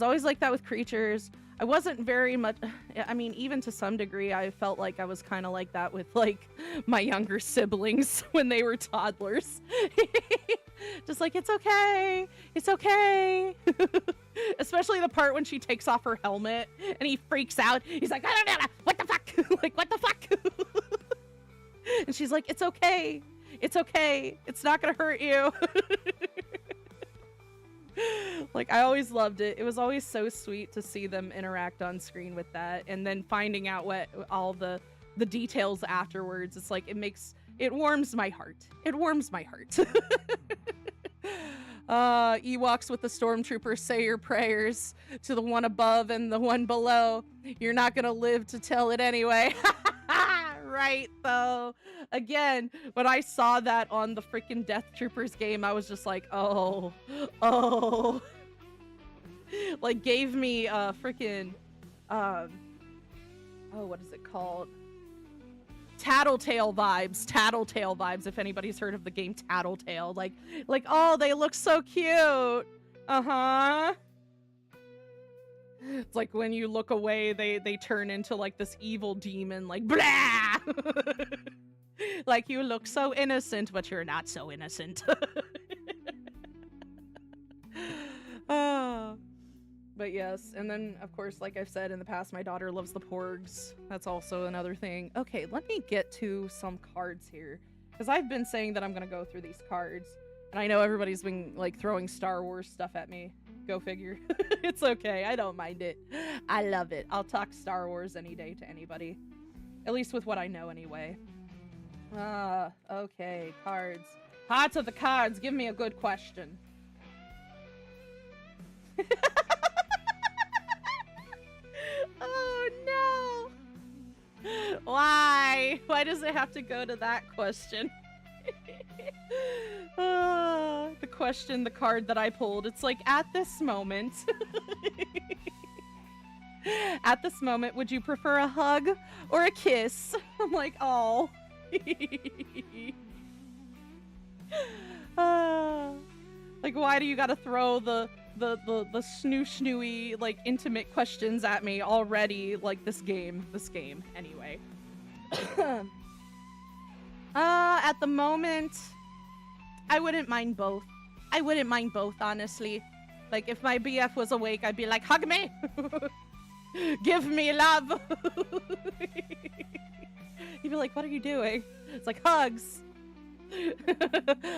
always like that with creatures. I wasn't very much, I mean, even to some degree, I felt like I was kind of like that with like my younger siblings when they were toddlers. Just like, it's okay. It's okay. Especially the part when she takes off her helmet and he freaks out. He's like, I don't know, what the fuck? Like, what the fuck? And she's like, it's okay. It's okay. It's not gonna hurt you. Like, I always loved it. It was always so sweet to see them interact on screen with that, and then finding out what all the details afterwards. It's like, it warms my heart. It warms my heart. Ewoks with the stormtroopers, say your prayers to the one above and the one below. You're not gonna live to tell it anyway. Right, though. Again, when I saw that on the freaking Death Troopers game, I was just like, oh. Like, gave me freaking oh, what is it called? Tattletale vibes, if anybody's heard of the game Tattletale. Like, oh, they look so cute. Uh-huh. It's like when you look away, they turn into like this evil demon, like blah. Like, you look so innocent, but you're not so innocent. But yes, and then of course, like I've said in the past, my daughter loves the porgs. That's also another thing. Okay, let me get to some cards here, because I've been saying that I'm gonna go through these cards, and I know everybody's been like throwing Star Wars stuff at me. Go figure. It's okay. I don't mind it. I love it. I'll talk Star Wars any day to anybody. At least with what I know anyway. Okay. Cards. Hearts of the cards. Give me a good question. Oh no. Why? Why does it have to go to that question? The card that I pulled. It's like, at this moment. At this moment, would you prefer a hug or a kiss? I'm like, oh. Like, why do you gotta throw the snooey, like, intimate questions at me already? Like, this game. Anyway. At the moment, I wouldn't mind both. Honestly. Like, if my BF was awake, I'd be like, hug me! Give me love! He'd be like, what are you doing? It's like, hugs!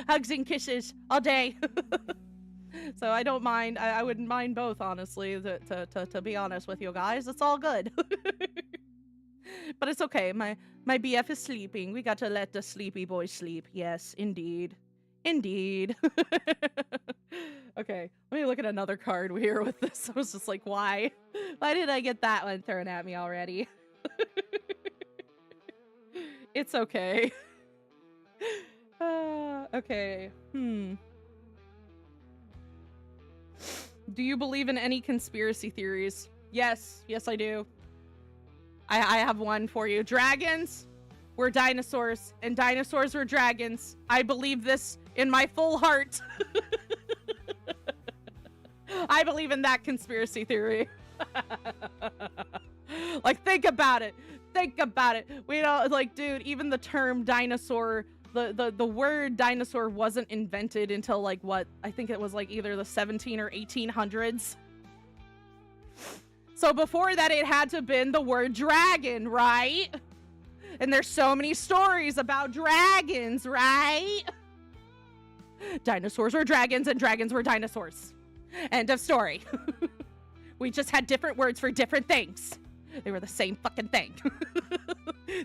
Hugs and kisses all day. So I don't mind. I wouldn't mind both, honestly, to be honest with you guys. It's all good. But it's okay. My BF is sleeping. We got to let the sleepy boy sleep. Yes, indeed. Indeed. Okay, let me look at another card here with this. I was just like, why? Why did I get that one thrown at me already? It's okay. Okay. Do you believe in any conspiracy theories? Yes. Yes, I do. I have one for you. Dragons were dinosaurs, and dinosaurs were dragons. I believe this in my full heart. I believe in that conspiracy theory. Like, think about it. We don't, like, dude, even the term dinosaur, the word dinosaur wasn't invented until, like, what? I think it was, like, either the 17 or 1800s. So before that, it had to have been the word dragon, right? And there's so many stories about dragons, right? Dinosaurs were dragons and dragons were dinosaurs. End of story. We just had different words for different things. They were the same fucking thing.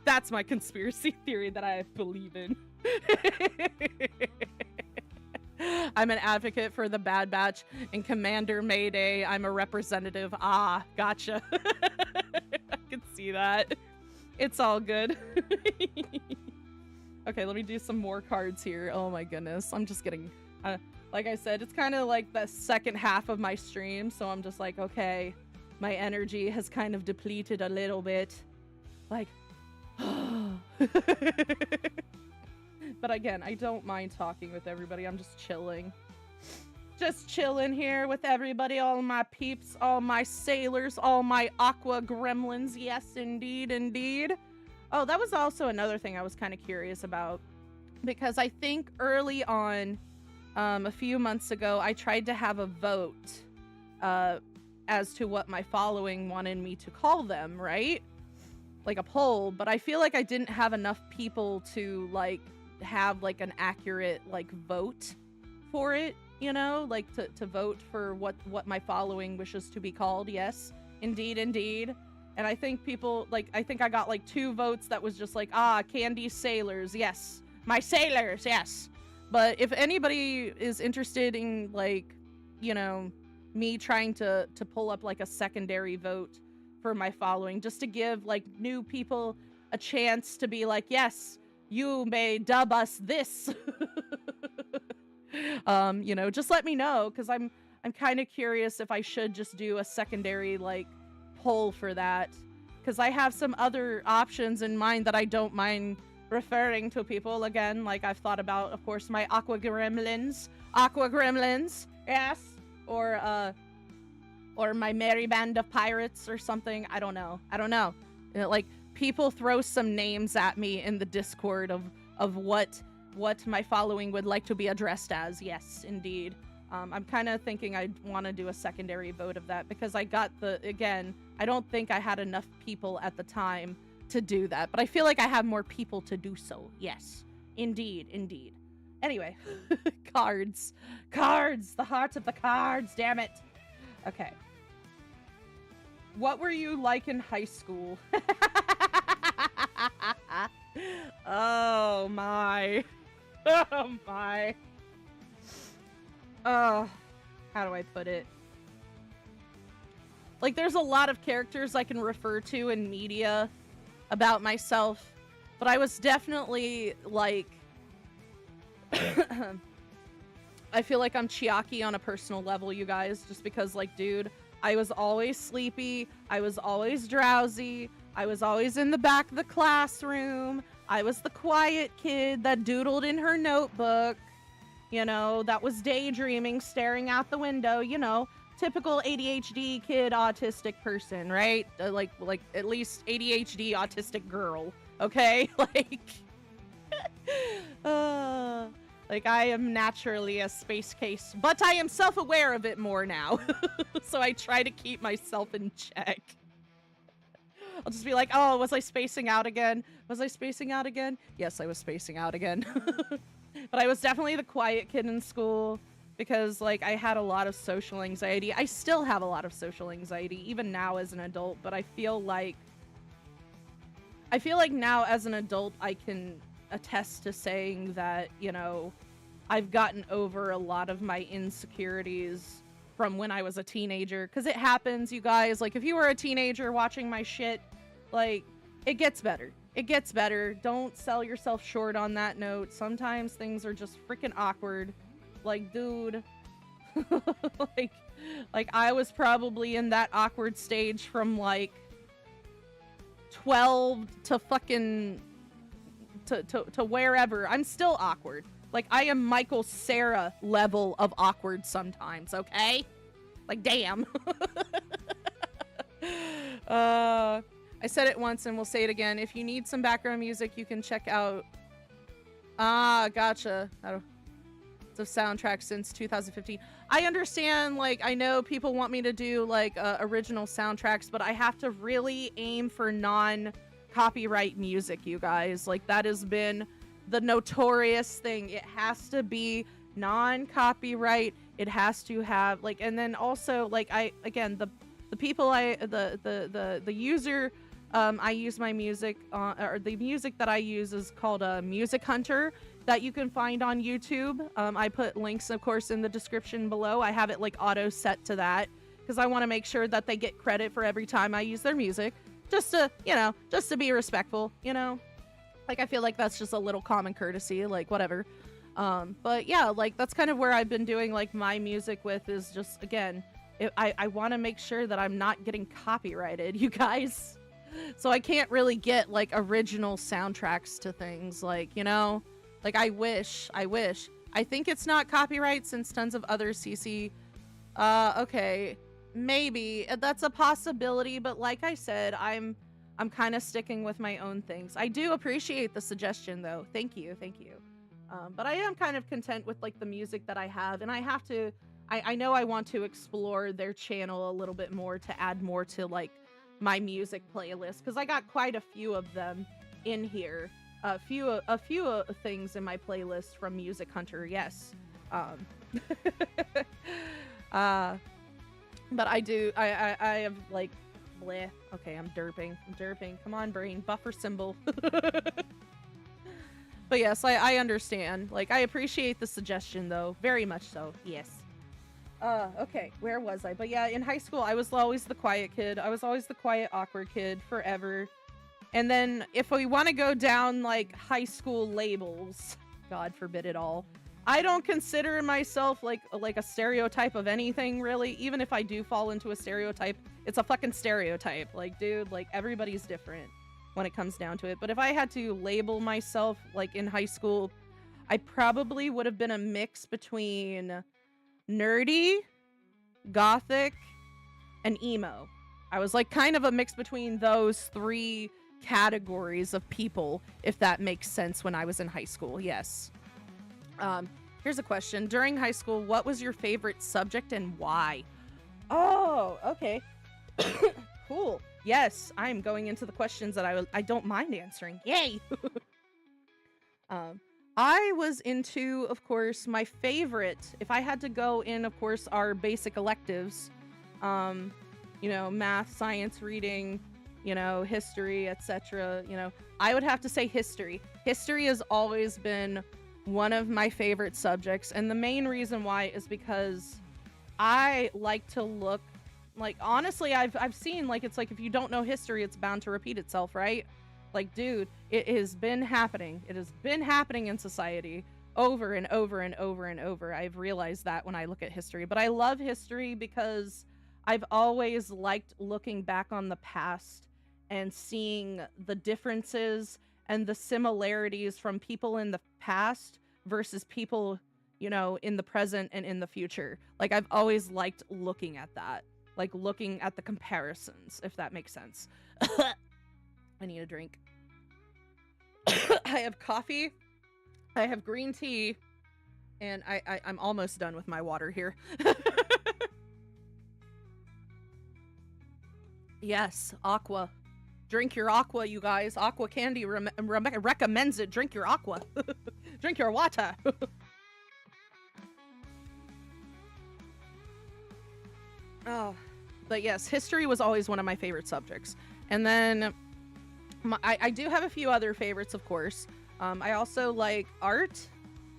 That's my conspiracy theory that I believe in. I'm an advocate for the Bad Batch and Commander Mayday. I'm a representative. Ah, gotcha. I can see that. It's all good. Okay, let me do some more cards here. Oh my goodness. I'm just getting... like I said, it's kind of like the second half of my stream, so I'm just like, okay, my energy has kind of depleted a little bit. Like... But again, I don't mind talking with everybody. I'm just chilling. Just chilling here with everybody, all my peeps, all my sailors, all my aqua gremlins. Yes, indeed, indeed. Oh, that was also another thing I was kind of curious about. Because I think early on, a few months ago, I tried to have a vote as to what my following wanted me to call them, right? Like a poll, but I feel like I didn't have enough people to, like, have like an accurate like vote for it, you know, like to vote for what my following wishes to be called. Yes, indeed, indeed. And I think people like, I think I got like 2 votes that was just like, ah, Candy Sailors, yes, my sailors, yes. But if anybody is interested in like, you know, me trying to pull up like a secondary vote for my following, just to give like new people a chance to be like, yes, you may dub us this. You know, just let me know, because I'm kind of curious if I should just do a secondary like poll for that, because I have some other options in mind that I don't mind referring to people. Again, like I've thought about, of course, my aqua gremlins, yes, or my merry band of pirates or something. I don't know. You know, like, people throw some names at me in the Discord of what my following would like to be addressed as. Yes, indeed. I'm kind of thinking I'd want to do a secondary vote of that, because I got again, I don't think I had enough people at the time to do that, but I feel like I have more people to do so. Yes, indeed, indeed. Anyway, cards, the heart of the cards, damn it. Okay. What were you like in high school? Oh my. Oh my. Oh, how do I put it? Like, there's a lot of characters I can refer to in media about myself, but I was definitely like I feel like I'm Chiaki on a personal level, you guys, just because, like, dude, I was always sleepy, I was always drowsy, I was always in the back of the classroom, I was the quiet kid that doodled in her notebook, you know, that was daydreaming, staring out the window, you know, typical ADHD kid, autistic person, right? Like at least ADHD autistic girl, okay? Like I am naturally a space case, but I am self-aware of it more now. So I try to keep myself in check. I'll just be like, oh, was I spacing out again? Was I spacing out again? Yes, I was spacing out again. But I was definitely the quiet kid in school because, like, I had a lot of social anxiety. I still have a lot of social anxiety, even now as an adult, but I feel like now as an adult, I can attest to saying that, you know, I've gotten over a lot of my insecurities from when I was a teenager, because it happens, you guys. Like, if you were a teenager watching my shit, like, it gets better. It gets better. Don't sell yourself short on that note. Sometimes things are just freaking awkward. Like, dude, like I was probably in that awkward stage from like 12 to fucking to wherever. I'm still awkward. Like, I am Michael Cera level of awkward sometimes, okay? Like, damn. I said it once and we'll say it again. If you need some background music, you can check out... Ah, gotcha. It's a soundtrack since 2015. I understand, like, I know people want me to do, like, original soundtracks, but I have to really aim for non-copyright music, you guys. Like, that has been the notorious thing. It has to be non-copyright. It has to have, like, and then also, like, again, the people the user I use my music or the music that I use is called Musichunter that you can find on YouTube. I put links, of course, in the description below. I have it like auto set to that because I want to make sure that they get credit for every time I use their music. Just to, just to be respectful, Like, I feel like that's just a little common courtesy, like, whatever. But yeah, like, that's kind of where I've been doing, like, my music with is just, again, I want to make sure that I'm not getting copyrighted, you guys. So I can't really get, like, original soundtracks to things, like, Like, I wish. I think it's not copyright since tons of other CC... okay. Maybe. That's a possibility, but like I said, I'm kind of sticking with my own things. I do appreciate the suggestion, though. Thank you. But I am kind of content with, like, the music that I have, and I have to... I know I want to explore their channel a little bit more to add more to, like, my music playlist, because I got quite a few of them in here. A few things in my playlist from Musichunter, yes. But I do, I have, like, bleh. Okay, I'm derping. Come on, brain. Buffer symbol. But yes, I understand. Like, I appreciate the suggestion, though. Very much so. Yes. Okay, where was I? But yeah, in high school, I was always the quiet kid. I was always the quiet, awkward kid forever. And then if we want to go down, like, high school labels, God forbid it all, I don't consider myself like a stereotype of anything, really. Even if I do fall into a stereotype, it's a fucking stereotype. Like, dude, like, everybody's different when it comes down to it. But if I had to label myself, like, in high school, I probably would have been a mix between nerdy, gothic, and emo. I was, like, kind of a mix between those three categories of people, if that makes sense, when I was in high school. Yes. Here's a question. During high school, what was your favorite subject and why? Oh, okay. Cool. Yes, I'm going into the questions that I don't mind answering. Yay! I was into, of course, my favorite, if I had to go in, of course, our basic electives, math, science, reading, history, etc., I would have to say history. History has always been one of my favorite subjects, and the main reason why is because I like to look, like, honestly, I've seen, like, it's like if you don't know history, it's bound to repeat itself, right? Like, dude, it has been happening. It has been happening in society over and over and over and over. I've realized that when I look at history, but I love history because I've always liked looking back on the past and seeing the differences and the similarities from people in the past versus people, in the present and in the future. Like, I've always liked looking at that, like looking at the comparisons, if that makes sense. I need a drink. I have coffee, I have green tea, and I'm almost done with my water here. Yes, aqua. Drink your aqua, you guys. Aqua Candy recommends it. Drink your aqua. Drink your water. Oh, but yes, history was always one of my favorite subjects. And then I do have a few other favorites, of course. I also like art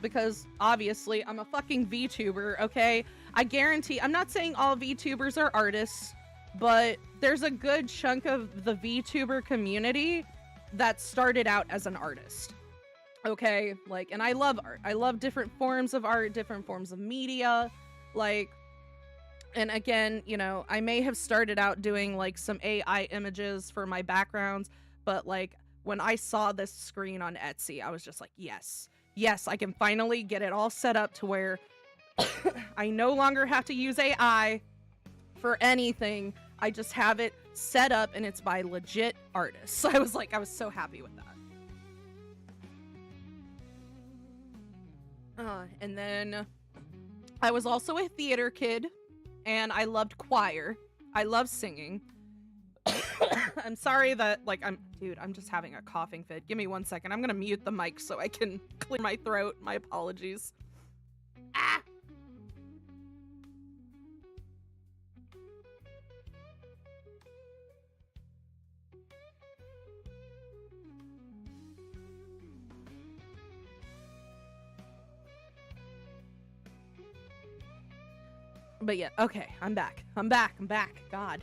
because obviously I'm a fucking VTuber, okay? I guarantee, I'm not saying all VTubers are artists, but there's a good chunk of the VTuber community that started out as an artist. Okay, like, and I love art. I love different forms of art, different forms of media, like, and again, I may have started out doing, like, some AI images for my backgrounds, but, like, when I saw this screen on Etsy, I was just like, yes, I can finally get it all set up to where I no longer have to use AI for anything. I just have it set up and it's by legit artists. So I was so happy with that. And then I was also a theater kid and I loved choir. I love singing. I'm sorry that, like, I'm just having a coughing fit. Give me 1 second. I'm gonna mute the mic so I can clear my throat. My apologies. Ah! But yeah, okay, I'm back. I'm back. God.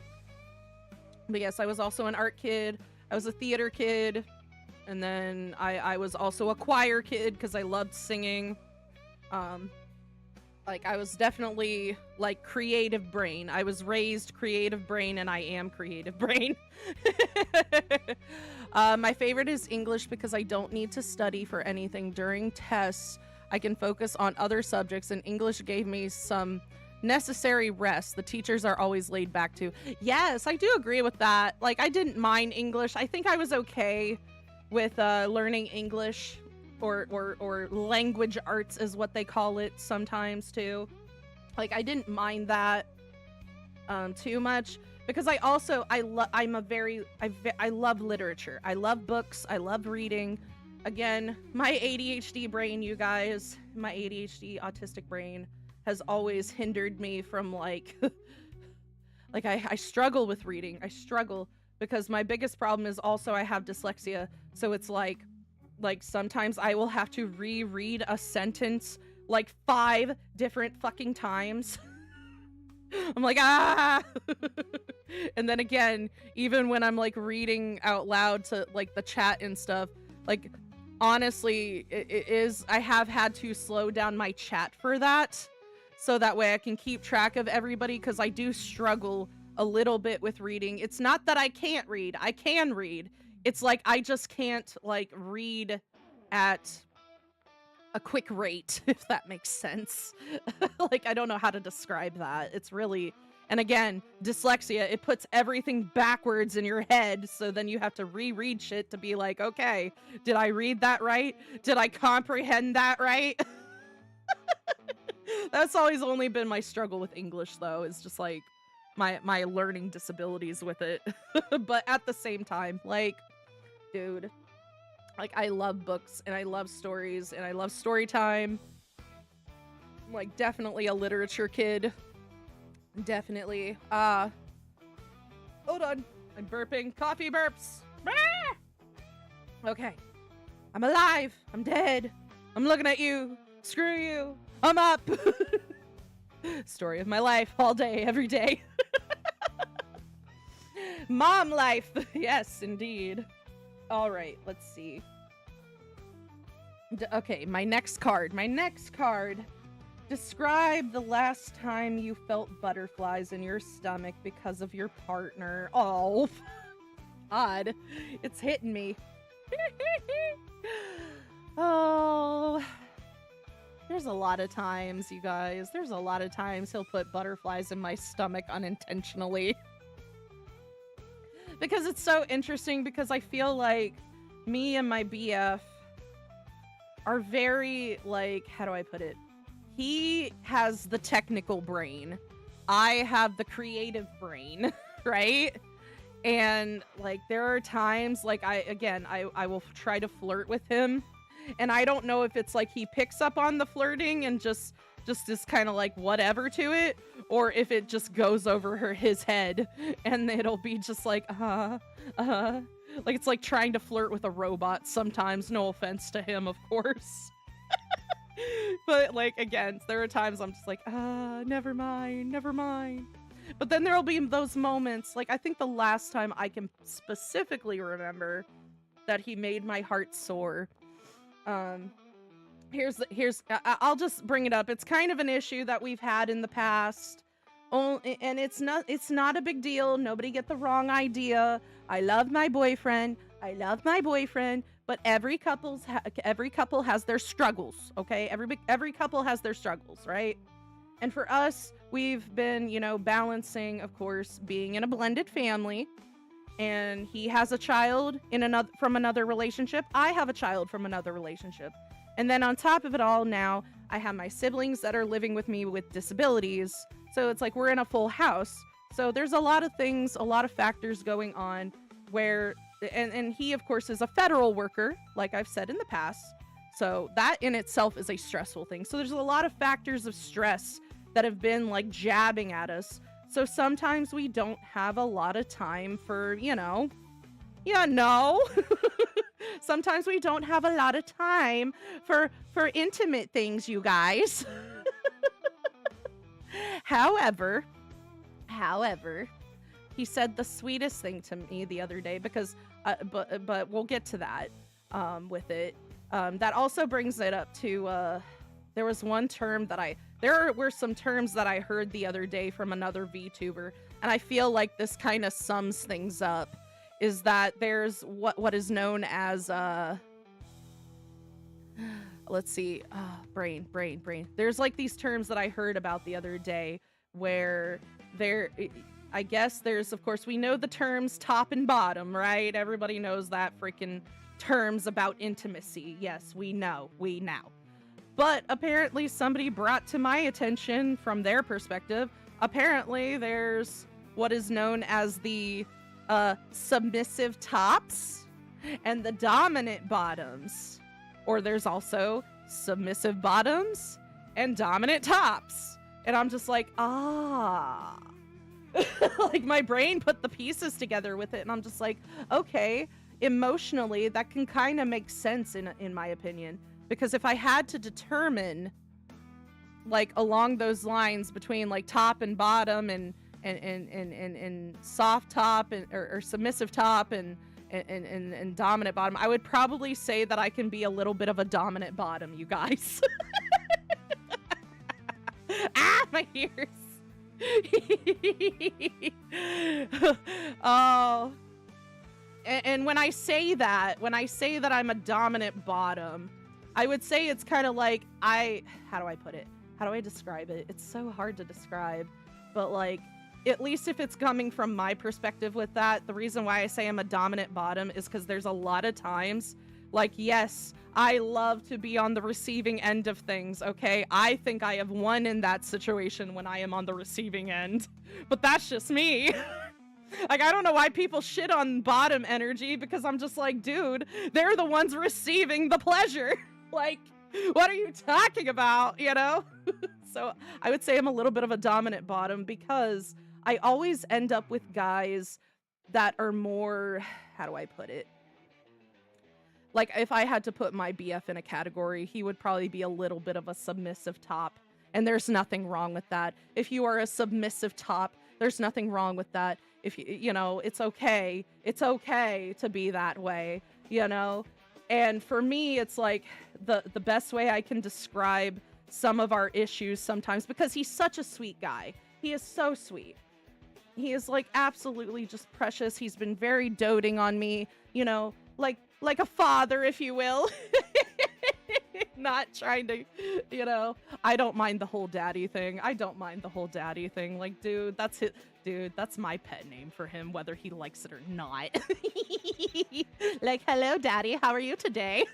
But yes, I was also an art kid. I was a theater kid. And then I was also a choir kid because I loved singing. Like, I was definitely, like, creative brain. I was raised creative brain, and I am creative brain. My favorite is English because I don't need to study for anything during tests. I can focus on other subjects, and English gave me some necessary rest. The teachers are always laid back too. Yes, I do agree with that. Like, I didn't mind English. I think I was okay with learning English. Or language arts is what they call it sometimes too. Like, I didn't mind that too much because I love literature. I love books. I love reading. Again, my ADHD brain, you guys, my ADHD autistic brain has always hindered me from like like I struggle with reading. I struggle because my biggest problem is also I have dyslexia. So it's like sometimes I will have to reread a sentence like 5 different fucking times. I'm like, ah. And then again, even when I'm like reading out loud to like the chat and stuff, like honestly, I have had to slow down my chat for that. So that way I can keep track of everybody, because I do struggle a little bit with reading. It's not that I can't read. I can read. It's like I just can't like read at a quick rate, if that makes sense. Like, I don't know how to describe that. It's really, and again, dyslexia, it puts everything backwards in your head, so then you have to reread shit to be like, okay, did I read that right? Did I comprehend that right? That's always only been my struggle with English, though. It's just like my learning disabilities with it. But at the same time, like, dude, like, I love books and I love stories and I love story time. I'm like definitely a literature kid. Definitely. Hold on. I'm burping. Coffee burps. Ah! Okay. I'm alive. I'm dead. I'm looking at you. Screw you. I'm up. Story of my life all day, every day. Mom life. Yes, indeed. All right, let's see. Okay, my next card. Describe the last time you felt butterflies in your stomach because of your partner. Oh, God, it's hitting me. Oh, there's a lot of times, you guys. There's a lot of times he'll put butterflies in my stomach unintentionally. Because it's so interesting, because I feel like me and my BF are very, like, how do I put it? He has the technical brain. I have the creative brain, right? And, like, there are times, like, I will try to flirt with him. And I don't know if it's like he picks up on the flirting and just is kind of like whatever to it, or if it just goes over his head and it'll be just like, like it's like trying to flirt with a robot sometimes. No offense to him, of course. But like, again, there are times I'm just like, never mind. But then there'll be those moments, like I think the last time I can specifically remember that he made my heart soar. I'll just bring it up. It's kind of an issue that we've had in the past. And it's not a big deal. Nobody get the wrong idea. I love my boyfriend. But every couple has their struggles, okay? Every couple has their struggles, right? And for us, we've been, balancing, of course, being in a blended family. And he has a child from another relationship. I have a child from another relationship. And then on top of it all, now I have my siblings that are living with me with disabilities. So it's like we're in a full house. So there's a lot of things, a lot of factors going on where, and he of course is a federal worker, like I've said in the past. So that in itself is a stressful thing. So there's a lot of factors of stress that have been like jabbing at us. So sometimes we don't have a lot of time for, sometimes we don't have a lot of time for intimate things, you guys. However, however, he said the sweetest thing to me the other day because, but we'll get to that with it. That also brings it up to, there was one term that there were some terms that I heard the other day from another VTuber, and I feel like this kind of sums things up, is that there's what is known as, let's see, brain. There's like these terms that I heard about the other day where I guess there's, of course, we know the terms top and bottom, right? Everybody knows that freaking terms about intimacy. Yes, we know. But apparently somebody brought to my attention from their perspective, apparently there's what is known as the submissive tops and the dominant bottoms. Or there's also submissive bottoms and dominant tops. And I'm just like, ah. Like my brain put the pieces together with it, and I'm just like, okay, emotionally that can kind of make sense in my opinion, because if I had to determine like along those lines between like top and bottom and soft top or submissive top and dominant bottom, I would probably say that I can be a little bit of a dominant bottom, you guys. Ah, my ears. Oh, and when I say that I'm a dominant bottom, I would say it's kind of like how do I put it? How do I describe it? It's so hard to describe, but like, at least if it's coming from my perspective with that, the reason why I say I'm a dominant bottom is because there's a lot of times, like, yes, I love to be on the receiving end of things, okay? I think I have won in that situation when I am on the receiving end, but that's just me. Like, I don't know why people shit on bottom energy, because I'm just like, dude, they're the ones receiving the pleasure. Like, what are you talking about, you know? So I would say I'm a little bit of a dominant bottom, because I always end up with guys that are more, how do I put it? Like, if I had to put my BF in a category, he would probably be a little bit of a submissive top. And there's nothing wrong with that. If you are a submissive top, there's nothing wrong with that. If you know, it's okay. It's okay to be that way, you know? And for me, it's like the best way I can describe some of our issues sometimes, because he's such a sweet guy. He is so sweet. He is like absolutely just precious. He's been very doting on me, you know, like a father, if you will. Not trying to, you know, I don't mind the whole daddy thing. Like, dude, that's it. Dude, that's my pet name for him, whether he likes it or not. Like, hello, daddy. How are you today?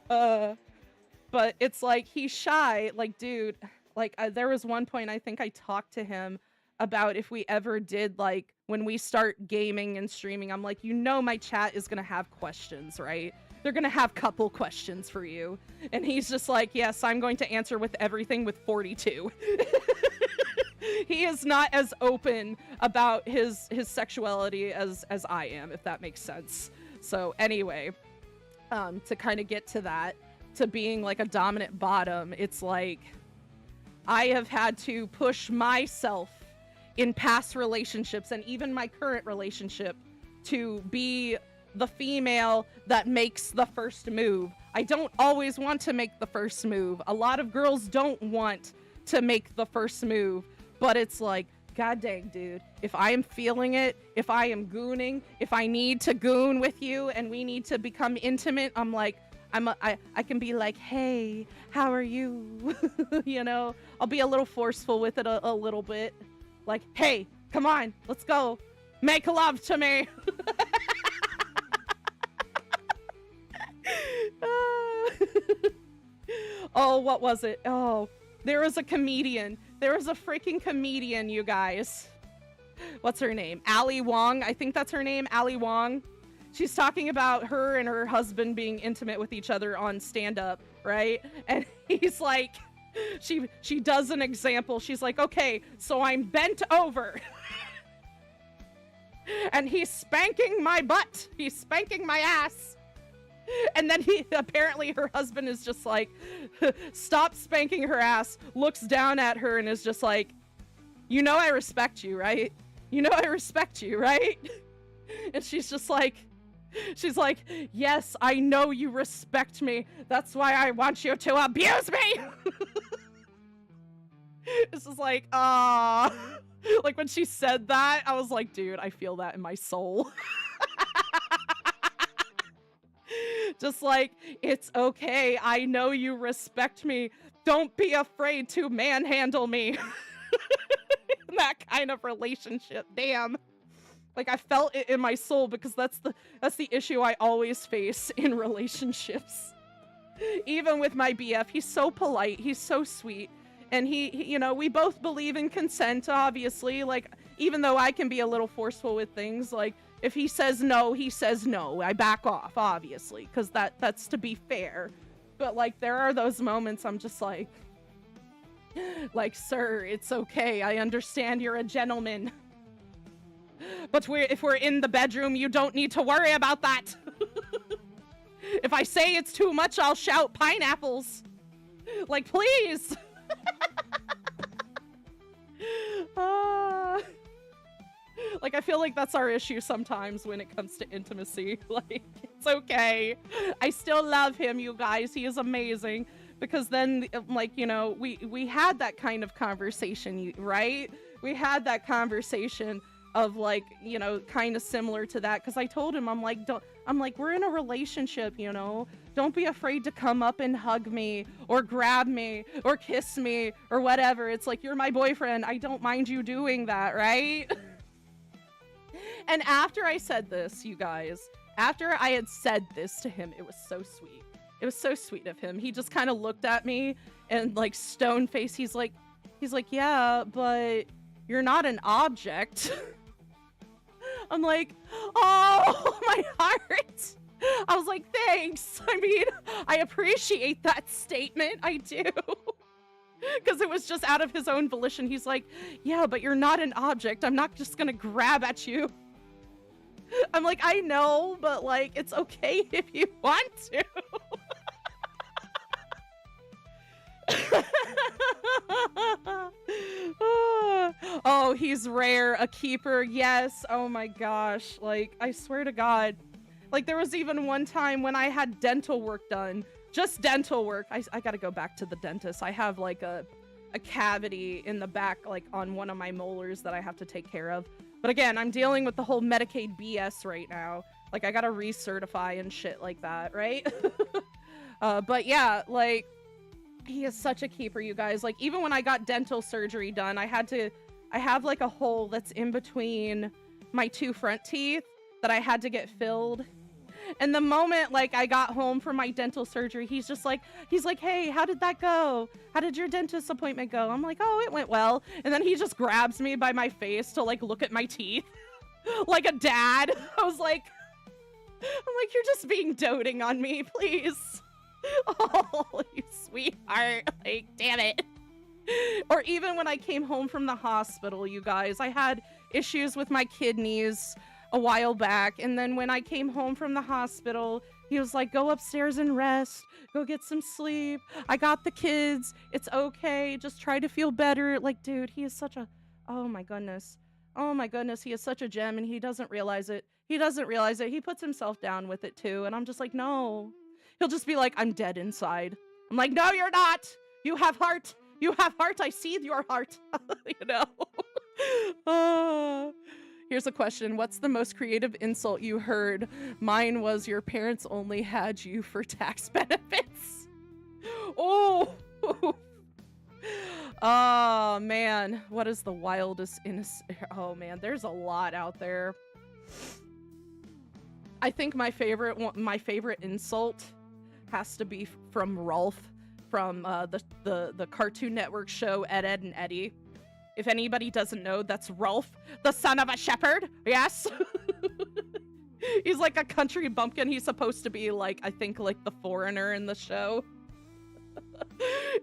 But it's like, he's shy. Like, dude, like, there was one point I think I talked to him about if we ever did, like, when we start gaming and streaming, I'm like, you know, my chat is gonna have questions, right? They're gonna have couple questions for you. And he's just like, yes, I'm going to answer with everything with 42. He is not as open about his sexuality as I am, if that makes sense. So anyway, to kind of get to that, to being like a dominant bottom, it's like I have had to push myself in past relationships and even my current relationship to be the female that makes the first move. I don't always want to make the first move. A lot of girls don't want to make the first move, but it's like, god dang, dude, if I am feeling it, if I am gooning, if I need to goon with you and we need to become intimate, I'm like, I can be like, hey, how are you? You know, I'll be a little forceful with it a little bit. Like, hey, come on, let's go. Make love to me. Oh, what was it? Oh, there was a comedian. There was a freaking comedian, you guys. What's her name? Ali Wong. I think that's her name, Ali Wong. She's talking about her and her husband being intimate with each other on stand-up, right? And he's like, she does an example. She's like, okay, so I'm bent over. And he's spanking my butt. He's spanking my ass. And then apparently her husband is just like, stops spanking her ass, looks down at her and is just like, you know I respect you, right? You know I respect you, right? And she's like, yes, I know you respect me. That's why I want you to abuse me. It's just like, ah. Like when she said that, I was like, dude, I feel that in my soul. Just like, it's okay. I know you respect me. Don't be afraid to manhandle me. That kind of relationship. Damn. Like I felt it in my soul because that's the issue I always face in relationships. Even with my BF, he's so polite, he's so sweet, and he you know, we both believe in consent, obviously. Like even though I can be a little forceful with things, like if he says no, he says no. I back off, obviously, because that's to be fair. But like there are those moments I'm just like, sir, it's okay. I understand you're a gentleman. But if we're in the bedroom, you don't need to worry about that. If I say it's too much, I'll shout pineapples. Like, please. Like, I feel like that's our issue sometimes when it comes to intimacy. Like, it's okay. I still love him, you guys. He is amazing. Because then, like, you know, we had that kind of conversation, right? We had that conversation of like, you know, kind of similar to that, because I told him, I'm like, we're in a relationship, you know, don't be afraid to come up and hug me or grab me or kiss me or whatever. It's like, you're my boyfriend, I don't mind you doing that, right? And after I said this, you guys, after I had said this to him, it was so sweet. It was so sweet of him. He just kind of looked at me and like stone face, he's like, yeah, but you're not an object. I'm like, oh, my heart. I was like, thanks. I mean, I appreciate that statement. I do. Because it was just out of his own volition. He's like, yeah, but you're not an object. I'm not just going to grab at you. I'm like, I know, but like, it's okay if you want to. Oh, he's rare, a keeper, yes. Oh my gosh, like I swear to God, like there was even one time when I had dental work done, just dental work. I gotta go back to the dentist. I have like a cavity in the back, like on one of my molars that I have to take care of. But again, I'm dealing with the whole Medicaid BS right now. Like I gotta recertify and shit like that, right? But yeah, like he is such a keeper, you guys. Like even when I got dental surgery done, I have like a hole that's in between my two front teeth that I had to get filled. And the moment like I got home from my dental surgery, he's like, hey, how did that go? How did your dentist appointment go? I'm like, oh, it went well. And then he just grabs me by my face to like look at my teeth like a dad. I'm like, you're just being doting on me, please. Oh, you sweetheart. Like, damn it. Or even when I came home from the hospital, you guys, I had issues with my kidneys a while back. And then when I came home from the hospital, he was like, go upstairs and rest. Go get some sleep. I got the kids. It's okay. Just try to feel better. Like, dude, he is such a... Oh, my goodness. Oh, my goodness. He is such a gem, and he doesn't realize it. He doesn't realize it. He puts himself down with it, too. And I'm just like, no. He'll just be like, I'm dead inside. I'm like, no, you're not. You have heart. You have heart. I see your heart. You know? Here's a question. What's the most creative insult you heard? Mine was, your parents only had you for tax benefits. Oh. Oh, man. What is the wildest Oh, man. There's a lot out there. I think my favorite insult has to be from Rolf from the Cartoon Network show Ed, Ed, and Eddie. If anybody doesn't know, that's Rolf, the son of a shepherd. Yes. He's like a country bumpkin. He's supposed to be like, I think like the foreigner in the show.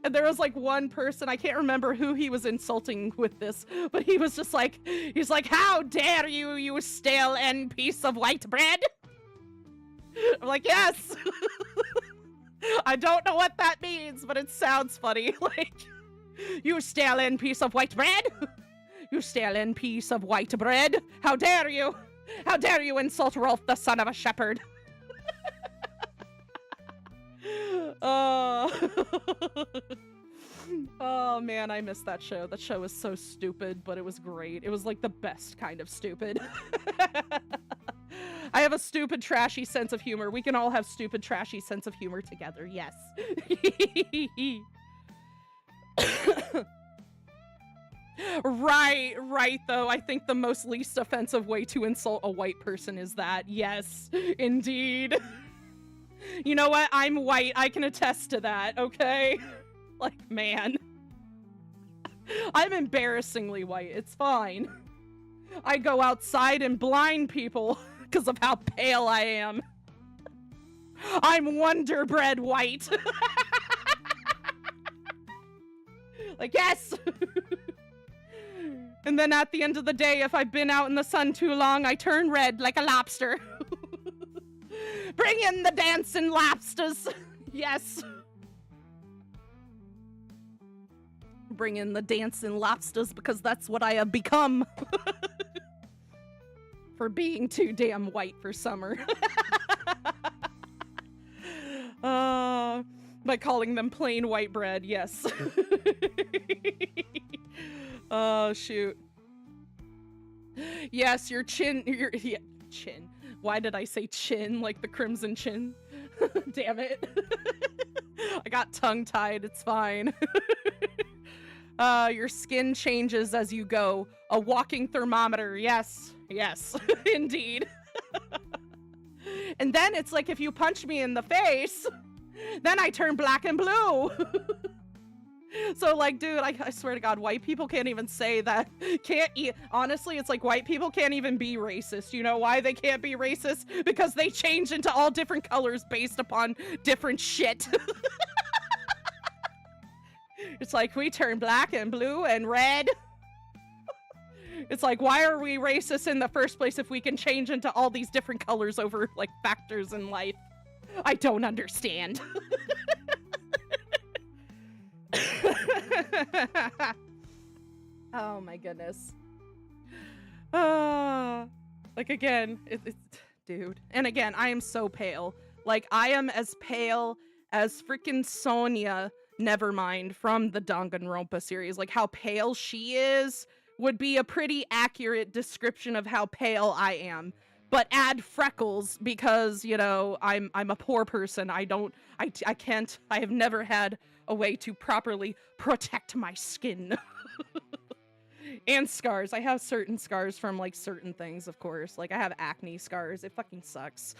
And there was like one person, I can't remember who he was insulting with this, but he was just like, he's like, how dare you, you stale end piece of white bread? I'm like, yes! I don't know what that means, but it sounds funny. Like, you stealing piece of white bread? You stealing piece of white bread? How dare you? How dare you insult Rolf, the son of a shepherd? Oh. Oh man, I missed that show. That show was so stupid, but it was great. It was like the best kind of stupid. I have a stupid, trashy sense of humor. We can all have stupid, trashy sense of humor together. Yes. Right, though. I think the most least offensive way to insult a white person is that. Yes, indeed. You know what? I'm white. I can attest to that, okay? Like, man. I'm embarrassingly white. It's fine. I go outside and blind people because of how pale I am. I'm Wonder Bread white. Like, yes! And then at the end of the day, if I've been out in the sun too long, I turn red like a lobster. Bring in the dancing lobsters. Yes. Bring in the dancing lobsters because that's what I have become. For being too damn white for summer. By calling them plain white bread, yes. Oh, shoot. Yes, your chin, yeah, chin. Why did I say chin like the Crimson Chin? Damn it. I got tongue-tied, it's fine. Your skin changes as you go. A walking thermometer, yes, yes, indeed. And then it's like if you punch me in the face, then I turn black and blue. So, like, dude, I swear to God, white people can't even say that. Honestly, it's like white people can't even be racist. You know why they can't be racist? Because they change into all different colors based upon different shit. It's like we turn black and blue and red. It's like, why are we racist in the first place if we can change into all these different colors over, like, factors in life? I don't understand. Oh my goodness. Like, again, it's dude. And again, I am so pale. Like, I am as pale as freaking Sonia, Nevermind, from the Danganronpa series. Like, how pale she is would be a pretty accurate description of how pale I am. But add freckles because, you know, I'm a poor person. I can't, I have never had a way to properly protect my skin. And scars. I have certain scars from, like, certain things, of course. Like, I have acne scars. It fucking sucks.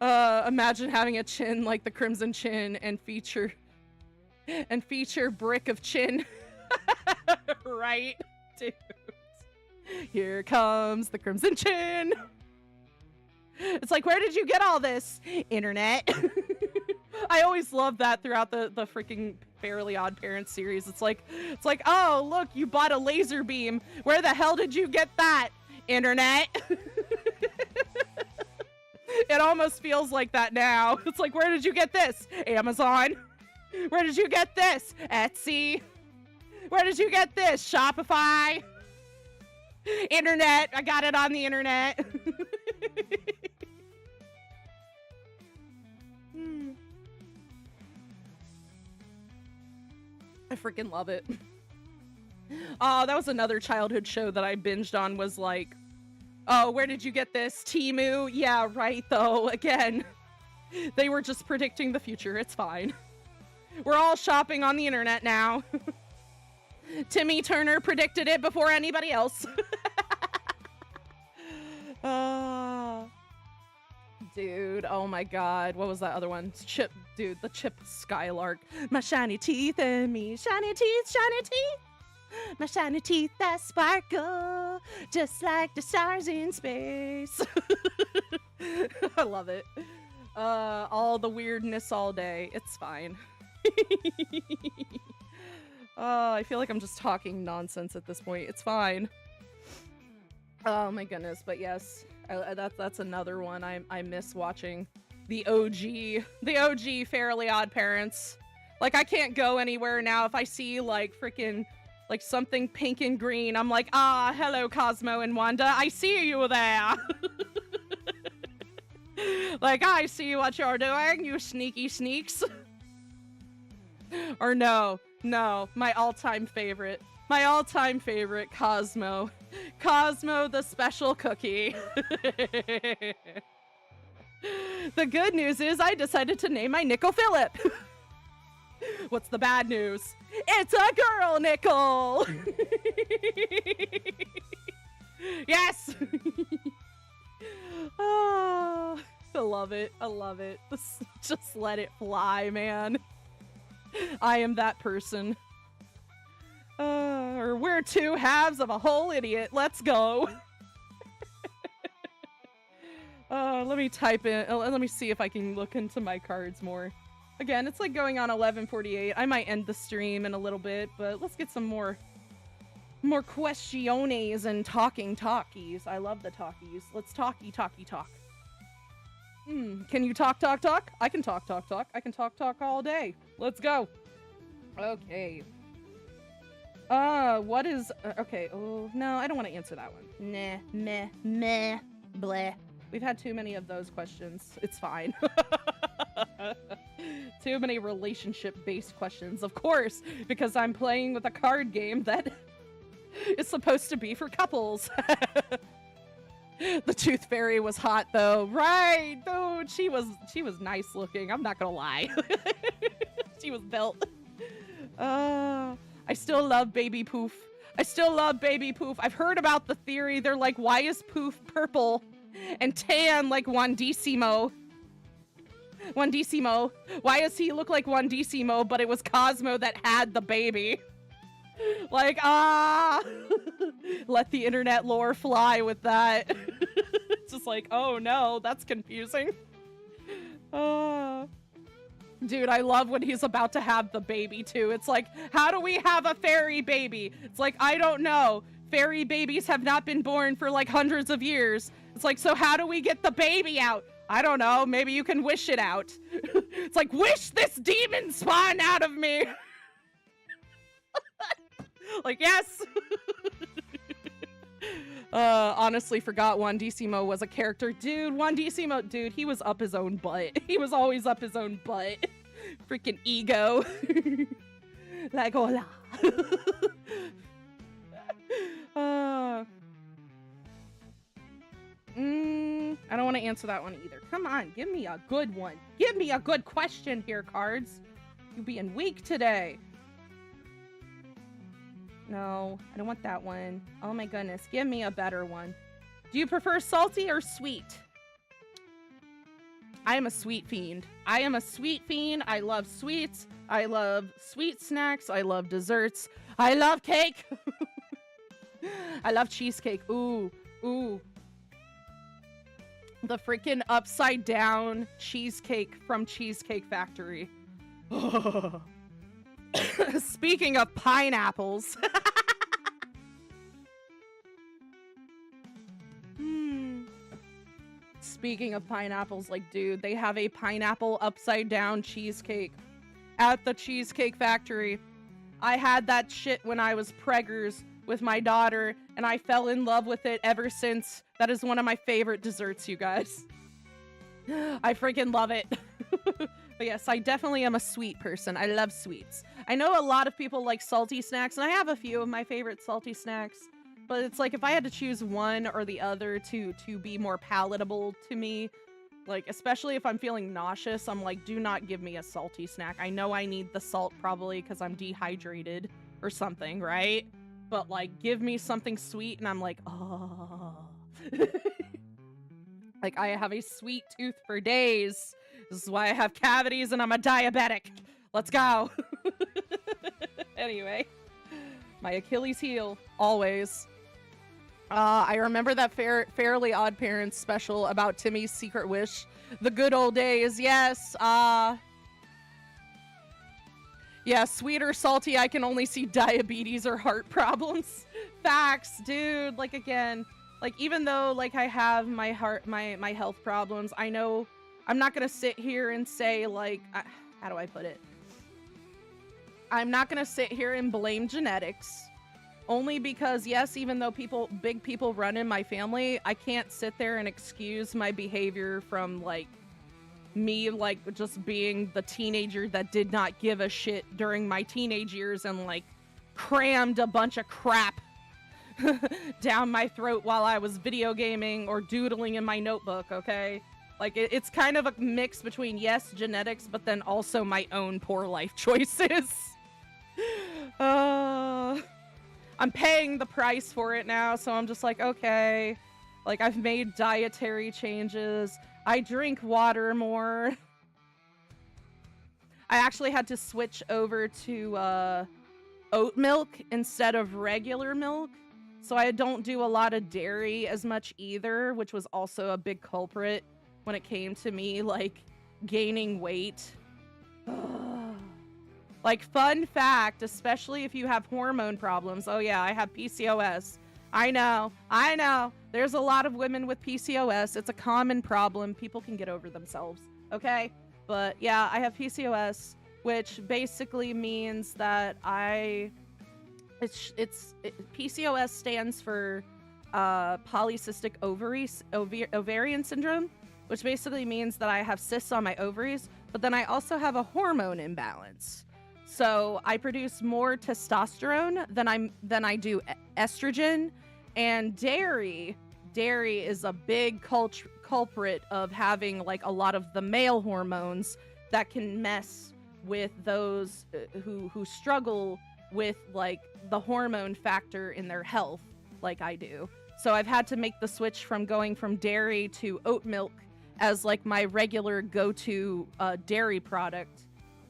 Imagine having a chin like the Crimson Chin and feature Brick of Chin. Right, dude. Here comes the Crimson Chin. It's like, where did you get all this? Internet. I always love that throughout the freaking Fairly Odd Parents series. It's like, oh, look, you bought a laser beam. Where the hell did you get that? Internet. It almost feels like that now. It's like, where did you get this? Amazon. Where did you get this? Etsy. Where did you get this? Shopify. Internet. I got it on the internet. I freaking love it. Oh, that was another childhood show that I binged on, was like, oh, where did you get this? Temu? Yeah, right, though. Again, they were just predicting the future. It's fine. We're all shopping on the internet now. Timmy Turner predicted it before anybody else. Dude, oh my God. What was that other one? Chip, dude, the Chip Skylark. My shiny teeth and me. Shiny teeth, shiny teeth. My shiny teeth that sparkle just like the stars in space. I love it. All the weirdness all day. It's fine. I feel like I'm just talking nonsense at this point. It's fine. Oh my goodness, but yes. That's another one I miss watching. The OG Fairly Odd Parents. Like, I can't go anywhere now if I see like freaking like something pink and green. I'm like, ah, hello Cosmo and Wanda, I see you there. Like, I see what you're doing, you sneaky sneaks. Or no, my all-time favorite, Cosmo. Cosmo the special cookie. The good news is I decided to name my Nickel Phillip. What's the bad news? It's a girl, Nickel! Yes! Oh, I love it. Just let it fly, man. I am that person. Or we're two halves of a whole idiot. Let's go. Let me type in. Let me see if I can look into my cards more. Again, it's like going on 11:48. I might end the stream in a little bit, but let's get some more questiones and talkies. I love the talkies. Let's talky talk. Can you talk? I can talk. I can talk all day. Let's go. Okay. What is... okay, oh, no, I don't want to answer that one. Nah, meh, bleh. We've had too many of those questions. It's fine. Too many relationship-based questions, of course, because I'm playing with a card game that is supposed to be for couples. The Tooth Fairy was hot, though. Right, dude, she was nice looking. I'm not gonna lie. She was built. I still love Baby Poof. I've heard about the theory. They're like, why is Poof purple and tan like Wandissimo? Why does he look like Wandissimo, but it was Cosmo that had the baby? Like, let the internet lore fly with that. It's just like, oh no, that's confusing. Dude, I love when he's about to have the baby too. It's like, how do we have a fairy baby? It's like, I don't know. Fairy babies have not been born for like hundreds of years. It's like, so how do we get the baby out? I don't know. Maybe you can wish it out. It's like, wish this demon spawn out of me. Like, yes. Honestly forgot Wandissimo was a character. Dude, Wandissimo, dude, he was up his own butt. He was always up his own butt. Freaking ego. Like, hola. I don't want to answer that one either. Come on, give me a good one. Give me a good question here, cards. You being weak today. No, I don't want that one. Oh my goodness, give me a better one. Do you prefer salty or sweet? I am a sweet fiend. I love sweets. I love sweet snacks. I love desserts. I love cake. I love cheesecake. Ooh. The freaking upside down cheesecake from Cheesecake Factory. Speaking of pineapples. Speaking of pineapples, like, dude, they have a pineapple upside down cheesecake at the Cheesecake Factory. I had that shit when I was preggers with my daughter, and I fell in love with it ever since. That is one of my favorite desserts, you guys. I freaking love it. But yes, I definitely am a sweet person. I love sweets. I know a lot of people like salty snacks, and I have a few of my favorite salty snacks. But it's like, if I had to choose one or the other to be more palatable to me, like, especially if I'm feeling nauseous, I'm like, do not give me a salty snack. I know I need the salt probably because I'm dehydrated or something, right? But like, give me something sweet and I'm like, oh. Like, I have a sweet tooth for days. This is why I have cavities and I'm a diabetic. Let's go. Anyway, my Achilles heel, always. I remember that Fairly Odd Parents special about Timmy's secret wish. The good old days, yes. Yeah, sweet or salty, I can only see diabetes or heart problems. Facts, dude. Like, again, Like, even though, like, I have my health problems, I know I'm not gonna sit here and say, like, how do I put it? I'm not gonna sit here and blame genetics. Only because, yes, even though big people run in my family, I can't sit there and excuse my behavior from, like, me, like, just being the teenager that did not give a shit during my teenage years and, like, crammed a bunch of crap down my throat while I was video gaming or doodling in my notebook, okay? Like, it's kind of a mix between, yes, genetics, but then also my own poor life choices. I'm paying the price for it now, so I'm just like, okay. Like, I've made dietary changes. I drink water more. I actually had to switch over to oat milk instead of regular milk. So I don't do a lot of dairy as much either, which was also a big culprit when it came to me, like, gaining weight. Like, fun fact, especially if you have hormone problems. Oh yeah, I have PCOS. I know. There's a lot of women with PCOS. It's a common problem. People can get over themselves, okay? But yeah, I have PCOS, which basically means that PCOS stands for polycystic ovarian syndrome, which basically means that I have cysts on my ovaries, but then I also have a hormone imbalance. So I produce more testosterone than I do estrogen, and dairy is a big culprit of having, like, a lot of the male hormones that can mess with those who struggle with, like, the hormone factor in their health, like I do. So I've had to make the switch from going from dairy to oat milk as, like, my regular go-to dairy product.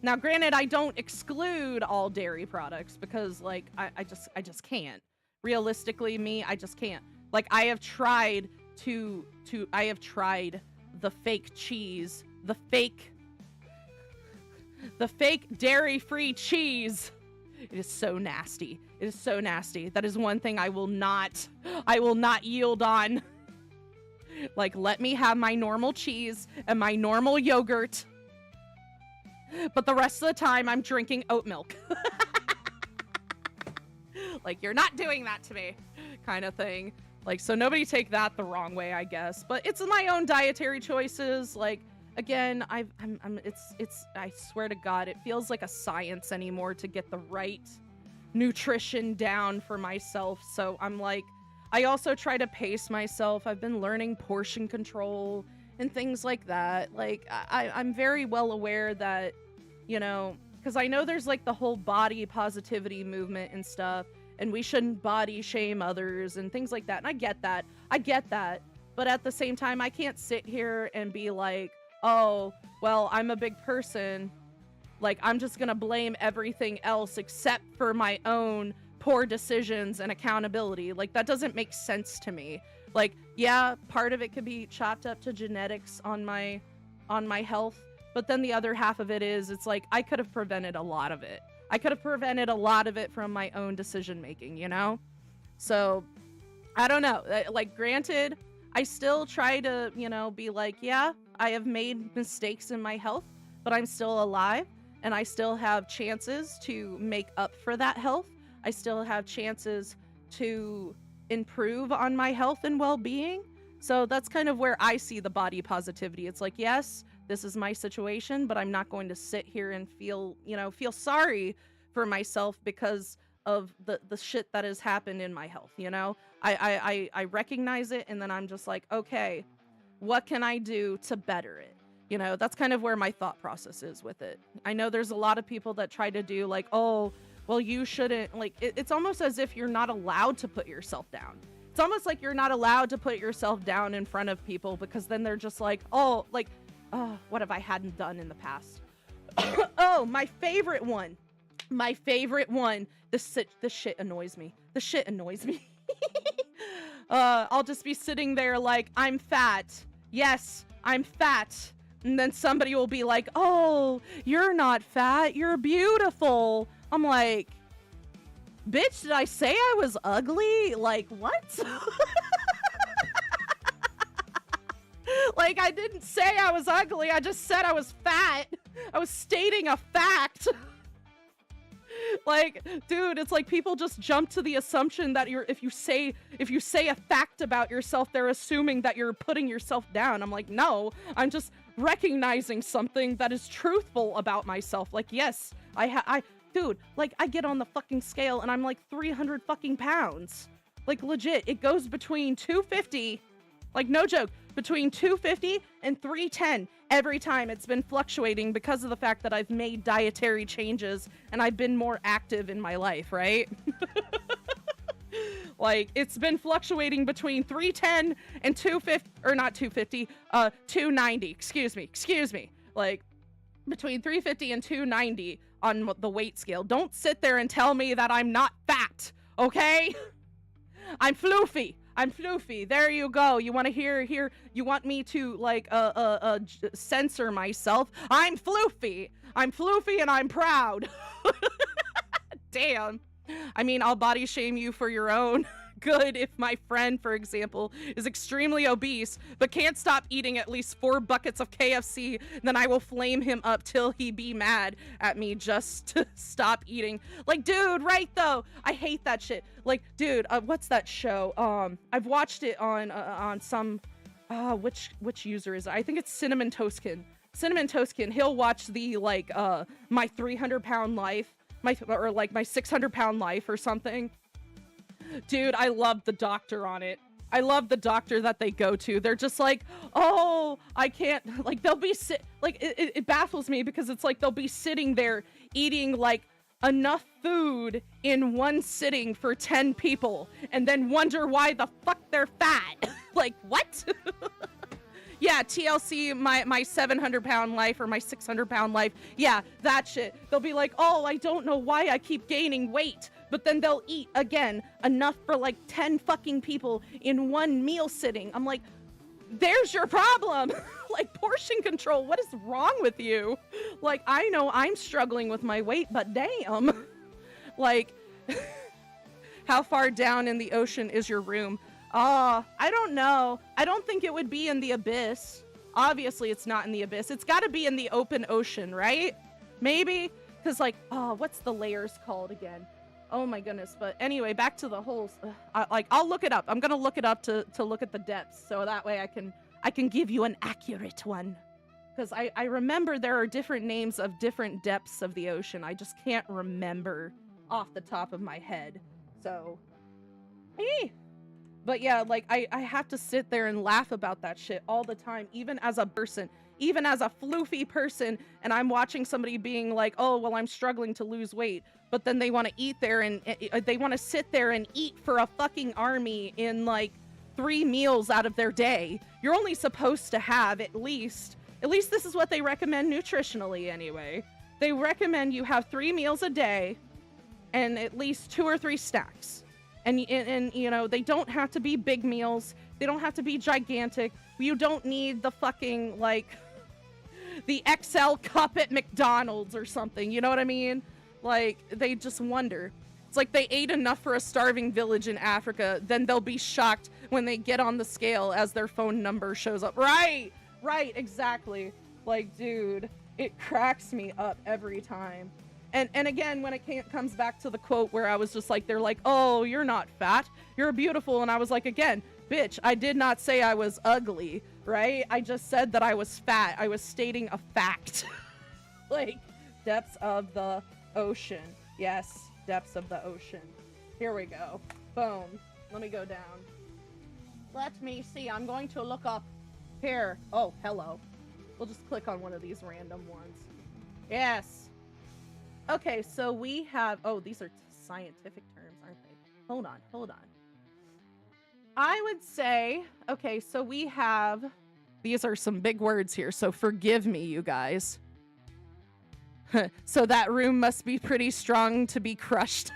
Now, granted, I don't exclude all dairy products because, like, I just can't. Realistically, I just can't. Like, I have tried the fake cheese, the fake dairy-free cheese. It is so nasty. It is so nasty. That is one thing I will not yield on. Like, let me have my normal cheese and my normal yogurt. But the rest of the time, I'm drinking oat milk. Like, you're not doing that to me, kind of thing. Like, so nobody take that the wrong way, I guess. But it's my own dietary choices. Like, again, I swear to God, it feels like a science anymore to get the right nutrition down for myself. So I'm like, I also try to pace myself. I've been learning portion control and things like that. Like, I'm very well aware that, you know, because I know there's, like, the whole body positivity movement and stuff, and we shouldn't body shame others and things like that. And I get that. But at the same time, I can't sit here and be like, oh, well, I'm a big person. Like, I'm just gonna blame everything else except for my own poor decisions and accountability. Like, that doesn't make sense to me. Like, yeah, part of it could be chopped up to genetics on my health, but then the other half of it is, it's like, I could have prevented a lot of it. I could have prevented a lot of it from my own decision making, you know? So, I don't know. Like, granted, I still try to, you know, be like, yeah, I have made mistakes in my health, but I'm still alive, and I still have chances to make up for that health. I still have chances to improve on my health and well-being. So that's kind of where I see the body positivity. It's like, yes, this is my situation, but I'm not going to sit here and feel sorry for myself because of the shit that has happened in my health, you know? I recognize it, and then I'm just like, okay, what can I do to better it? You know, that's kind of where my thought process is with it. I know there's a lot of people that try to do, like, oh, well, you shouldn't, like, it's almost as if you're not allowed to put yourself down. It's almost like you're not allowed to put yourself down in front of people, because then they're just like, oh, like, oh, what have I hadn't done in the past? Oh, my favorite one. This shit annoys me. I'll just be sitting there like, I'm fat. Yes, I'm fat. And then somebody will be like, oh, you're not fat. You're beautiful. I'm like, bitch, did I say I was ugly? Like, what? Like, I didn't say I was ugly. I just said I was fat. I was stating a fact. Like, dude, it's like people just jump to the assumption that if you say a fact about yourself, they're assuming that you're putting yourself down. I'm like, no, I'm just recognizing something that is truthful about myself. Like, yes, dude, like, I get on the fucking scale and I'm like 300 fucking pounds. Like, legit, it goes between 250, like, no joke, between 250 and 310 every time. It's been fluctuating because of the fact that I've made dietary changes and I've been more active in my life, right? Like, it's been fluctuating between 310 and 250, or not 250, 290, excuse me. Like, between 350 and 290 on the weight scale. Don't sit there and tell me that I'm not fat, okay? I'm floofy. There you go. You want to hear, you want me to, like, censor myself? I'm floofy and I'm proud. Damn. I mean, I'll body shame you for your own good if my friend, for example, is extremely obese, but can't stop eating at least 4 buckets of KFC, then I will flame him up till he be mad at me just to stop eating. Like, dude, right though? I hate that shit. Like, dude, what's that show? I've watched it on some, which user is it? I think it's Cinnamon Toastkin. Cinnamon Toastkin, he'll watch the, like, my 300-pound life, or like my 600-pound life or something. Dude, I love the doctor on it. I love the doctor that they go to. They're just like, oh, I can't, like, they'll be it baffles me because it's like they'll be sitting there eating like enough food in one sitting for 10 people and then wonder why the fuck they're fat. Like, what? Yeah, TLC, my 700-pound life or my 600-pound life. Yeah, that shit. They'll be like, oh, I don't know why I keep gaining weight. But then they'll eat, again, enough for like 10 fucking people in one meal sitting. I'm like, there's your problem. Like, portion control, what is wrong with you? Like, I know I'm struggling with my weight, but damn. Like, how far down in the ocean is your room? I don't know. I don't think it would be in the abyss. Obviously, it's not in the abyss. It's got to be in the open ocean, right? Maybe? Because, like, what's the layers called again? Oh my goodness. But anyway, back to the holes. I'll look it up. I'm gonna look it up to look at the depths, so that way I can give you an accurate one. Because I remember there are different names of different depths of the ocean. I just can't remember off the top of my head. So, hey. But yeah, like, I have to sit there and laugh about that shit all the time, even as a person, even as a floofy person, and I'm watching somebody being like, oh, well, I'm struggling to lose weight, but then they want to eat there and they want to sit there and eat for a fucking army in like 3 meals out of their day. You're only supposed to have at least this is what they recommend nutritionally anyway. They recommend you have 3 meals a day and at least 2 or 3 snacks. And you know, they don't have to be big meals. They don't have to be gigantic. You don't need the fucking, like, the XL cup at McDonald's or something. You know what I mean? Like, they just wonder. It's like they ate enough for a starving village in Africa. Then they'll be shocked when they get on the scale as their phone number shows up. Right, exactly. Like, dude, it cracks me up every time. And again, when it comes back to the quote where I was just like, they're like, oh, you're not fat, you're beautiful. And I was like, again, bitch, I did not say I was ugly, right? I just said that I was fat. I was stating a fact. Like, depths of the ocean. Yes, depths of the ocean. Here we go. Boom. Let me go down. Let me see. I'm going to look up here. Oh, hello. We'll just click on one of these random ones. Yes. Okay, so we have, oh, these are scientific terms, aren't they? Hold on. I would say, okay, so we have, these are some big words here, so forgive me, you guys. So that room must be pretty strong to be crushed.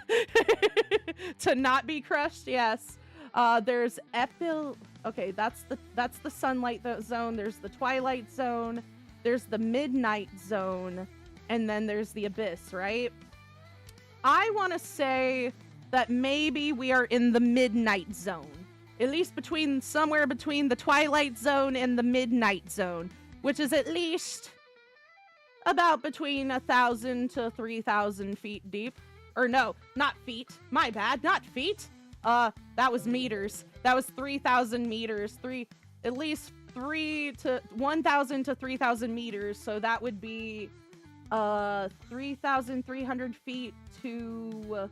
To not be crushed, yes. There's okay, that's the sunlight zone. There's the twilight zone. There's the midnight zone. And then there's the abyss, right? I want to say that maybe we are in the midnight zone. at least somewhere between the twilight zone and the midnight zone, which is at least about between 1,000 to 3,000 feet deep. Or no, not feet. My bad, not feet. That was meters. That was 3,000 meters. At least 1,000 to 3,000 meters. So that would be 3,300 feet to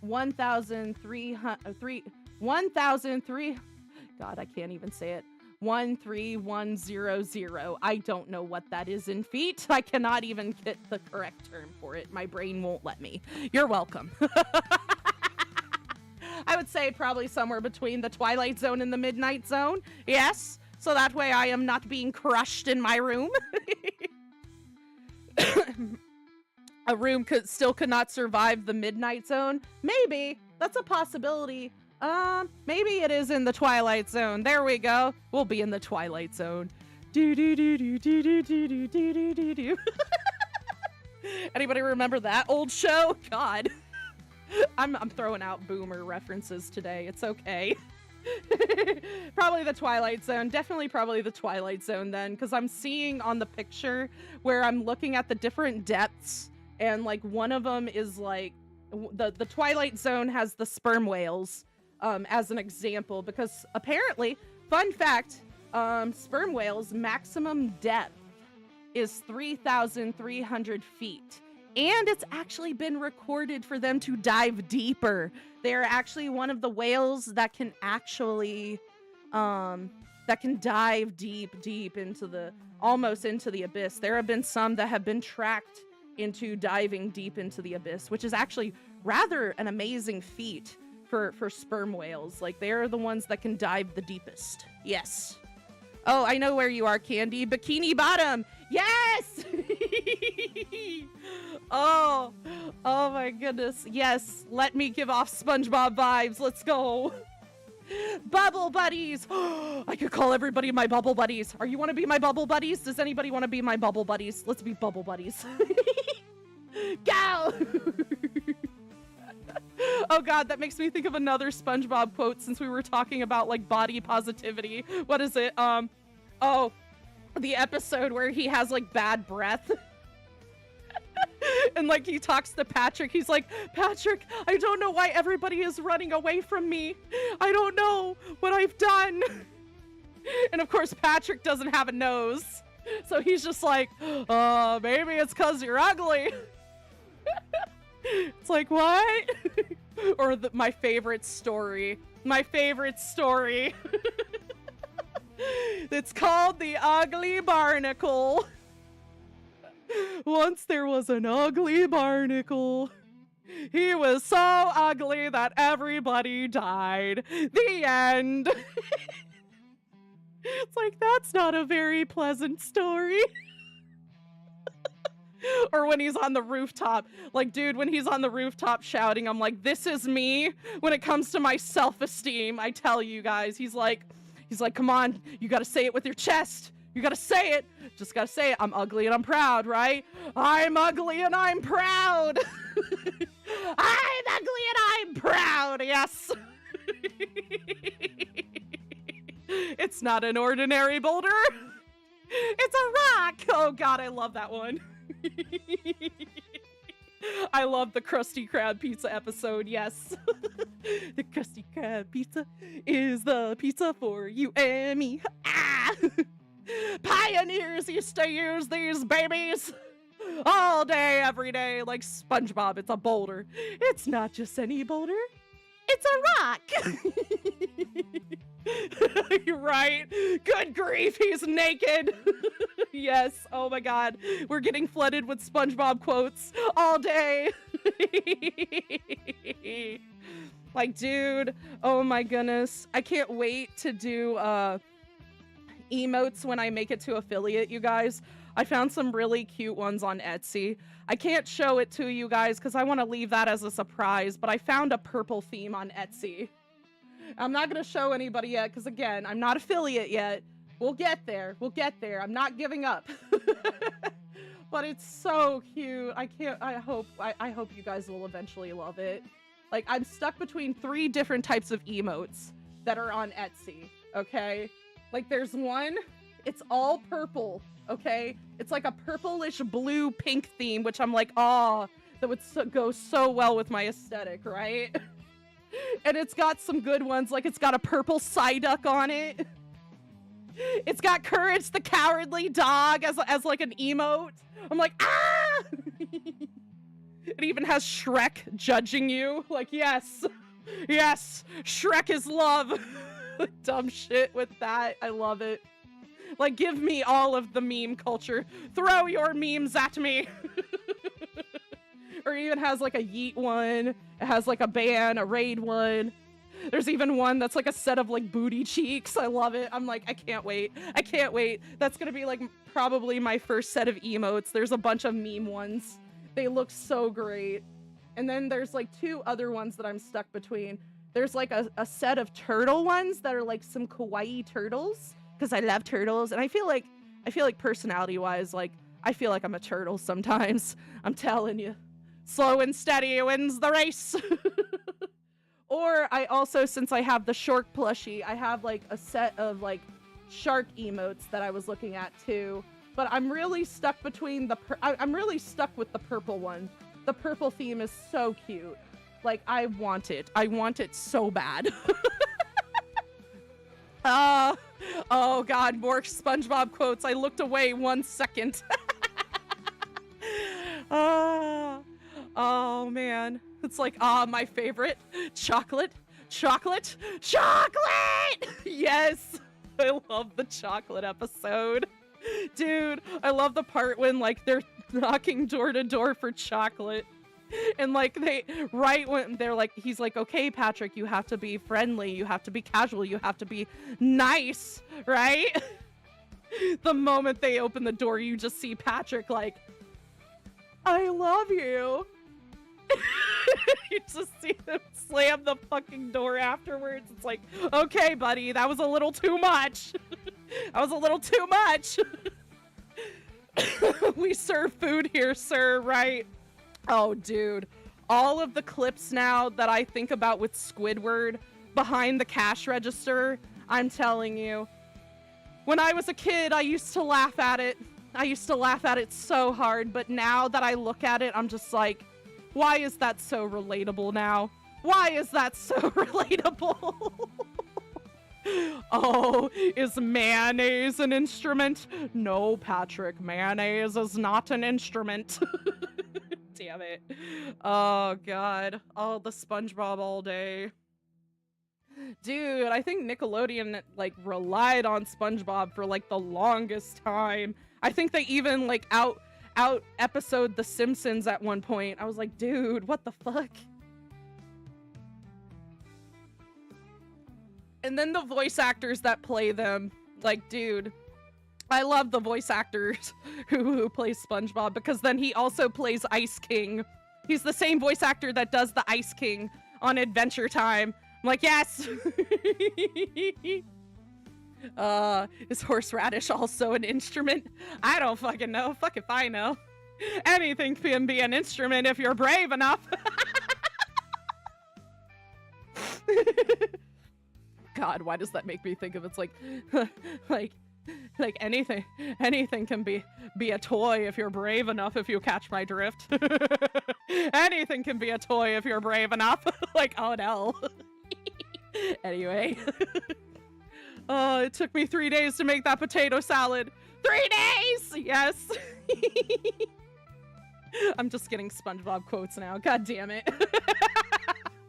1,300. God, I can't even say it. 13100. I don't know what that is in feet. I cannot even get the correct term for it. My brain won't let me. You're welcome. I would say probably somewhere between the twilight zone and the midnight zone. Yes. So that way I am not being crushed in my room. A room could not survive the midnight zone. Maybe. That's a possibility. Maybe it is in the twilight zone. There we go. We'll be in the twilight zone. Do do do do do do do do do do do. Anybody remember that old show? God. I'm throwing out boomer references today. It's okay. Probably the twilight zone. Definitely probably the twilight zone then, because I'm seeing on the picture where I'm looking at the different depths, and like one of them is like the twilight zone has the sperm whales as an example, because apparently, fun fact, sperm whales maximum depth is 3,300 feet. And it's actually been recorded for them to dive deeper. They're actually one of the whales that can actually, that can dive deep into almost into the abyss. There have been some that have been tracked into diving deep into the abyss, which is actually rather an amazing feat for sperm whales. Like, they're the ones that can dive the deepest. Yes. Oh, I know where you are, Candy. Bikini Bottom. Yes! Oh my goodness. Yes, let me give off SpongeBob vibes. Let's go. Bubble buddies. I could call everybody my bubble buddies. You want to be my bubble buddies? Does anybody want to be my bubble buddies? Let's be bubble buddies. Go! Oh God, that makes me think of another SpongeBob quote since we were talking about like body positivity. What is it? Oh, the episode where he has like bad breath. And like he talks to Patrick. He's like, Patrick, I don't know why everybody is running away from me. I don't know what I've done. And of course, Patrick doesn't have a nose. So he's just like, maybe it's 'cause you're ugly. It's like, what? Or my favorite story. It's called The Ugly Barnacle. Once there was an ugly barnacle. He was so ugly that everybody died. The end. It's like, that's not a very pleasant story. Or when he's on the rooftop. Like, dude, when he's on the rooftop shouting, I'm like, this is me. When it comes to my self-esteem, I tell you guys, he's like, come on, you gotta say it with your chest. You gotta say it. Just gotta say it. I'm ugly and I'm proud, right? I'm ugly and I'm proud. I'm ugly and I'm proud. Yes. It's not an ordinary boulder. It's a rock. Oh God, I love that one. I love the Krusty Krab pizza episode. Yes. The Krusty Krab pizza is the pizza for you and me. Ah! Pioneers used to use these babies all day, every day, like SpongeBob. It's a boulder. It's not just any boulder. It's a rock. You're right. Good grief, he's naked. Yes. Oh my God. We're getting flooded with SpongeBob quotes all day. Like, dude, oh my goodness. I can't wait to do emotes when I make it to affiliate, you guys. I found some really cute ones on Etsy. I can't show it to you guys because I want to leave that as a surprise, but I found a purple theme on Etsy. I'm not going to show anybody yet because, again, I'm not affiliate yet. We'll get there. I'm not giving up. But it's so cute. I hope you guys will eventually love it. Like, I'm stuck between 3 different types of emotes. that are on Etsy, okay? Like, there's one, it's all purple, okay? It's like a purplish blue pink theme, which I'm like, oh, that would go so well with my aesthetic, right? And it's got some good ones, like it's got a purple Psyduck on it. It's got Courage the Cowardly Dog as like an emote. I'm like, ah! It even has Shrek judging you. Like, yes, yes, Shrek is love. Dumb shit with that. I love it. Like, give me all of the meme culture. Throw your memes at me. Or even has like a Yeet one. It has like a ban, a raid one. There's even one that's like a set of like booty cheeks. I love it. I'm like, I can't wait. I can't wait. That's gonna be like probably my first set of emotes. There's a bunch of meme ones. They look so great. And then there's like two other ones that I'm stuck between. There's like a set of turtle ones that are like some kawaii turtles, because I love turtles. And I feel like personality wise, like I feel like I'm a turtle sometimes. I'm telling you. Slow and steady wins the race. Or I also, since I have the shark plushie, I have like a set of like shark emotes that I was looking at too. But I'm really stuck between I'm really stuck with the purple one. The purple theme is so cute. Like, I want it. I want it so bad. Oh god, more SpongeBob quotes. I looked away 1 second. Oh man. It's like, my favorite. Chocolate. Chocolate. Chocolate! Yes! I love the chocolate episode. Dude, I love the part when, like, they're knocking door to door for chocolate. And, like, right when they're like, he's like, okay, Patrick, you have to be friendly. You have to be casual. You have to be nice, right? The moment they open the door, you just see Patrick, like, I love you. You just see them slam the fucking door afterwards. It's like, okay, buddy, that was a little too much. That was a little too much. We serve food here, sir, right? Oh, dude. All of the clips now that I think about with Squidward behind the cash register, I'm telling you. When I was a kid, I used to laugh at it. I used to laugh at it so hard, but now that I look at it, I'm just like, why is that so relatable now? Why is that so relatable? Oh, is mayonnaise an instrument? No, Patrick, mayonnaise is not an instrument. Damn it. Oh, God. Oh, the SpongeBob all day. Dude, I think Nickelodeon, like, relied on SpongeBob for, like, the longest time. I think they even, like, out episode The Simpsons at one point. I was like, dude, what the fuck? And then the voice actors that play them, like, dude, I love the voice actors who plays SpongeBob, because then he also plays Ice King. He's the same voice actor that does the Ice King on Adventure Time. I'm like, yes. Is horseradish also an instrument? I don't fucking know. Fuck if I know. Anything can be an instrument if you're brave enough. God, why does that make me think of it's like, like anything can be a toy if you're brave enough, if you catch my drift. Anything can be a toy if you're brave enough. Like, oh no. Anyway. Oh, it took me 3 days to make that potato salad. 3 days! Yes. I'm just getting SpongeBob quotes now. God damn it.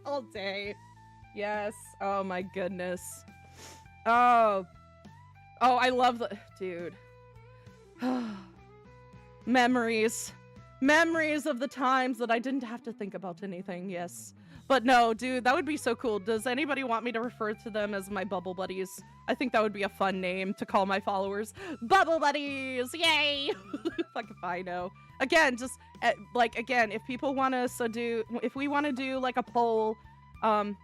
All day. Yes. Oh my goodness. Oh, I love the dude. Memories of the times that I didn't have to think about anything. Yes. But no, dude, that would be so cool. Does anybody want me to refer to them as my bubble buddies? I think that would be a fun name to call my followers. Bubble buddies! Yay! Fuck if I know. Again, just like, again, if people want us to do, if we want to do like a poll,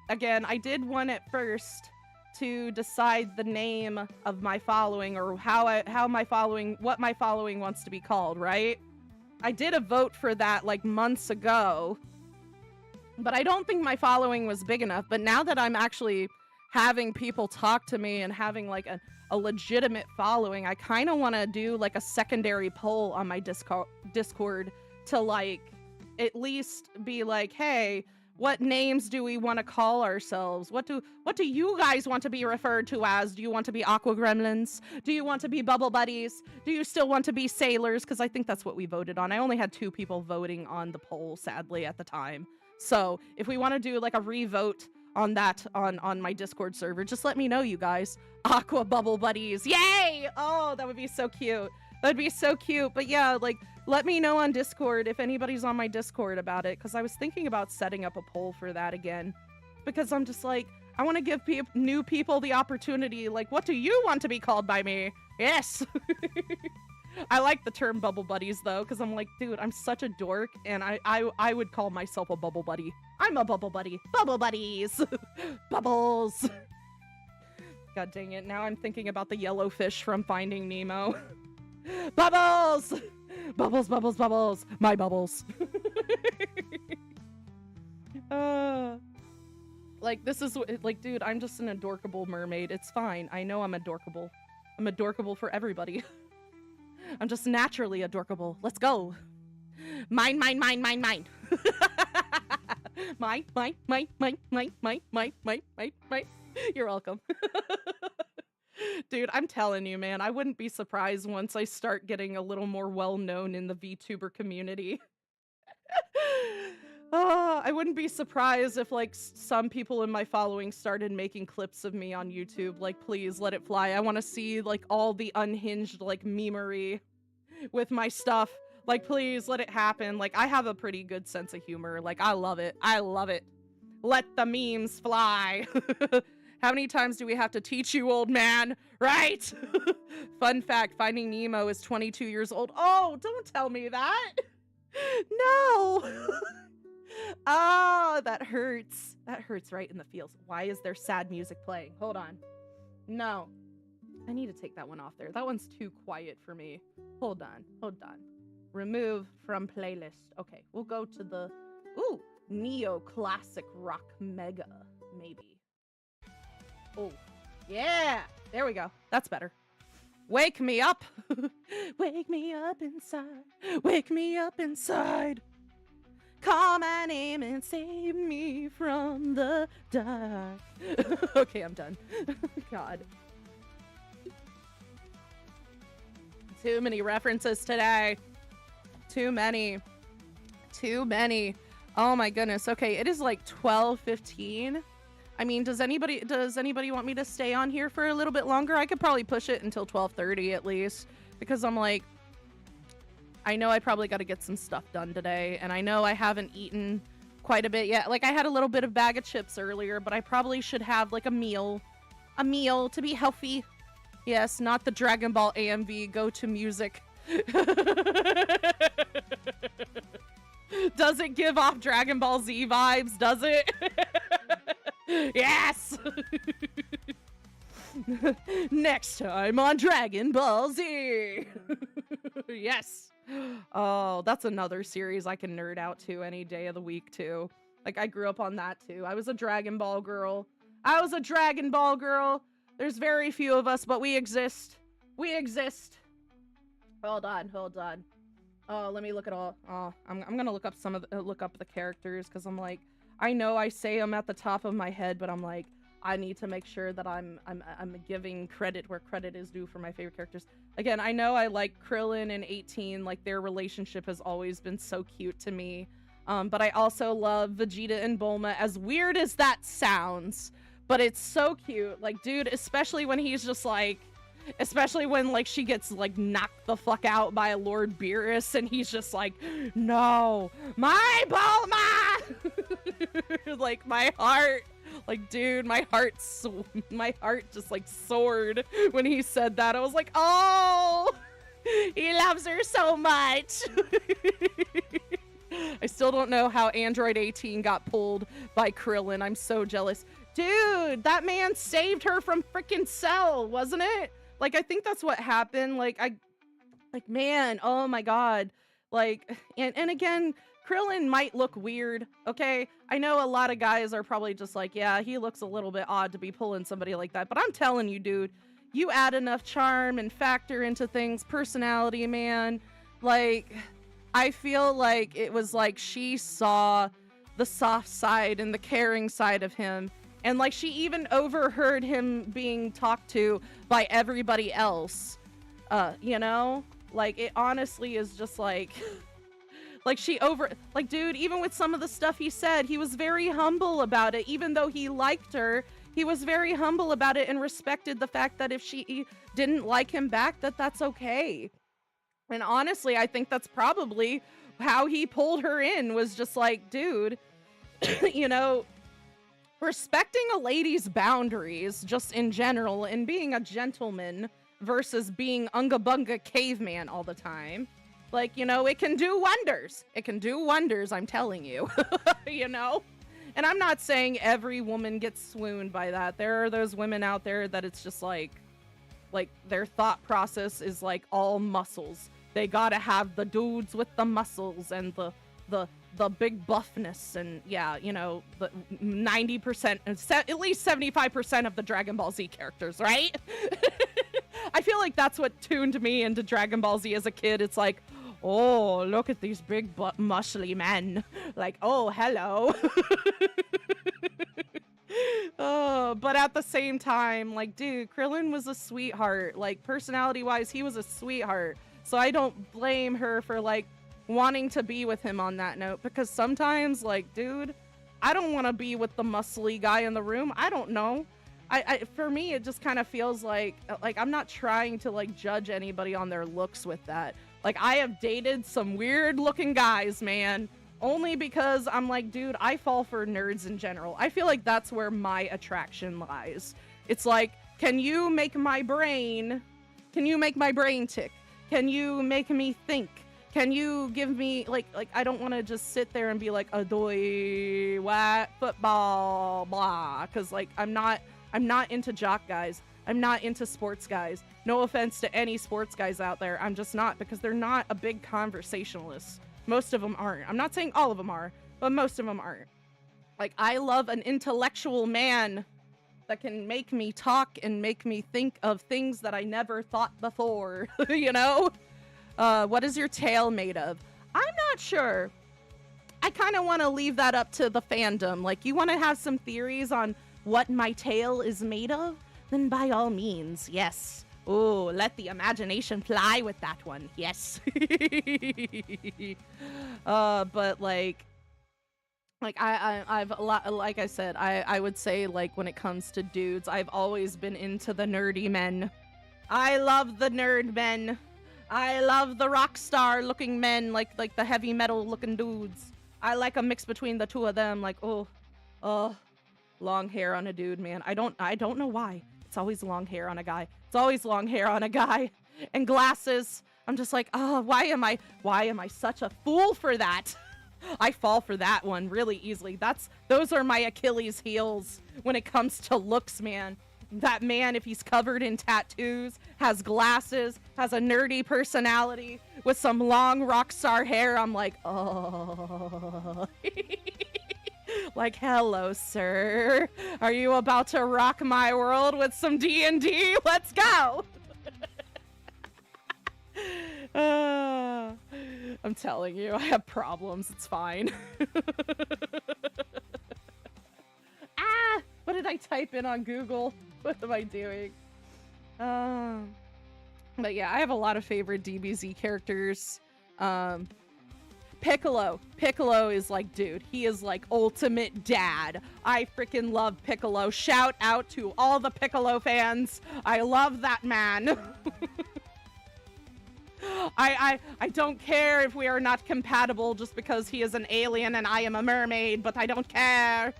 again, I did one at first to decide the name of my following, or what my following wants to be called, right? I did a vote for that like months ago, but I don't think my following was big enough. But now that I'm actually having people talk to me and having like a legitimate following, I kind of want to do like a secondary poll on my Discord to like at least be like, hey, what names do we want to call ourselves? What do you guys want to be referred to as? Do you want to be aqua gremlins? Do you want to be bubble buddies? Do you still want to be sailors? Because I think that's what we voted on. I only had 2 people voting on the poll, sadly, at the time. So if we want to do like a revote on that on my Discord server, just let me know, you guys. Aqua bubble buddies, yay! Oh, that would be so cute. That'd be so cute. But yeah, like, let me know on Discord if anybody's on my Discord about it, because I was thinking about setting up a poll for that again, because I'm just like, I want to give new people the opportunity, like, what do you want to be called by me? Yes. I like the term bubble buddies though, because I'm like, dude, I'm such a dork, and I would call myself a bubble buddy. I'm a bubble buddy. Bubble buddies. Bubbles. God dang it, now I'm thinking about the yellow fish from Finding Nemo. Bubbles! Bubbles, bubbles, bubbles. My bubbles. Like, this is, like, dude, I'm just an adorkable mermaid. It's fine. I know I'm adorkable. I'm adorkable for everybody. I'm just naturally adorkable. Let's go. Mine, mine, mine, mine, mine. Mine, mine, mine, mine, mine, mine, mine, mine, mine, mine. You're welcome. Dude, I'm telling you, man, I wouldn't be surprised once I start getting a little more well-known in the VTuber community. Oh, I wouldn't be surprised if, like, some people in my following started making clips of me on YouTube. Like, please, let it fly. I want to see, like, all the unhinged, like, memery with my stuff. Like, please, let it happen. Like, I have a pretty good sense of humor. Like, I love it. I love it. Let the memes fly. How many times do we have to teach you, old man? Right? Fun fact, Finding Nemo is 22 years old. Oh, don't tell me that. No. Oh, that hurts. That hurts right in the feels. Why is there sad music playing? Hold on. No. I need to take that one off there. That one's too quiet for me. Hold on. Hold on. Remove from playlist. Okay, we'll go to the... Ooh, Neo Classic Rock Mega, maybe. Oh, yeah. There we go. That's better. Wake me up. Wake me up inside. Wake me up inside. Call my name and save me from the dark. Okay, I'm done. God. Too many references today. Too many. Too many. Oh my goodness. Okay, it is like 12:15. I mean, does anybody want me to stay on here for a little bit longer? I could probably push it until 12:30 at least, because I'm like, I know I probably got to get some stuff done today, and I know I haven't eaten quite a bit yet. Like, I had a little bit of bag of chips earlier, but I probably should have like a meal to be healthy. Yes, not the Dragon Ball AMV go to music. Does it give off Dragon Ball Z vibes? Does it? Yes! Next time on Dragon Ball Z! Yes! Oh, that's another series I can nerd out to any day of the week, too. Like, I grew up on that, too. I was a Dragon Ball girl. I was a Dragon Ball girl! There's very few of us, but we exist. We exist. Hold on, hold on. Oh, let me look at all. Oh, I'm gonna look up look up the characters, because I'm like, I know I say them at the top of my head, but I'm like, I need to make sure that I'm giving credit where credit is due for my favorite characters. Again, I know I like Krillin and 18, like their relationship has always been so cute to me. But I also love Vegeta and Bulma, as weird as that sounds, but it's so cute. Like, dude, especially when he's just like, especially when, like, she gets, like, knocked the fuck out by Lord Beerus, and he's just like, no, my Bulma! Like, my heart, like, dude, my heart just, like, soared when he said that. I was like, oh, he loves her so much. I still don't know how Android 18 got pulled by Krillin. I'm so jealous. Dude, that man saved her from freaking Cell, wasn't it? Like, I think that's what happened. Like, man, oh my god. Like, and again, Krillin might look weird, okay? I know a lot of guys are probably just like, yeah, he looks a little bit odd to be pulling somebody like that. But I'm telling you, dude, you add enough charm and factor into things, personality, man. Like, I feel like it was like she saw the soft side and the caring side of him. And like she even overheard him being talked to by everybody else. You know? Like, it honestly is just like... like, like, dude, even with some of the stuff he said, he was very humble about it. Even though he liked her, he was very humble about it and respected the fact that if she didn't like him back, that's okay. And honestly, I think that's probably how he pulled her in, was just like, dude, you know, respecting a lady's boundaries just in general and being a gentleman versus being unga bunga caveman all the time. Like, you know, it can do wonders. It can do wonders, I'm telling you. You know? And I'm not saying every woman gets swooned by that. There are those women out there that it's just like their thought process is like all muscles. They gotta have the dudes with the muscles and the big buffness, and yeah, you know, the 90%, at least 75% of the Dragon Ball Z characters, right? I feel like that's what tuned me into Dragon Ball Z as a kid. It's like, oh, look at these big muscly men. Like, oh, hello. But at the same time, like, dude, Krillin was a sweetheart. Like, personality-wise, he was a sweetheart. So I don't blame her for, like, wanting to be with him on that note. Because sometimes, like, dude, I don't want to be with the muscly guy in the room. I don't know. For me, it just kind of feels like I'm not trying to, like, judge anybody on their looks with that. Like, I have dated some weird looking guys, man, only because I'm like, dude, I fall for nerds in general. I feel like that's where my attraction lies. It's like, can you make my brain tick? Can you make me think? Can you give me, like I don't want to just sit there and be like, adoy, what, football, blah, because, like, I'm not into jock guys. I'm not into sports guys. No offense to any sports guys out there. I'm just not, because they're not a big conversationalist. Most of them aren't. I'm not saying all of them are, but most of them aren't. Like, I love an intellectual man that can make me talk and make me think of things that I never thought before, you know? What is your tail made of? I'm not sure. I kind of want to leave that up to the fandom. Like, you want to have some theories on what my tail is made of? Then by all means, yes. Oh, let the imagination fly with that one. Yes. But I've a lot, like I said, I would say, like, when it comes to dudes, I've always been into the nerdy men. I love the nerd men. I love the rock star looking men, like the heavy metal looking dudes. I like a mix between the two of them. Like, long hair on a dude, man. I don't know why. It's always long hair on a guy. It's always long hair on a guy. And glasses. I'm just like, oh, why am I such a fool for that? I fall for that one really easily. Those are my Achilles heels when it comes to looks, man. That man, if he's covered in tattoos, has glasses, has a nerdy personality, with some long rock star hair, I'm like, oh. Like, hello, sir. Are you about to rock my world with some D&D? Let's go. I'm telling you, I have problems. It's fine. What did I type in on Google? What am I doing? But yeah, I have a lot of favorite DBZ characters. Piccolo. Piccolo is like, dude, he is like ultimate dad. I freaking love Piccolo. Shout out to all the Piccolo fans. I love that man. I don't care if we are not compatible just because he is an alien and I am a mermaid, but I don't care.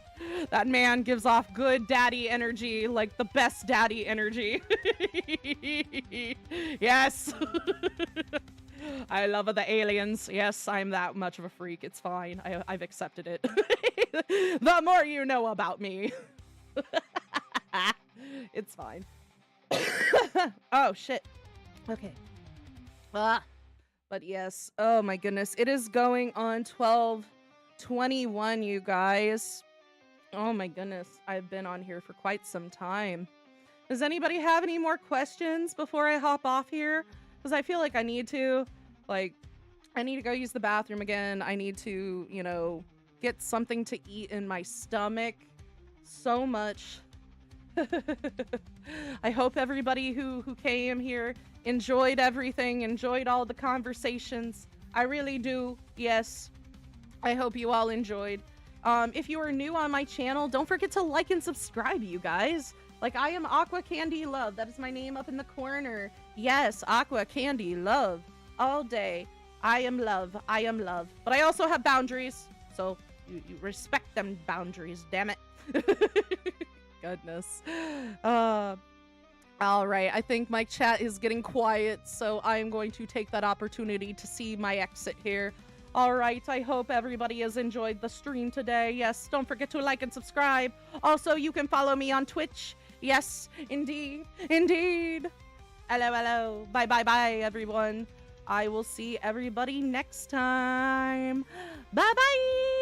That man gives off good daddy energy, like the best daddy energy. Yes. I love the aliens. Yes, I'm that much of a freak. It's fine. I've accepted it. The more you know about me. It's fine. Oh, shit. Okay. But yes, oh my goodness, it is going on 12:21, you guys. Oh my goodness, I've been on here for quite some time. Does anybody have any more questions before I hop off here? Because I feel like I need to. Like, I need to go use the bathroom again. I need to, get something to eat in my stomach. So much. I hope everybody who came here enjoyed everything, enjoyed all the conversations. I really do. Yes. I hope you all enjoyed. If you are new on my channel, don't forget to like and subscribe, you guys. Like, I am Aqua Candy Love. That is my name up in the corner. Yes, Aqua Candy Love. All day. I am love. I am love. But I also have boundaries. So you respect them boundaries, damn it. Goodness. All right. I think my chat is getting quiet, so I am going to take that opportunity to see my exit here. All right, I hope everybody has enjoyed the stream today. Yes, don't forget to like and subscribe. Also, you can follow me on Twitch. Yes, indeed, indeed. Hello, hello. Bye, bye, bye, everyone. I will see everybody next time. Bye, bye.